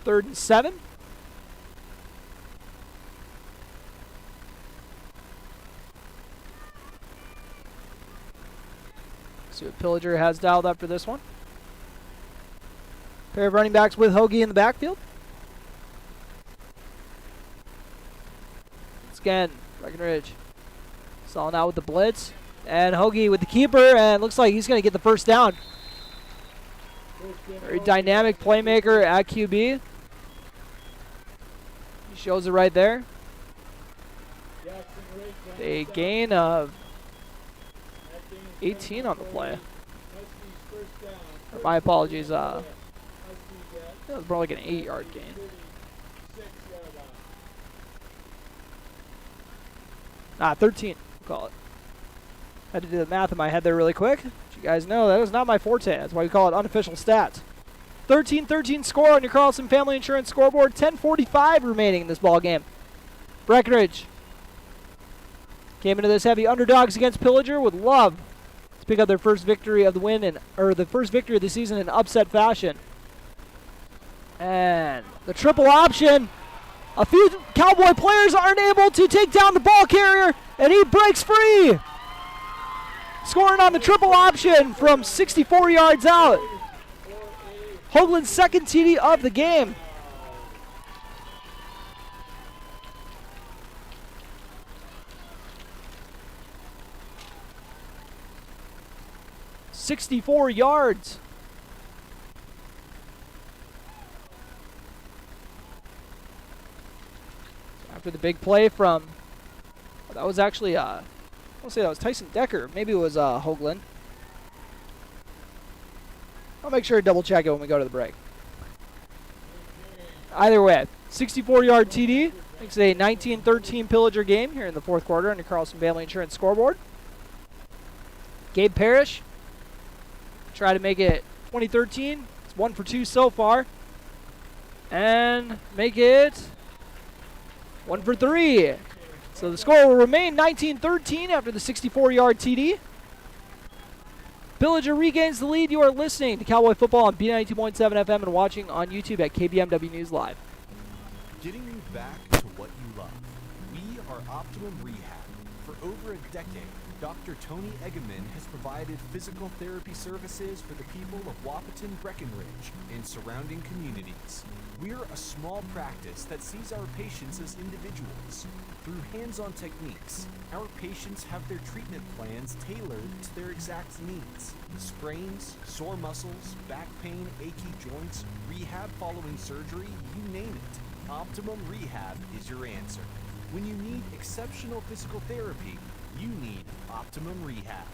Third and 7. See what Pillager has dialed up for this one. Pair of running backs with Hoagie in the backfield. Once again, Breckenridge stalling out with the blitz. And Hoagie with the keeper, and looks like he's going to get the first down. Very dynamic playmaker at QB. He shows it right there. A gain of 18 on the play. Or my apologies. That was more like an 8-yard gain. Nah, 13, we'll call it. Had to do the math in my head there really quick. But you guys know that is not my forte. That's why we call it unofficial stats. 13-13 score on your Carlson Family Insurance scoreboard. 10:45 remaining in this ball game. Breckenridge came into this heavy underdogs against Pillager with love to pick up their first victory of the first victory of the season in upset fashion. And the triple option. A few Cowboy players aren't able to take down the ball carrier, and he breaks free. Scoring on the triple option from 64 yards out. Hoagland's second TD of the game. 64 yards. After the big play from, that was actually, I'll say that was Tyson Decker. Maybe it was Hoagland. I'll make sure to double check it when we go to the break. Either way, 64-yard TD. Makes it a 19-13 Pillager game here in the fourth quarter on your Carlson Family Insurance scoreboard. Gabe Parrish try to make it 2013. It's 1 for 2 so far. And make it 1 for 3. So the score will remain 19-13 after the 64-yard TD. Pillager regains the lead. You are listening to Cowboy Football on B92.7 FM and watching on YouTube at KBMW News Live. Getting you back to what you love. We are Optimum Rehab. For over a decade, Dr. Tony Egeman has provided physical therapy services for the people of Wapaton, Breckenridge, and surrounding communities. We're a small practice that sees our patients as individuals. Through hands-on techniques, our patients have their treatment plans tailored to their exact needs. Sprains, sore muscles, back pain, achy joints, rehab following surgery, you name it. Optimum Rehab is your answer. When you need exceptional physical therapy, you need Optimum Rehab.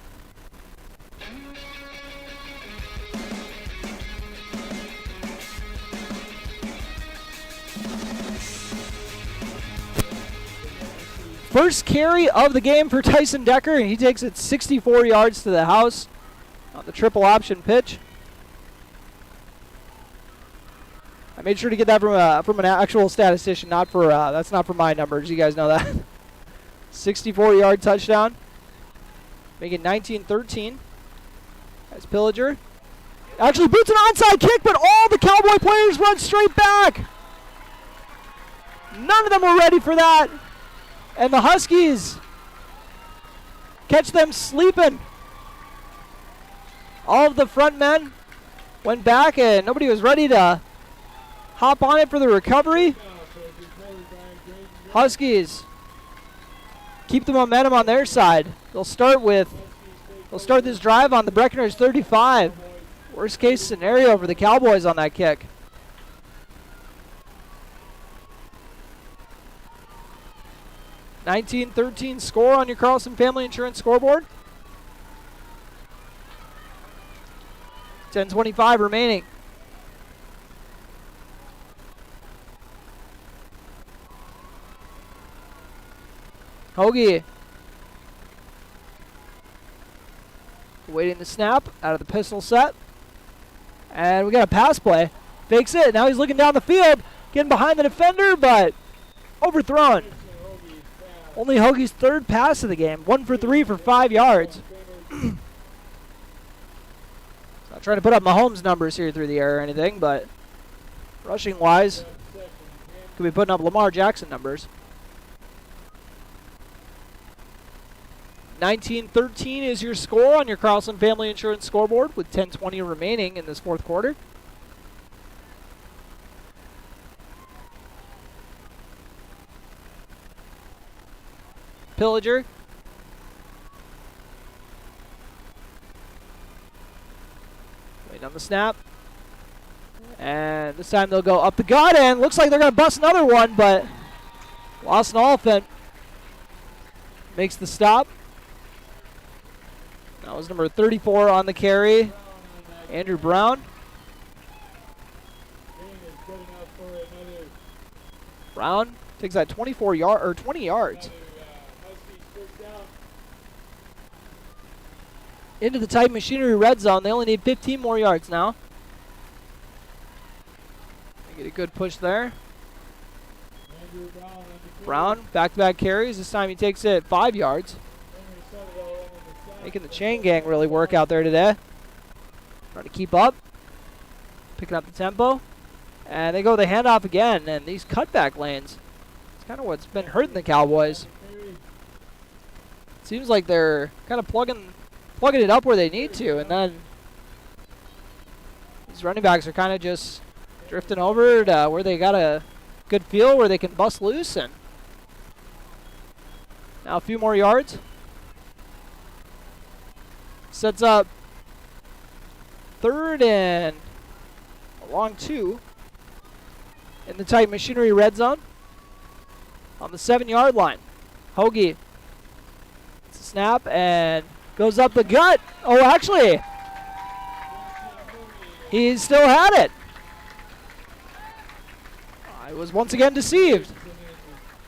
First carry of the game for Tyson Decker, and he takes it 64 yards to the house on the triple option pitch. I made sure to get that from an actual statistician, not for that's not for my numbers. You guys know that. 64-yard touchdown. Make it 19-13. That's Pillager. Actually boots an onside kick, but all the Cowboy players run straight back. None of them were ready for that. And the Huskies catch them sleeping. All of the front men went back, and nobody was ready to hop on it for the recovery. Huskies keep the momentum on their side. They'll start this drive on the Breckenridge 35. Worst case scenario for the Cowboys on that kick. 19-13 score on your Carlson Family Insurance scoreboard. 10:25 remaining. Hoagie waiting the snap out of the pistol set. And we got a pass play. Fakes it. Now he's looking down the field, getting behind the defender, but overthrown. Only Hoagie's third pass of the game. 1 for 3 for 5 yards. Not trying to put up Mahomes numbers here through the air or anything, but rushing-wise, could be putting up Lamar Jackson numbers. 19-13 is your score on your Carlson Family Insurance scoreboard with 10:20 remaining in this fourth quarter. Pillager. Waiting on the snap. And this time they'll go up the gut, and looks like they're going to bust another one, but Lawson Oliphant makes the stop. That was number 34 on the carry, Andrew Brown. Brown takes that 20 yards. Into the Titan Machinery red zone. They only need 15 more yards now. They get a good push there. Brown, back-to-back carries. This time he takes it 5 yards. Making the chain gang really work out there today. Trying to keep up. Picking up the tempo. And they go the handoff again. And these cutback lanes, it's kind of what's been hurting the Cowboys. Seems like they're kind of plugging it up where they need to. And then these running backs are kind of just drifting over to where they got a good feel where they can bust loose. And now a few more yards. Sets up third and a long 2 in the Titan Machinery red zone on the 7-yard line. Hoagie, it's a snap and goes up the gut. Oh, actually, he still had it. I was once again deceived.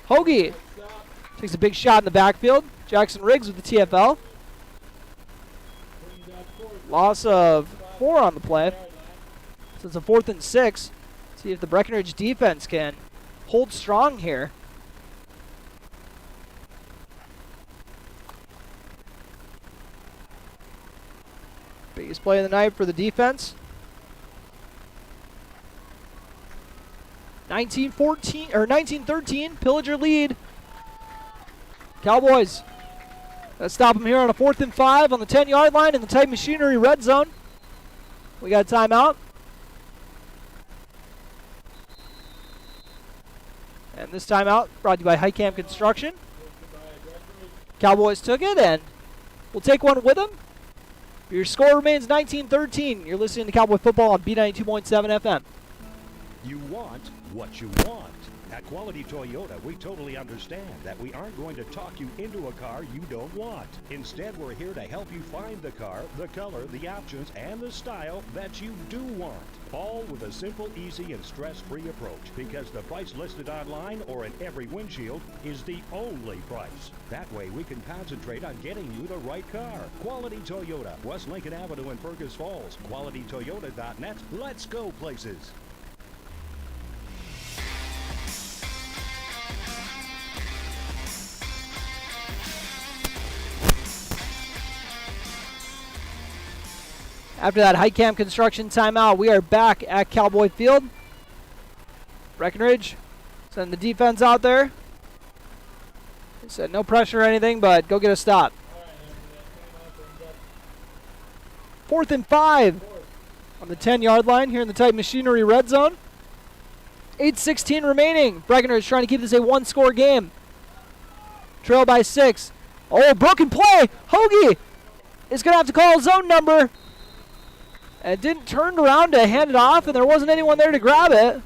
Hoagie takes a big shot in the backfield. Jackson Riggs with the TFL. Loss of 4 on the play. So it's a 4th and 6. See if the Breckenridge defense can hold strong here. Biggest play of the night for the defense. 19-14 or 19-13, Pillager lead. Cowboys stop them here on a 4th and 5 on the 10-yard line in the Titan Machinery red zone. We got a timeout. And this timeout brought to you by Highcamp Construction. Cowboys took it, and we'll take one with them. Your score remains 19-13. You're listening to Cowboy Football on B92.7 FM. You want what you want. At Quality Toyota, we totally understand that we aren't going to talk you into a car you don't want. Instead, we're here to help you find the car, the color, the options, and the style that you do want. All with a simple, easy, and stress-free approach, because the price listed online or in every windshield is the only price. That way, we can concentrate on getting you the right car. Quality Toyota, West Lincoln Avenue in Fergus Falls. QualityToyota.net. Let's go places. After that Highcamp Construction timeout, we are back at Cowboy Field. Breckenridge sending the defense out there. They said no pressure or anything, but go get a stop. 4th and 5 on the 10-yard line here in the Titan Machinery red zone. 8:16 remaining. Breckenridge trying to keep this a one-score game. Trail by 6. Oh, broken play. Hoagie is going to have to call a zone number. And didn't turn around to hand it off, and there wasn't anyone there to grab it.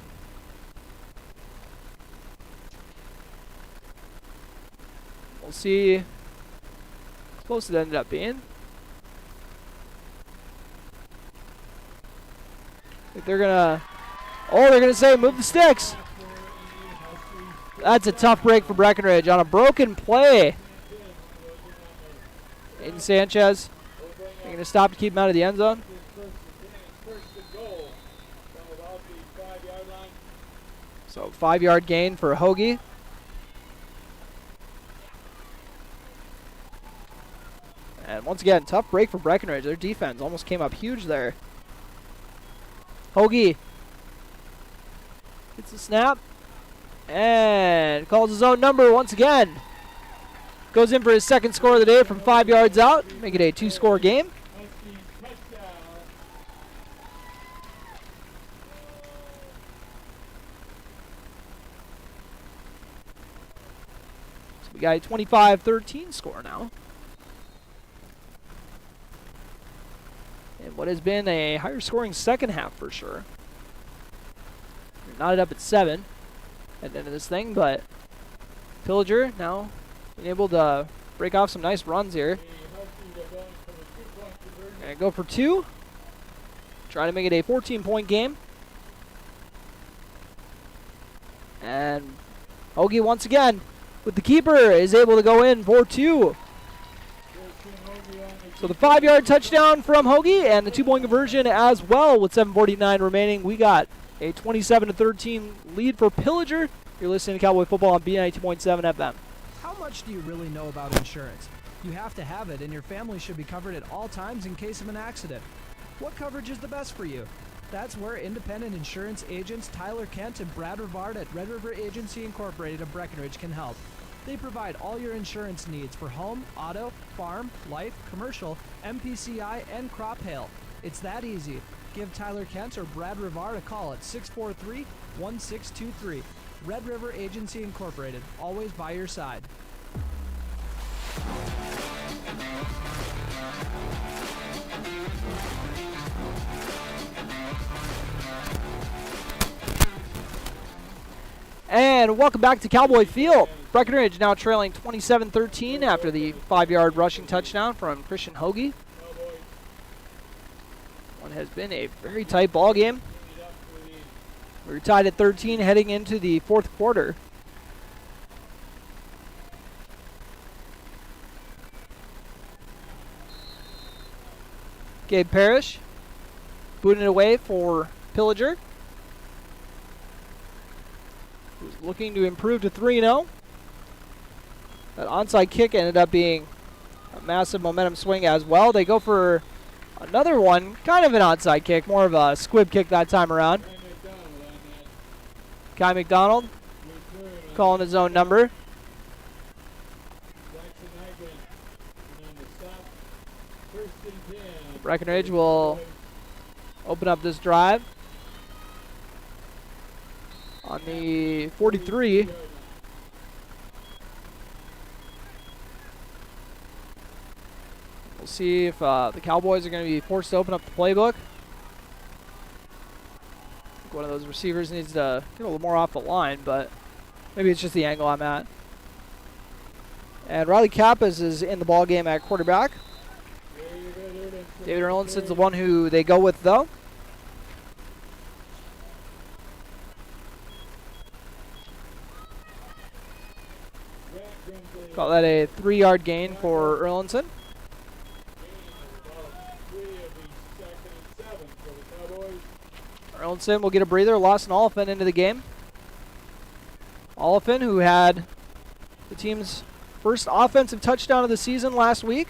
We'll see how close it ended up being. I think they're gonna say move the sticks. That's a tough break for Breckenridge on a broken play. Aiden Sanchez, they're gonna stop to keep him out of the end zone. So 5-yard gain for Hoagie. And once again, tough break for Breckenridge. Their defense almost came up huge there. Hoagie gets a snap and calls his own number once again. Goes in for his second score of the day from 5 yards out. Make it a 2-score game. We got a 25-13 score now. And what has been a higher scoring second half for sure. We're knotted up at 7 at the end of this thing, but Pillager now being able to break off some nice runs here. And go for 2. Try to make it a 14-point game. And Hoagie once again with the keeper is able to go in for 2. So the 5-yard touchdown from Hoagie and the 2-point conversion as well with 7:49 remaining. We got a 27-13 lead for Pillager. You're listening to Cowboy Football on B92.7 FM. How much do you really know about insurance? You have to have it, and your family should be covered at all times in case of an accident. What coverage is the best for you? That's where independent insurance agents Tyler Kent and Brad Rivard at Red River Agency Incorporated of Breckenridge can help. They provide all your insurance needs for home, auto, farm, life, commercial, MPCI, and crop hail. It's that easy. Give Tyler Kent or Brad Rivard a call at 643-1623. Red River Agency Incorporated, always by your side. And welcome back to Cowboy Field. Breckenridge now trailing 27-13 after the 5-yard rushing touchdown from Christian Hoagie. One has been a very tight ball game. We're tied at 13 heading into the fourth quarter. Gabe Parrish booting it away for Pillager, who's looking to improve to 3-0. That onside kick ended up being a massive momentum swing as well. They go for another one, kind of an onside kick, more of a squib kick that time around. Kai McDonald calling his own number. Breckenridge will open up this drive on the 43. We'll see if the Cowboys are going to be forced to open up the playbook. I think one of those receivers needs to get a little more off the line, but maybe it's just the angle I'm at. And Riley Kappas is in the ball game at quarterback. David Erlinson's the one who they go with, though. Call that a 3-yard gain for Erlinson. Erlinson will get a breather. Lawson Oliphant into the game. Oliphant, who had the team's first offensive touchdown of the season last week.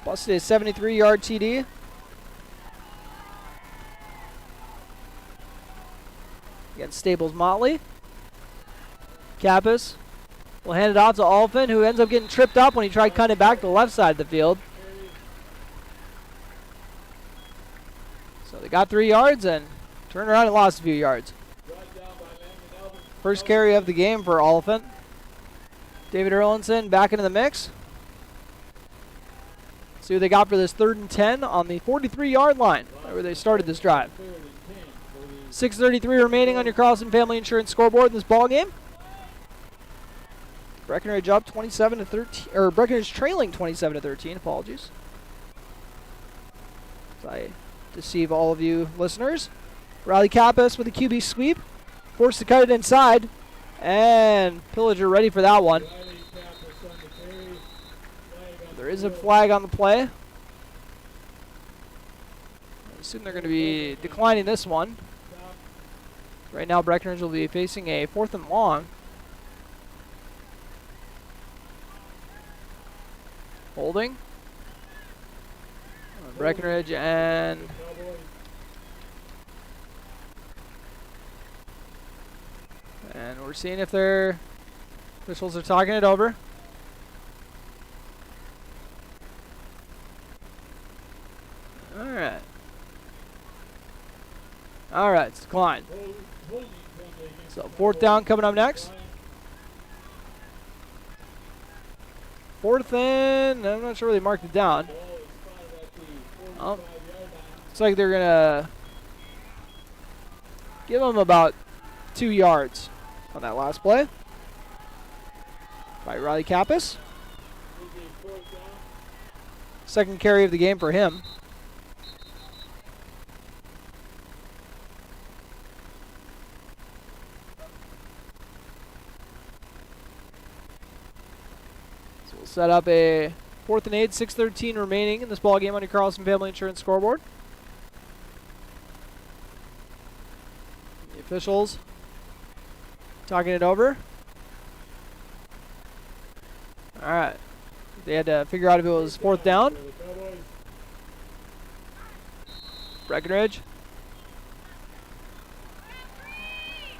Busted a 73-yard TD. Against Staples-Motley. Kappas will hand it off to Oliphant, who ends up getting tripped up when he tried cutting it back to the left side of the field. So they got 3 yards and turned around and lost a few yards. First carry of the game for Oliphant. David Erlinson back into the mix. See what they got for this 3rd and 10 on the 43-yard line, where they started this drive. 6:33 remaining on your Carlson Family Insurance scoreboard in this ball game. Breckenridge up 27-13, or Breckenridge trailing 27-13. Apologies. So I deceive all of you listeners. Riley Kappas with a QB sweep, forced to cut it inside, and Pillager ready for that one. There is a flag on the play. I assume they're going to be declining this one. Right now, Breckenridge will be facing a 4th and long. Holding. Breckenridge and we're seeing if their officials are talking it over. All right, it's declined. So 4th down coming up next. 4th and I'm not sure where they marked it down. Oh, looks like they're gonna give them about 2 yards on that last play by Riley Kappas. 2nd carry of the game for him. Set up a 4th and 8, 6:13 remaining in this ball game on your Carlson Family Insurance scoreboard. The officials talking it over. All right. They had to figure out if it was 4th down. Breckenridge.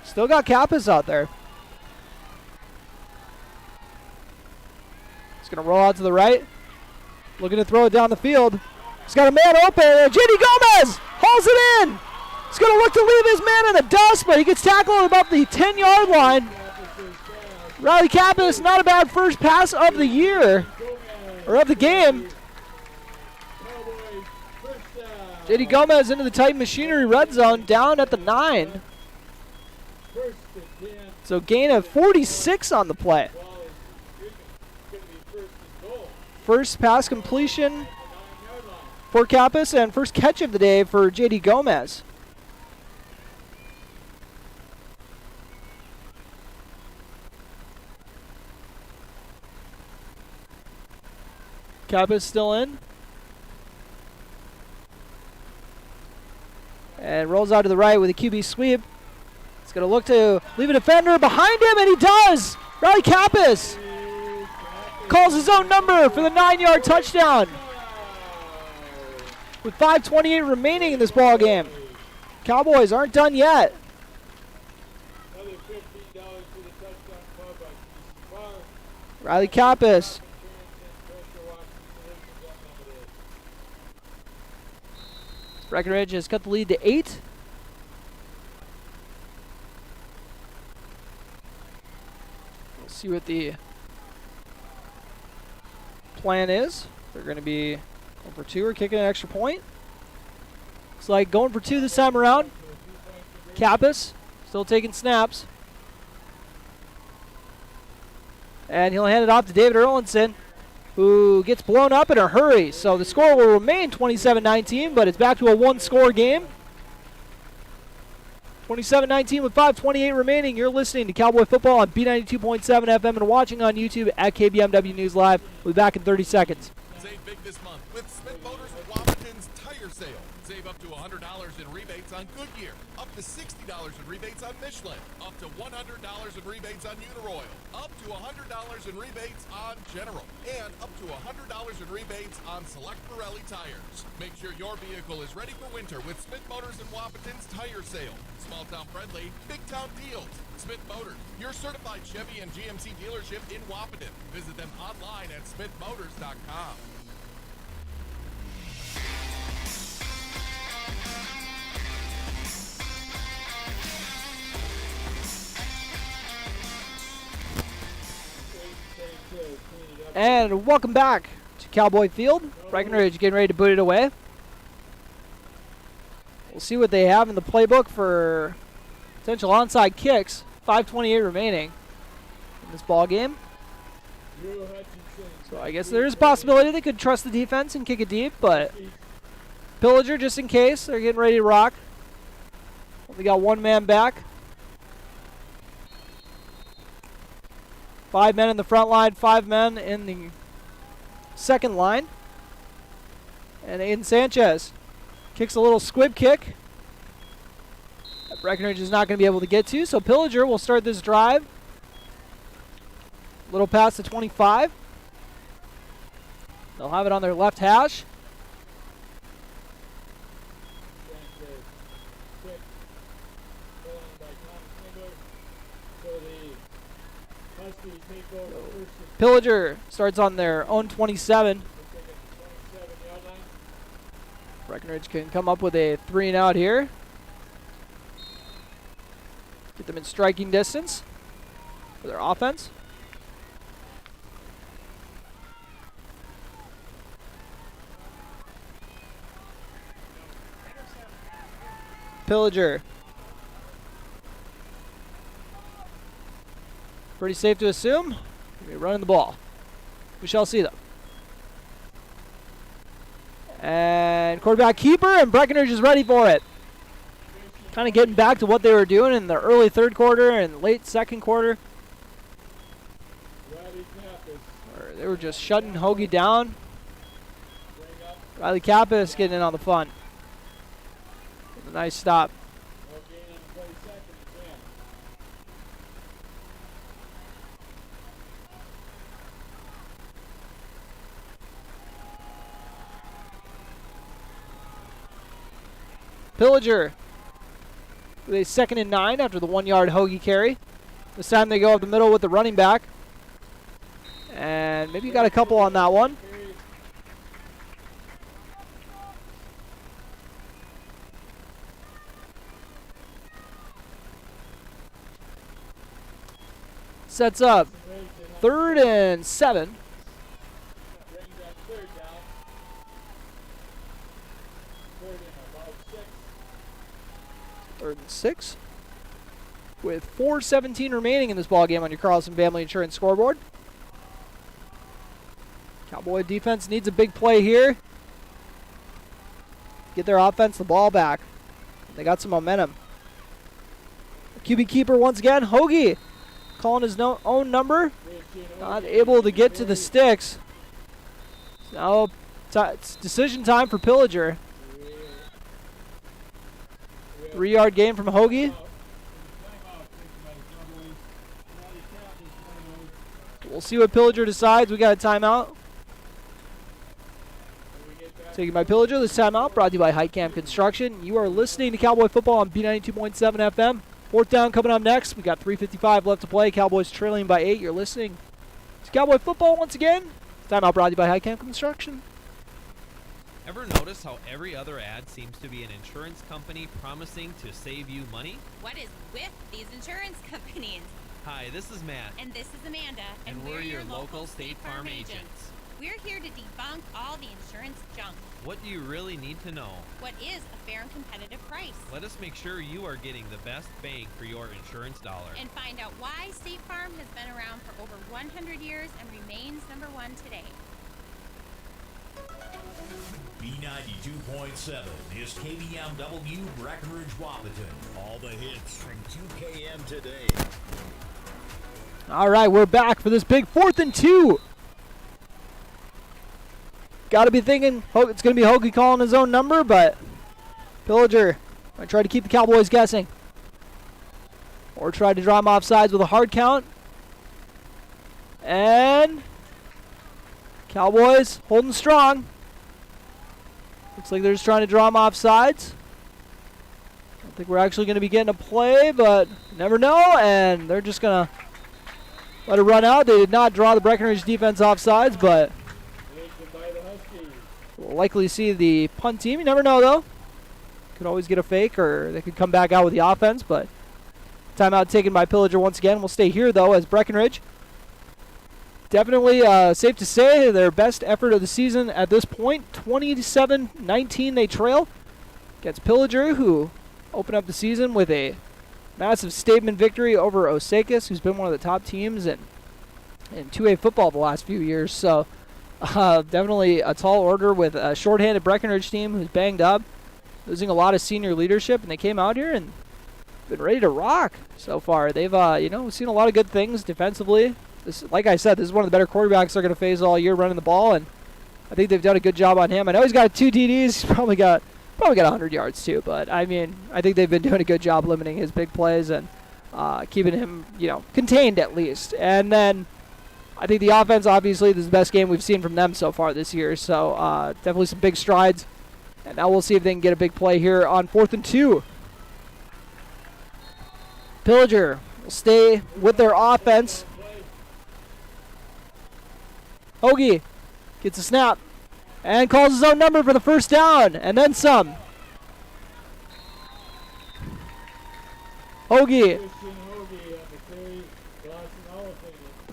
Still got Kappas out there. Going to roll out to the right. Looking to throw it down the field. He's got a man open. J.D. Gomez hauls it in. He's going to look to leave his man in the dust, but he gets tackled at about the 10-yard line. Riley Kappas, not a bad first pass of the year, or of the game. J.D. Gomez into the Titan Machinery red zone, down at the 9. So gain of 46 on the play. First pass completion for Kappas and first catch of the day for JD Gomez. Kappas still in. And rolls out to the right with a QB sweep. He's going to look to leave a defender behind him, and he does! Riley Kappas calls his own number for the 9-yard touchdown. With 5:28 remaining in this ball game. Cowboys aren't done yet. Riley Kappas. Breckenridge has cut the lead to 8. We'll see what the plan is. They're going to be going for 2 or kicking an extra point. Looks like going for 2 this time around. Kappas still taking snaps. And he'll hand it off to David Erlinson, who gets blown up in a hurry. So the score will remain 27-19, but it's back to a one-score game. 27-19 with 5:28 remaining. You're listening to Cowboy Football on B92.7 FM and watching on YouTube at KBMW News Live. We'll be back in 30 seconds. Save big this month with Smith Motors of Wapaton's tire sale. Save up to $100 in rebates on Goodyear, up to $60 in rebates on Michelin, up to $100 in rebates on Uniroyal, up to $100 in rebates on General, and up to $100 in rebates on select Pirelli tires. Make sure your vehicle is ready for winter with Smith Motors and Wapaton's tire sale. Small town friendly, big town deals. Smith Motors, your certified Chevy and GMC dealership in Wapaton. Visit them online at smithmotors.com. And welcome back to Cowboy Field. Breckenridge getting ready to boot it away. We'll see what they have in the playbook for potential onside kicks. 5:28 remaining in this ball game. So I guess there is a possibility they could trust the defense and kick it deep, but Pillager, just in case, they're getting ready to rock. Only got one man back. 5 men in the front line, 5 men in the second line. And Aiden Sanchez kicks a little squib kick that Breckenridge is not going to be able to get to. So Pillager will start this drive. Little pass to 25. They'll have it on their left hash. Pillager starts on their own 27. Breckenridge can come up with a 3-and-out here. Get them in striking distance for their offense. Pillager. Pretty safe to assume. They're running the ball. We shall see them. And quarterback keeper, and Breckenridge is ready for it. Kind of getting back to what they were doing in the early third quarter and late second quarter. Where they were just shutting Hoagie down. Riley Kappas getting in on the fun. A nice stop. Pillager with a 2nd and 9 after the 1-yard Hoagie carry. This time they go up the middle with the running back. And maybe you got a couple on that one. Sets up 3rd and 7. Third and 6. with 4:17 remaining in this ball game on your Carlson Family Insurance scoreboard. Cowboy defense needs a big play here. Get their offense the ball back. They got some momentum. QB keeper once again, Hoagie, calling his own number. Not able to get to the sticks. So it's decision time for Pillager. 3-yard gain from Hoagie. We'll see what Pillager decides. We got a timeout. Taken by Pillager. This timeout brought to you by Heitkamp Construction. You are listening to Cowboy Football on B92.7 FM. Fourth down coming up next. We got 3:55 left to play. Cowboys trailing by 8. You're listening to Cowboy Football once again. Timeout brought to you by Heitkamp Construction. Ever notice how every other ad seems to be an insurance company promising to save you money? What is with these insurance companies? Hi, this is Matt. And this is Amanda. And we're your local State Farm agents. We're here to debunk all the insurance junk. What do you really need to know? What is a fair and competitive price? Let us make sure you are getting the best bang for your insurance dollar. And find out why State Farm has been around for over 100 years and remains #1 today. B92.7 is KBMW Breckenridge Wapaton. All the hits from 2KM today. All right, we're back for this big 4th and 2. Got to be thinking it's going to be Hoagie calling his own number, but Pillager might try to keep the Cowboys guessing. Or try to draw him off sides with a hard count. And Cowboys holding strong. Looks like they're just trying to draw him off sides. I don't think we're actually going to be getting a play, but you never know. And they're just going to let it run out. They did not draw the Breckenridge defense off sides, but we'll likely see the punt team. You never know, though. Could always get a fake, or they could come back out with the offense, but timeout taken by Pillager once again. We'll stay here, though, as Breckenridge. Definitely safe to say their best effort of the season at this point. 27-19 they trail against Pillager, who opened up the season with a massive statement victory over Osakis, who's been one of the top teams in 2A football the last few years. So definitely a tall order with a shorthanded Breckenridge team who's banged up, losing a lot of senior leadership, and they came out here and been ready to rock so far. They've seen a lot of good things defensively. Like I said, this is one of the better quarterbacks they're going to face all year running the ball, and I think they've done a good job on him. I know he's got 2 TDs. He's probably got 100 yards too, but I mean, I think they've been doing a good job limiting his big plays and keeping him, contained at least. And then I think the offense, obviously, this is the best game we've seen from them so far this year. So definitely some big strides. And now we'll see if they can get a big play here on 4th and 2. Pillager will stay with their offense. Hoagie gets a snap and calls his own number for the first down, and then some. Hoagie.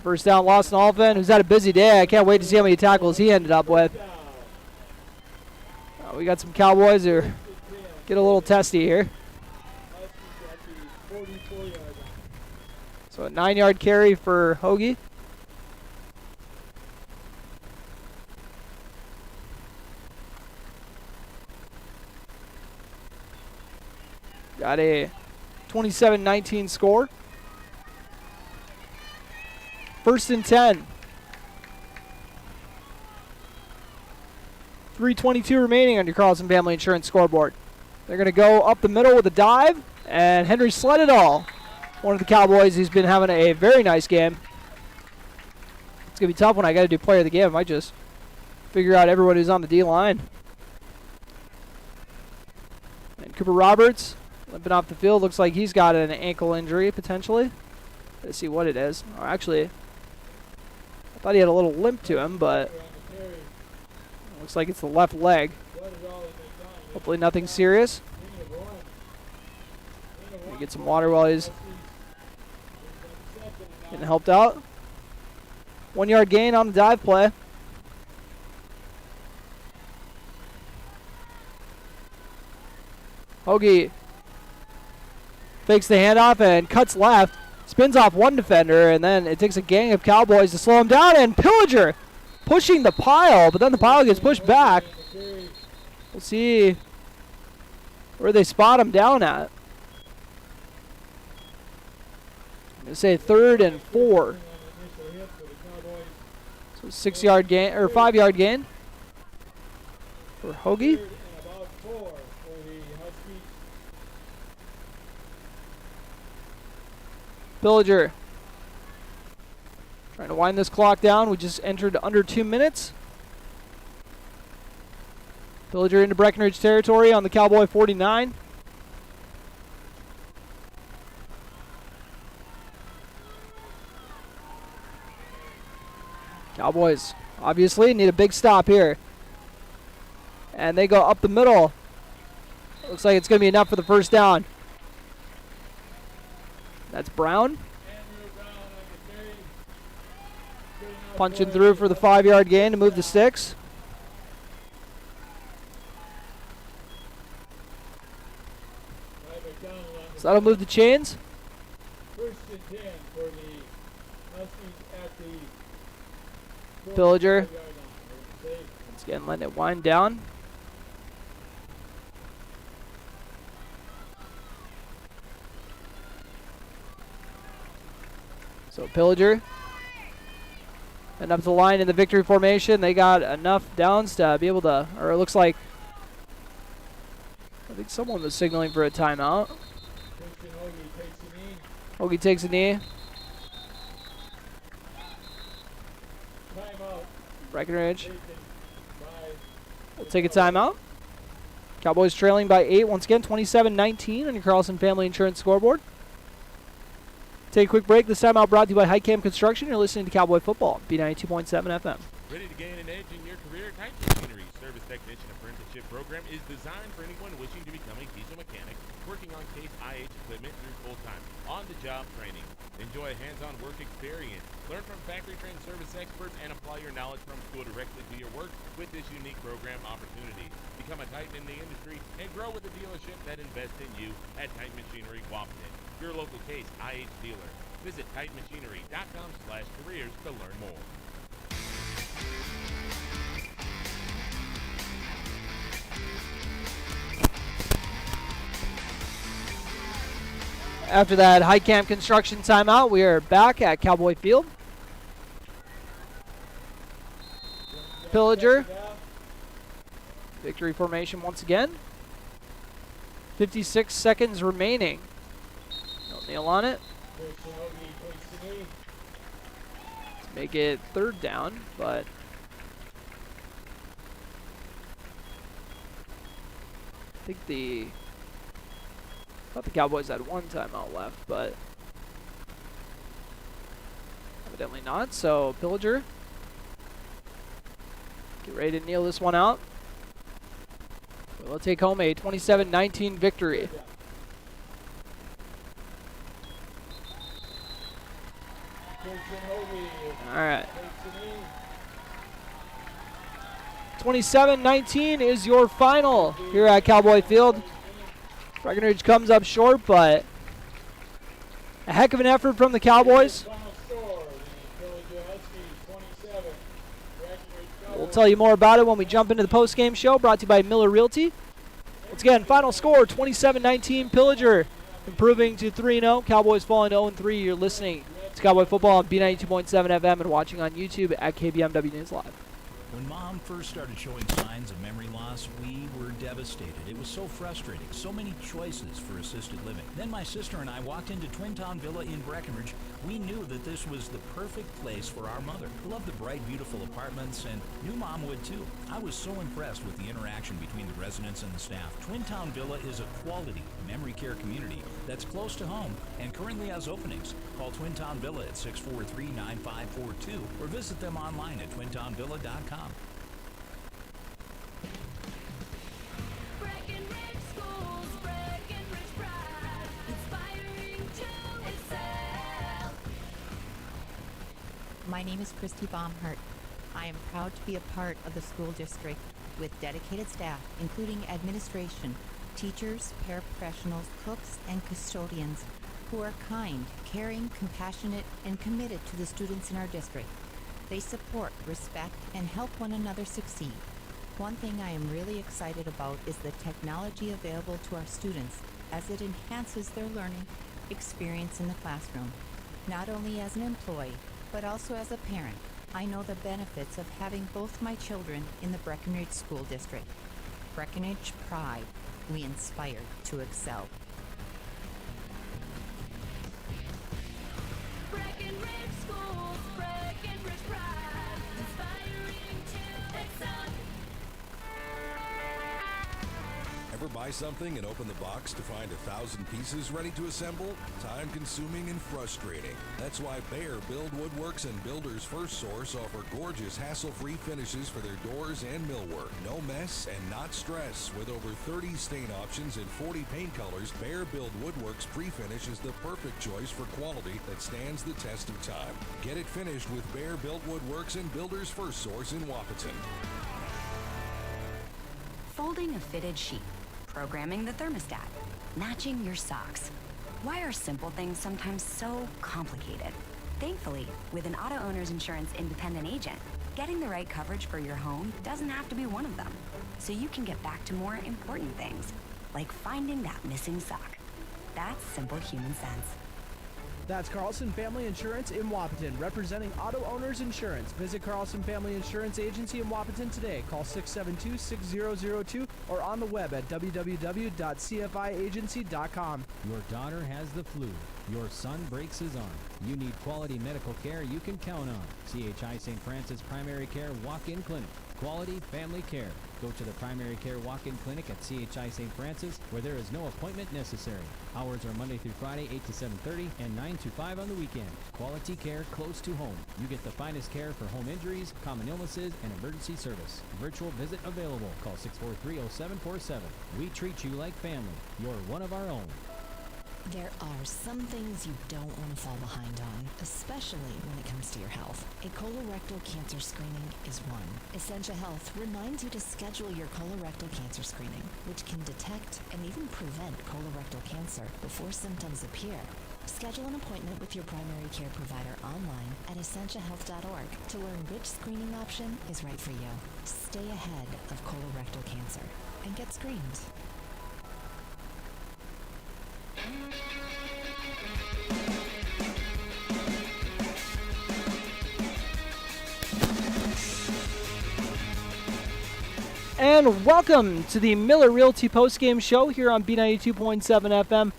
First down, Lawson Oliphant, who's had a busy day. I can't wait to see how many tackles he ended up with. We got some Cowboys who get a little testy here. So a 9-yard carry for Hoagie. Got a 27-19 score. 1st and 10. 3:22 remaining on your Carlson Family Insurance scoreboard. They're going to go up the middle with a dive, and Henry sled it all. One of the Cowboys who's been having a very nice game. It's going to be tough when I got to do player of the game. I might just figure out everyone who's on the D-line. And Cooper Roberts limping off the field. Looks like he's got an ankle injury, potentially. Let's see what it is. Oh, actually, I thought he had a little limp to him, but looks like it's the left leg. Hopefully nothing serious. Get some water while he's getting helped out. 1-yard gain on the dive play. Hoagie Fakes the handoff and cuts left. Spins off one defender, and then it takes a gang of Cowboys to slow him down. And Pillager pushing the pile, but then the pile gets pushed back. We'll see where they spot him down at. I'm going to say 3rd and 4. So 6-yard gain, or 5-yard gain for Hoagie. Pillager trying to wind this clock down. We just entered under 2 minutes. Pillager into Breckenridge territory on the Cowboy 49. Cowboys obviously need a big stop here. And they go up the middle. Looks like it's going to be enough for the first down. That's Brown. Punching through for the 5-yard gain to move the sticks. So that'll move the chains. Pillager. Once again, letting it wind down. So Pillager and up the line in the victory formation. They got enough downs to be able to, or it looks like, I think someone was signaling for a timeout. Hoagie takes a knee. Breckenridge will take a timeout. Cowboys trailing by 8 once again, 27-19 on your Carlson Family Insurance scoreboard. Take a quick break. This timeout brought to you by Highcam Construction. You're listening to Cowboy Football, B92.7 FM. Ready to gain an edge in your career? Titan Machinery Service Technician Apprenticeship Program is designed for anyone wishing to become a diesel mechanic, working on Case IH equipment through full-time, on-the-job training. Enjoy hands-on work experience. Learn from factory-trained service experts and apply your knowledge from school directly to your work with this unique program opportunity. Become a Titan in the industry and grow with a dealership that invests in you at Titan Machinery Wapaton, your local Case IH dealer. Visit TitanMachinery.com/careers to learn more. After that Highcam Construction timeout, we are back at Cowboy Field. Pillager. Victory formation once again. 56 seconds remaining. No kneel on it. Let's make it 3rd down, but I thought the Cowboys had 1 timeout left, but evidently not. So Pillager, get ready to kneel this one out. We'll take home a 27-19 victory. All right. 27-19 is your final here at Cowboy Field. Breckenridge comes up short, but a heck of an effort from the Cowboys. We'll tell you more about it when we jump into the post-game show, brought to you by Miller Realty. Once again, final score, 27-19, Pillager improving to 3-0. Cowboys falling to 0-3. You're listening to Cowboy Football on B92.7 FM and watching on YouTube at KBMW News Live. When Mom first started showing signs of memory loss, we were devastated. It was so frustrating. So many choices for assisted living. Then my sister and I walked into Twin Town Villa in Breckenridge. We knew that this was the perfect place for our mother. Loved the bright, beautiful apartments, and knew Mom would too. I was so impressed with the interaction between the residents and the staff. Twin Town Villa is a quality memory care community that's close to home and currently has openings. Call Twin Town Villa at 643-9542 or visit them online at twintownvilla.com. Breckenridge Schools, Breckenridge pride, inspiring to excel. My name is Christy Baumhart. I am proud to be a part of the school district with dedicated staff, including administration, teachers, paraprofessionals, cooks, and custodians who are kind, caring, compassionate, and committed to the students in our district. They support, respect, and help one another succeed. One thing I am really excited about is the technology available to our students as it enhances their learning experience in the classroom. Not only as an employee, but also as a parent, I know the benefits of having both my children in the Breckenridge School District. Breckenridge Pride. We inspire to excel. Breckenridge Schools, Breckenridge Pride, inspiring to excel. Ever buy something and open the box to find 1,000 pieces ready to assemble? Time consuming and frustrating. That's why Bear Build Woodworks and Builders First Source offer gorgeous hassle-free finishes for their doors and millwork. No mess and not stress. With over 30 stain options and 40 paint colors, Bear Build Woodworks pre-finish is the perfect choice for quality that stands the test of time. Get it finished with Bear Build Woodworks and Builders First Source in Wapaton. Folding a fitted sheet, programming the thermostat, matching your socks. Why are simple things sometimes so complicated? Thankfully, with an auto owner's insurance independent agent, getting the right coverage for your home doesn't have to be one of them. So you can get back to more important things, like finding that missing sock. That's simple human sense. That's Carlson Family Insurance in Wapaton, representing Auto Owners Insurance. Visit Carlson Family Insurance Agency in Wapaton today. Call 672-6002 or on the web at www.cfiagency.com. Your daughter has the flu. Your son breaks his arm. You need quality medical care you can count on. CHI St. Francis Primary Care Walk-In Clinic. Quality family care. Go to the Primary Care Walk-In Clinic at CHI St. Francis, where there is no appointment necessary. Hours are Monday through Friday, 8 to 7:30 and 9 to 5 on the weekend. Quality care close to home. You get the finest care for home injuries, common illnesses, and emergency service. Virtual visit available. Call 643-0747. We treat you like family. You're one of our own. There are some things you don't want to fall behind on, especially when it comes to your health. A colorectal cancer screening is one. Essentia Health reminds you to schedule your colorectal cancer screening, which can detect and even prevent colorectal cancer before symptoms appear. Schedule an appointment with your primary care provider online at essentiahealth.org to learn which screening option is right for you. Stay ahead of colorectal cancer and get screened. And welcome to the Miller Realty Postgame Show here on B92.7 FM.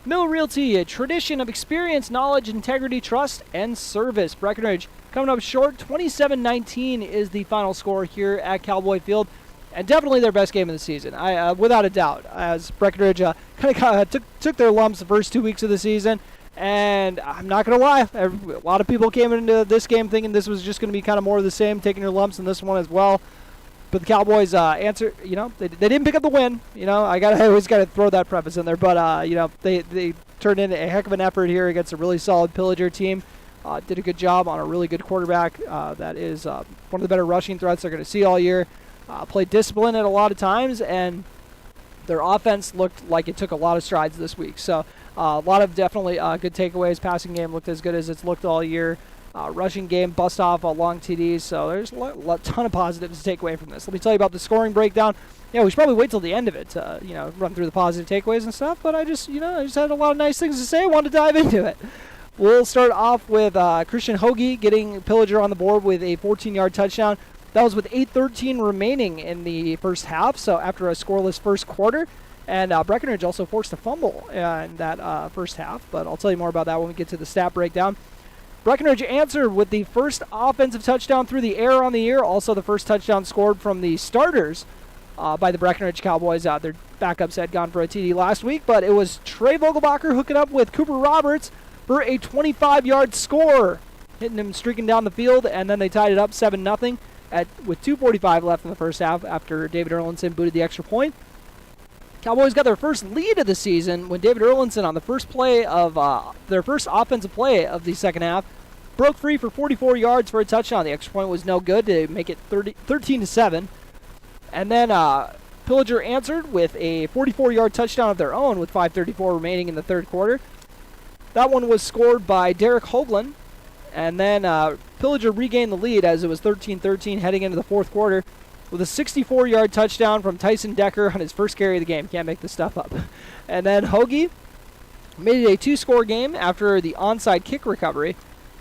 Miller Realty, a tradition of experience, knowledge, integrity, trust, and service. Breckenridge coming up short. 27-19 is the final score here at Cowboy Field. And definitely their best game of the season, without a doubt, as Breckenridge kind of took their lumps the first 2 weeks of the season. And I'm not going to lie, a lot of people came into this game thinking this was just going to be kind of more of the same, taking their lumps in this one as well. But the Cowboys answer, they didn't pick up the win. I always got to throw that preface in there. But, they turned in a heck of an effort here against a really solid Pillager team. Did a good job on a really good quarterback. That is one of the better rushing threats they're going to see all year. Played discipline at a lot of times, and their offense looked like it took a lot of strides this week. So a lot of definitely good takeaways. Passing game looked as good as it's looked all year. Rushing game, bust off long TDs. So there's a ton of positives to take away from this. Let me tell you about the scoring breakdown. Yeah, we should probably wait till the end of it to run through the positive takeaways and stuff. But I just had a lot of nice things to say. I wanted to dive into it. We'll start off with Christian Hoagie getting Pillager on the board with a 14-yard touchdown. That was with 8:13 remaining in the first half, so after a scoreless first quarter. And Breckenridge also forced a fumble in that first half, but I'll tell you more about that when we get to the stat breakdown. Breckenridge answered with the first offensive touchdown through the air on the year, also the first touchdown scored from the starters by the Breckenridge Cowboys. Their backups had gone for a TD last week, but it was Trey Vogelbacher hooking up with Cooper Roberts for a 25-yard score, hitting him streaking down the field, and then they tied it up 7-0. With 2:45 left in the first half after David Erlinson booted the extra point. Cowboys got their first lead of the season when David Erlinson, on the first play of their first offensive play of the second half, broke free for 44 yards for a touchdown. The extra point was no good to make it 13-7. And then Pillager answered with a 44-yard touchdown of their own with 5:34 remaining in the third quarter. That one was scored by Derek Hoagland, and then Pillager regained the lead as it was 13-13 heading into the fourth quarter with a 64-yard touchdown from Tyson Decker on his first carry of the game. Can't make this stuff up. And then Hoagie made it a two-score game after the onside kick recovery.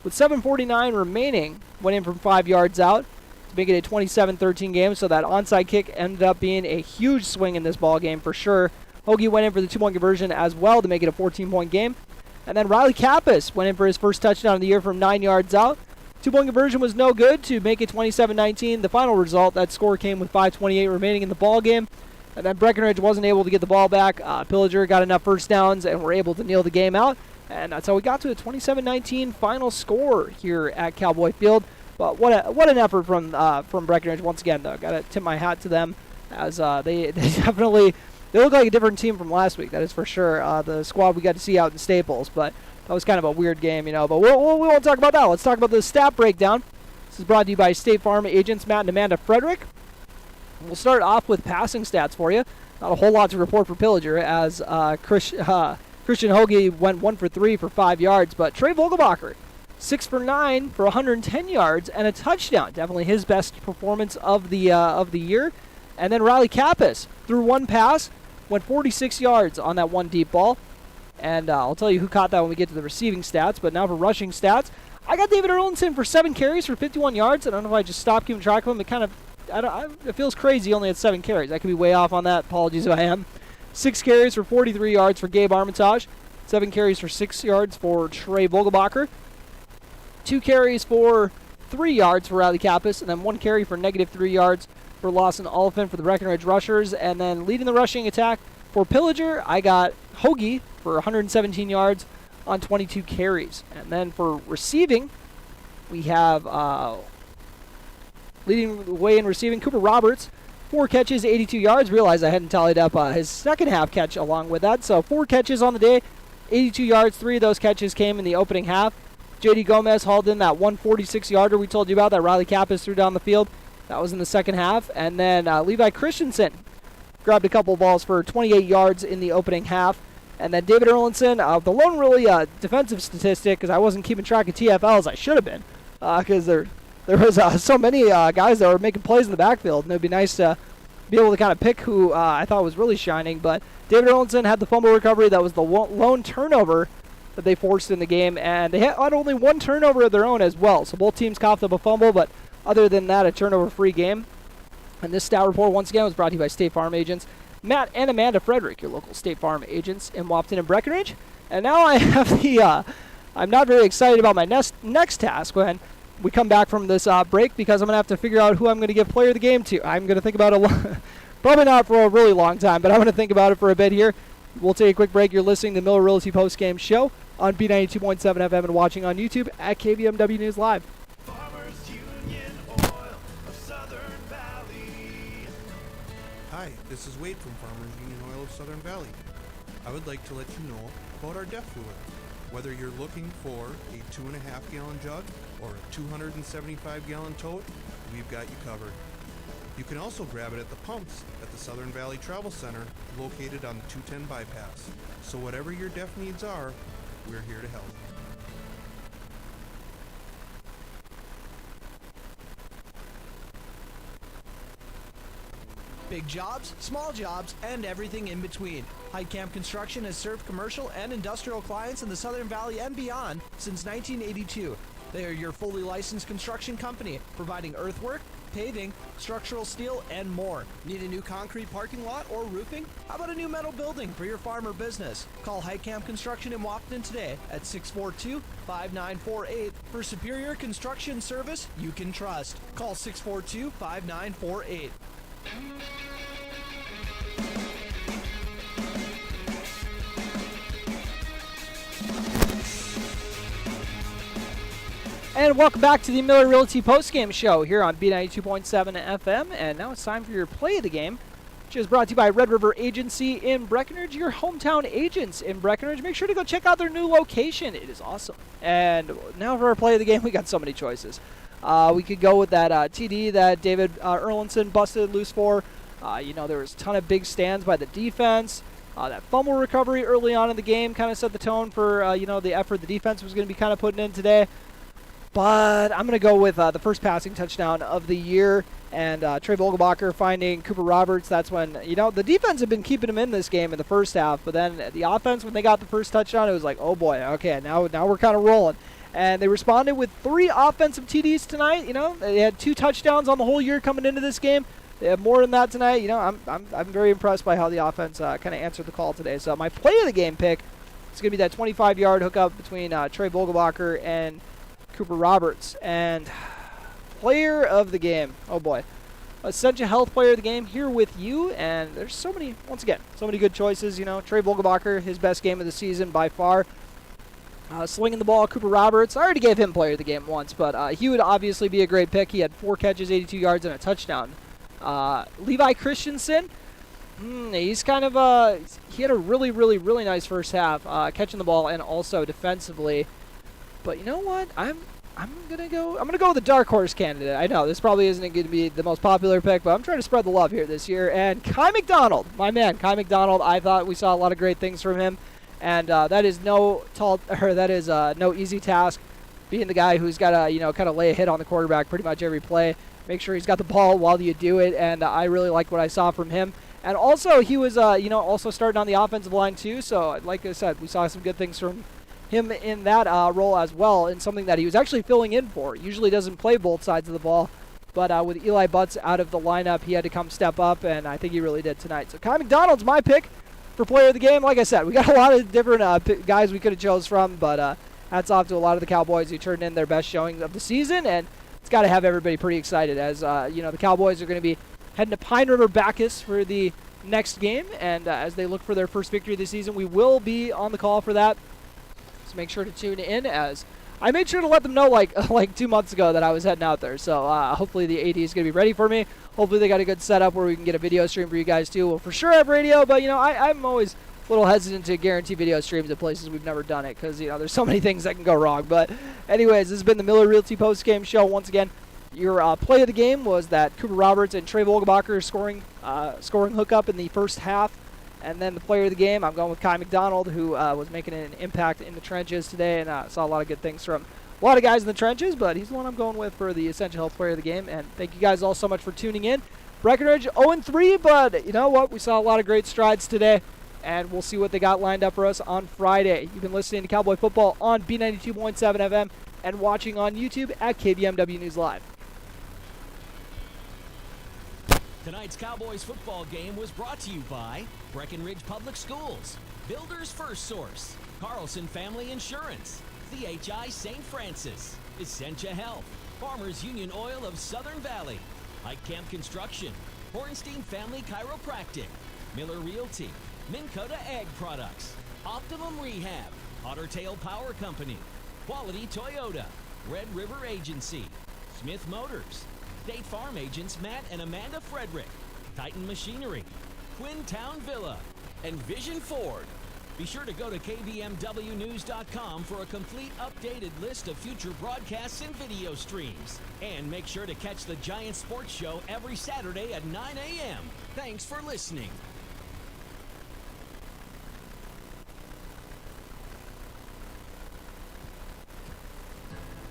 With 7:49 remaining, went in from 5 yards out to make it a 27-13 game, so that onside kick ended up being a huge swing in this ball game for sure. Hoagie went in for the two-point conversion as well to make it a 14-point game. And then Riley Kappas went in for his first touchdown of the year from 9 yards out. Two-point conversion was no good to make it 27-19. The final result, that score came with 5:28 remaining in the ball game. And then Breckenridge wasn't able to get the ball back. Pillager got enough first downs and were able to kneel the game out. And that's how we got to a 27-19 final score here at Cowboy Field. But what an effort from Breckenridge once again, though. Got to tip my hat to them as they definitely they look like a different team from last week. That is for sure. The squad we got to see out in Staples, but that was kind of a weird game, you know. But we won't talk about that. Let's talk about the stat breakdown. This is brought to you by State Farm agents Matt and Amanda Frederick. We'll start off with passing stats for you. Not a whole lot to report for Pillager as Christian Hoagie went 1 for 3 for 5 yards, but Trey Vogelbacher 6 for 9 for 110 yards and a touchdown. Definitely his best performance of the year. And then Riley Kappas threw one pass, went 46 yards on that one deep ball. And I'll tell you who caught that when we get to the receiving stats. But now for rushing stats, I got David Erlinson for 7 carries for 51 yards. I don't know if I just stopped keeping track of him. It feels crazy. He only had 7 carries. I could be way off on that. Apologies if I am. 6 carries for 43 yards for Gabe Armitage. 7 carries for 6 yards for Trey Vogelbacher. 2 carries for 3 yards for Riley Kappas. And then 1 carry for -3 yards for Lawson Oliphant for the Breckenridge rushers. And then leading the rushing attack for Pillager, I got Hoagie for 117 yards on 22 carries. And then for receiving, we have leading the way in receiving, Cooper Roberts, 4 catches, 82 yards. Realized I hadn't tallied up his second half catch along with that. So 4 catches on the day, 82 yards. 3 of those catches came in the opening half. J.D. Gomez hauled in that 146-yarder we told you about that Riley Kappas threw down the field. That was in the second half. And then Levi Christensen grabbed a couple balls for 28 yards in the opening half. And then David Erlinson, the lone really defensive statistic, because I wasn't keeping track of TFLs, I should have been, because there was so many guys that were making plays in the backfield, and it would be nice to be able to kind of pick who I thought was really shining. But David Erlinson had the fumble recovery. That was the lone turnover that they forced in the game, and they had only 1 turnover of their own as well. So both teams coughed up a fumble, but other than that, a turnover-free game. And this stat report, once again, was brought to you by State Farm agents Matt and Amanda Frederick, your local State Farm agents in Wapton and Breckenridge. And now I have the, I'm not very excited about my next task when we come back from this break, because I'm going to have to figure out who I'm going to give player of the game to. I'm going to think about it, probably not for a really long time, but I'm going to think about it for a bit here. We'll take a quick break. You're listening to the Miller Realty Postgame Show on B92.7 FM and watching on YouTube at KVMW News Live. Hi, this is Wade from Farmers Union Oil of Southern Valley. I would like to let you know about our DEF fluid. Whether you're looking for a 2.5 gallon jug or a 275 gallon tote, we've got you covered. You can also grab it at the pumps at the Southern Valley Travel Center located on the 210 bypass. So whatever your DEF needs are, we're here to help. Big jobs, small jobs, and everything in between. Heitkamp Construction has served commercial and industrial clients in the Southern Valley and beyond since 1982. They are your fully licensed construction company, providing earthwork, paving, structural steel, and more. Need a new concrete parking lot or roofing? How about a new metal building for your farm or business? Call Heitkamp Construction in Wapton today at 642-5948 for superior construction service you can trust. Call 642-5948. And welcome back to the Miller Realty Postgame Show here on B92.7 FM. And now it's time for your play of the game, which is brought to you by Red River Agency in Breckenridge, your hometown agents in Breckenridge. Make sure to go check out their new location. It is awesome. And now for our play of the game, we got so many choices. We could go with that TD that David Erlinson busted loose for. There was a ton of big stands by the defense. That fumble recovery early on in the game kind of set the tone for, the effort the defense was going to be kind of putting in today. But I'm going to go with the first passing touchdown of the year. And Trey Vogelbacher finding Cooper Roberts. That's when, the defense had been keeping him in this game in the first half. But then the offense, when they got the first touchdown, it was like, oh boy, okay, now we're kind of rolling. And they responded with 3 offensive TDs tonight. They had 2 touchdowns on the whole year coming into this game. They have more than that tonight. I'm very impressed by how the offense kind of answered the call today. So my play of the game pick is going to be that 25-yard hookup between Trey Vogelbacher and Cooper Roberts. And player of the game, oh boy, Essentia Health player of the game here with you. And there's so many good choices. Trey Vogelbacher, his best game of the season by far. Slinging the ball, Cooper Roberts. I already gave him player of the game once, but he would obviously be a great pick. He had 4 catches, 82 yards, and a touchdown. Levi Christensen, he's kind of he had a really, really, really nice first half, catching the ball and also defensively. But you know what? I'm gonna go with the dark horse candidate. I know this probably isn't going to be the most popular pick, but I'm trying to spread the love here this year. And Kai McDonald, my man, Kai McDonald. I thought we saw a lot of great things from him, and that is no easy task. Being the guy who's got to kind of lay a hit on the quarterback pretty much every play. Make sure he's got the ball while you do it, and I really liked what I saw from him. And also, he was, also starting on the offensive line too. So, like I said, we saw some good things from him in that role as well, and something that he was actually filling in for. Usually doesn't play both sides of the ball, but with Eli Butts out of the lineup, he had to come step up, and I think he really did tonight. So, Kai McDonald's my pick for player of the game. Like I said, we got a lot of different guys we could have chose from, but hats off to a lot of the Cowboys who turned in their best showing of the season, and it's got to have everybody pretty excited as, the Cowboys are going to be heading to Pine River Bacchus for the next game. And as they look for their first victory this season, we will be on the call for that. So make sure to tune in, as I made sure to let them know like 2 months ago that I was heading out there. So hopefully the AD is going to be ready for me. Hopefully they got a good setup where we can get a video stream for you guys too. We'll for sure have radio, but, I'm always a little hesitant to guarantee video streams at places we've never done it because, there's so many things that can go wrong. But anyways, this has been the Miller Realty Postgame Show. Once again, your play of the game was that Cooper Roberts and Trey Vogelbacher scoring hookup in the first half. And then the player of the game, I'm going with Kai McDonald, who was making an impact in the trenches today, and saw a lot of good things from a lot of guys in the trenches, but he's the one I'm going with for the Essential Health player of the game. And thank you guys all so much for tuning in. Breckenridge 0-3, but you know what? We saw a lot of great strides today, and we'll see what they got lined up for us on Friday. You've been listening to Cowboy Football on B92.7 FM and watching on YouTube at KBMW News Live. Tonight's Cowboys football game was brought to you by Breckenridge Public Schools, Builders First Source, Carlson Family Insurance, CHI St. Francis, Essentia Health, Farmers Union Oil of Southern Valley, Hike Camp Construction, Hornstein Family Chiropractic, Miller Realty, Minn Kota Ag Products, Optimum Rehab, Ottertail Power Company, Quality Toyota, Red River Agency, Smith Motors, State Farm agents Matt and Amanda Frederick, Titan Machinery, Quintown Villa, and Vision Ford. Be sure to go to KBMWnews.com for a complete updated list of future broadcasts and video streams. And make sure to catch the Giant Sports Show every Saturday at 9 a.m. Thanks for listening.